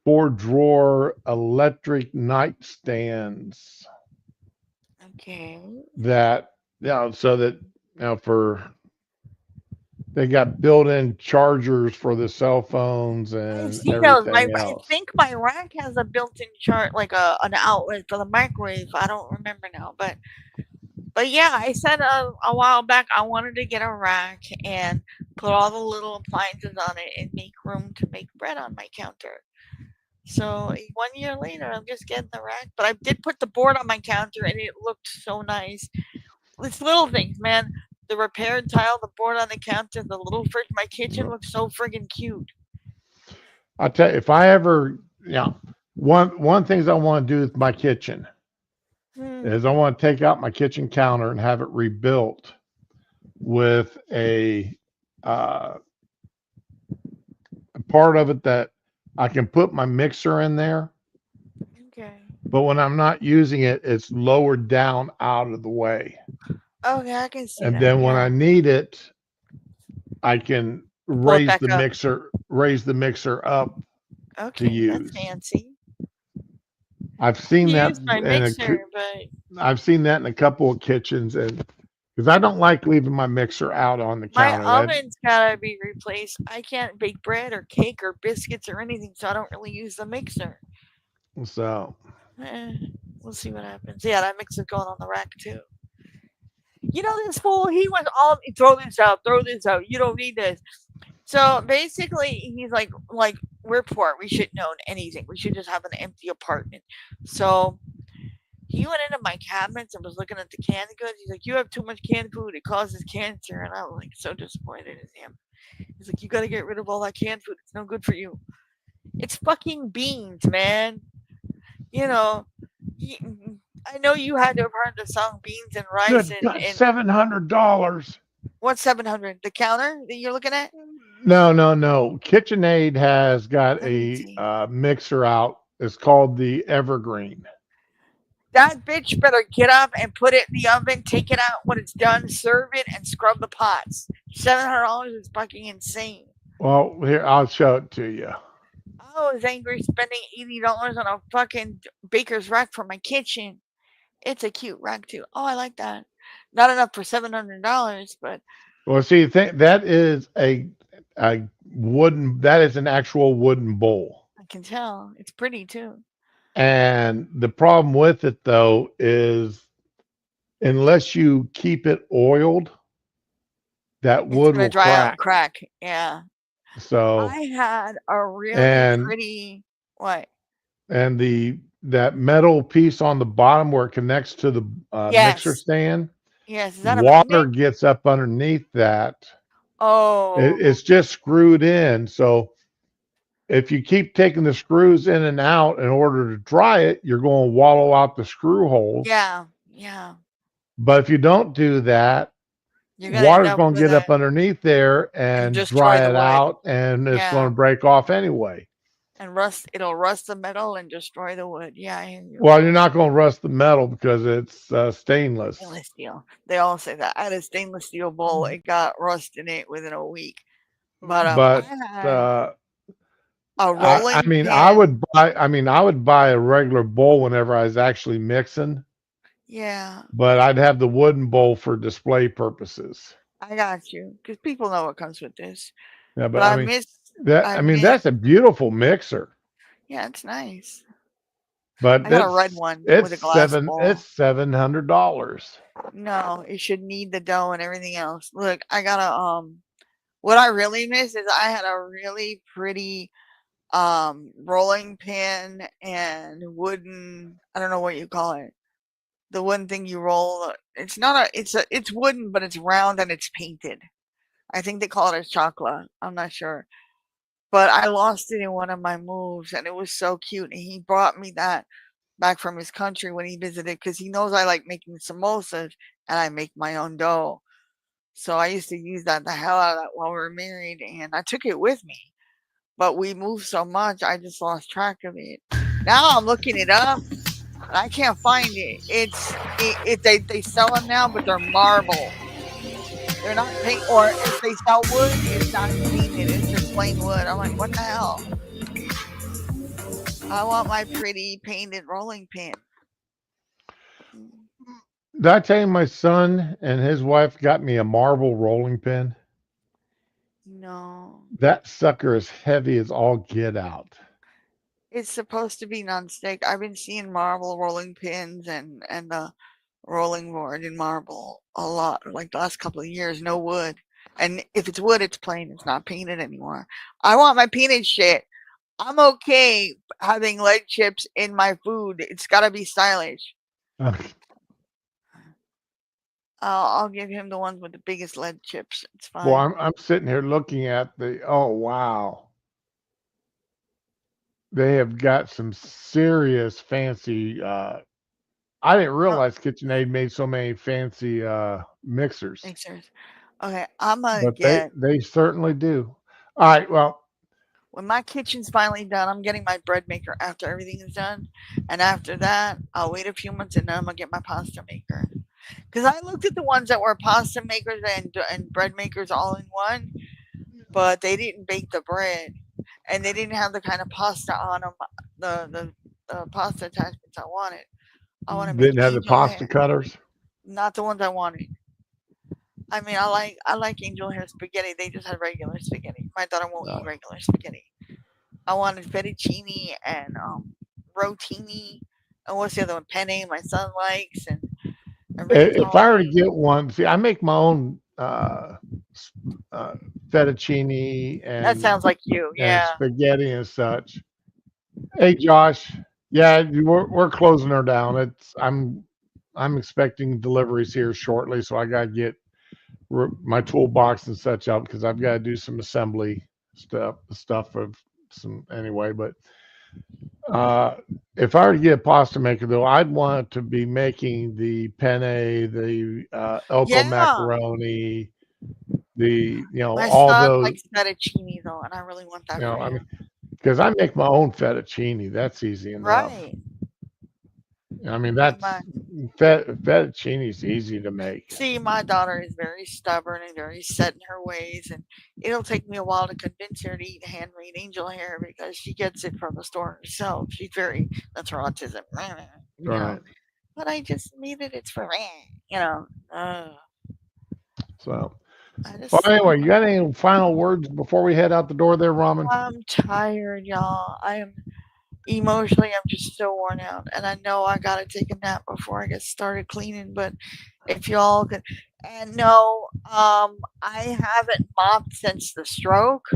4-drawer electric nightstands. Okay. That so that they got built-in chargers for the cell phones and everything else. I think my rack has a built-in chart, like an outlet for the microwave. I don't remember now, but yeah, I said a while back I wanted to get a rack and put all the little appliances on it and make room to make bread on my counter. So 1 year later, I'm just getting the rack, but I did put the board on my counter and it looked so nice. It's little things, man. The repaired tile, the board on the counter, the little fridge, my kitchen looks so friggin' cute. I'll tell you, if I ever, one things I want to do with my kitchen is I want to take out my kitchen counter and have it rebuilt with a part of it that I can put my mixer in there. Okay. But when I'm not using it, it's lowered down out of the way. Okay, I can see and that. then when I need it, I can raise the mixer up okay, to use. That's fancy. I've seen that use my mixer, but I've seen that in a couple of kitchens, and because I don't like leaving my mixer out on the counter. My oven's gotta be replaced. I can't bake bread or cake or biscuits or anything, so I don't really use the mixer. So we'll see what happens. Yeah, that mixer's going on the rack too. You know, this fool, he went all throw this out. You don't need this. So basically, he's like we're poor. We shouldn't own anything. We should just have an empty apartment. So he went into my cabinets and was looking at the canned goods. He's like, you have too much canned food. It causes cancer. And I was like, so disappointed in him. He's like, you got to get rid of all that canned food. It's no good for you. It's fucking beans, man. You know, I know you had to have heard the song "Beans and Rice" Good God, and $700. what's 700? The counter that you're looking at? No, no, no. KitchenAid has got Let me a see. mixer out. It's called the Evergreen. That bitch better get up and put it in the oven, take it out when it's done, serve it, and scrub the pots. $700 is fucking insane. Well, here, I'll show it to you. I was angry spending $80 on a fucking baker's rack for my kitchen. It's a cute rack too. Oh, I like that. Not enough for $700, but Well, see, that is a wooden, that is an actual wooden bowl. I can tell it's pretty too. And the problem with it, though, is unless you keep it oiled, that It's wood gonna will dry out and crack. crack. Yeah. So, I had a really and pretty what? and that metal piece on the bottom where it connects to the mixer Yes. stand, Yes. Is that a water magnet? gets up underneath that. Oh. It's just screwed in. So if you keep taking the screws in and out in order to dry it, you're going to wallow out the screw holes. Yeah. Yeah. But if you don't do that, You're gonna end water's up going to with get up underneath there and destroy dry the it wood. out, and it's going Yeah. to break off anyway. And it'll rust the metal and destroy the wood. Yeah, I hear you. Well, you're not going to rust the metal because it's stainless. Stainless steel. They all say that. I had a stainless steel bowl. It got rust in it within a week. But But I had uh, a rolling I mean, pin. I would buy a regular bowl whenever I was actually mixing, Yeah, but I'd have the wooden bowl for display purposes. I got you. Because people know what comes with this. Yeah, But but I mean that's a beautiful mixer. Yeah, it's nice. But I got a red one with a glass bowl. It's $700. No, it should knead the dough and everything else. Look, I got a what I really miss is I had a really pretty rolling pin and wooden, I don't know what you call it. The wooden thing you roll. It's not it's wooden, but it's round and it's painted. I think they call it a chocolate. I'm not sure. But I lost it in one of my moves and it was so cute. And he brought me that back from his country when he visited because he knows I like making samosas and I make my own dough. So I used to use that the hell out of that while we were married and I took it with me. But we moved so much, I just lost track of it. Now I'm looking it up and I can't find it. They sell them now, but they're marble. They're not paint, or if they sell wood, it's not painted. It's just plain wood. I'm like, what the hell? I want my pretty painted rolling pin. Did I tell you my son and his wife got me a marble rolling pin? No. That sucker is heavy as all get out. It's supposed to be nonstick. I've been seeing marble rolling pins and the rolling board in marble a lot, like the last couple of years. No wood. And if it's wood, it's plain. It's not painted anymore. I want my painted shit. I'm okay having lead chips in my food. It's got to be stylish. I'll give him the ones with the biggest lead chips. It's fine. Well, I'm sitting here looking at oh wow. They have got some serious fancy I didn't realize KitchenAid made so many fancy mixers. Okay, I'm gonna But they certainly do. All right, well, when my kitchen's finally done, I'm getting my bread maker after everything is done. And after that, I'll wait a few months and then I'm gonna get my pasta maker. Because I looked at the ones that were pasta makers and bread makers all in one, but they didn't bake the bread. And they didn't have the kind of pasta on them, the pasta attachments I wanted. I want to make didn't have the pasta cutters. Not the ones I wanted. I mean, I like angel hair spaghetti. They just had regular spaghetti. My daughter won't eat regular spaghetti. I wanted fettuccine and rotini. And what's the other one? Penne. My son likes. And if I were to get one, see, I make my own fettuccine and that sounds like you, yeah. Spaghetti and such. Hey, Josh. Yeah, we're closing her down. I'm expecting deliveries here shortly, so I gotta get my toolbox and such out because I've got to do some assembly stuff of some anyway. But If I were to get a pasta maker, though, I'd want to be making the penne, the Elko Yeah. macaroni, the My all son those. likes fettuccine though, and I really want that for I him. mean, because I make my own fettuccine. That's easy enough. Right. I mean, that's fettuccine is easy to make. See, my daughter is very stubborn and very set in her ways, and it'll take me a while to convince her to eat handmade angel hair because she gets it from the store herself. She's that's her autism. Right. But I just made it. It's for So, well, anyway, you got any final words before we head out the door there, Ramen? I'm tired, y'all. I am emotionally, I'm just so worn out, and I know I gotta take a nap before I get started cleaning. But if y'all could, and no, I haven't mopped since the stroke.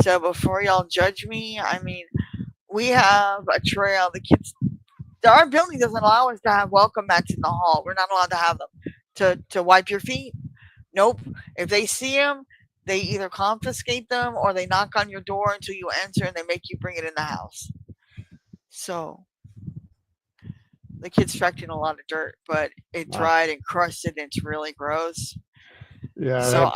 So before y'all judge me, I mean, we have a trail. The kids, our building doesn't allow us to have welcome mats in the hall. We're not allowed to have them to wipe your feet. Nope. If they see them, they either confiscate them or they knock on your door until you answer and they make you bring it in the house. So the kids tracked in a lot of dirt, but it dried and crusted and it's really gross. Yeah. So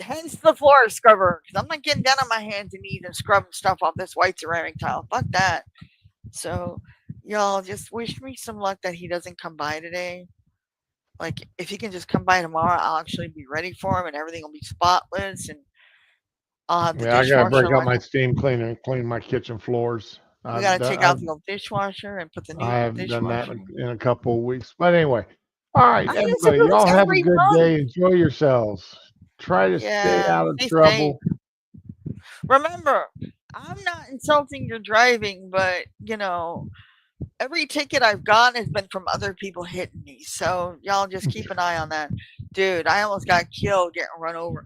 hence the floor scrubber, because I'm not getting down on my hands and knees and scrubbing stuff off this white ceramic tile. Fuck that. So y'all just wish me some luck that he doesn't come by today. Like, if he can just come by tomorrow, I'll actually be ready for him and everything will be spotless, and I'll have the dishwasher. I gotta break out my steam cleaner and clean my kitchen floors. We gotta take out the old dishwasher and put the new dishwasher. I haven't done that in a couple of weeks. But anyway, all right, everybody, y'all have a good day. Enjoy yourselves. Try to stay out of trouble. Remember, I'm not insulting your driving, but every ticket I've gotten has been from other people hitting me. So y'all just keep an eye on that. Dude, I almost got killed getting run over.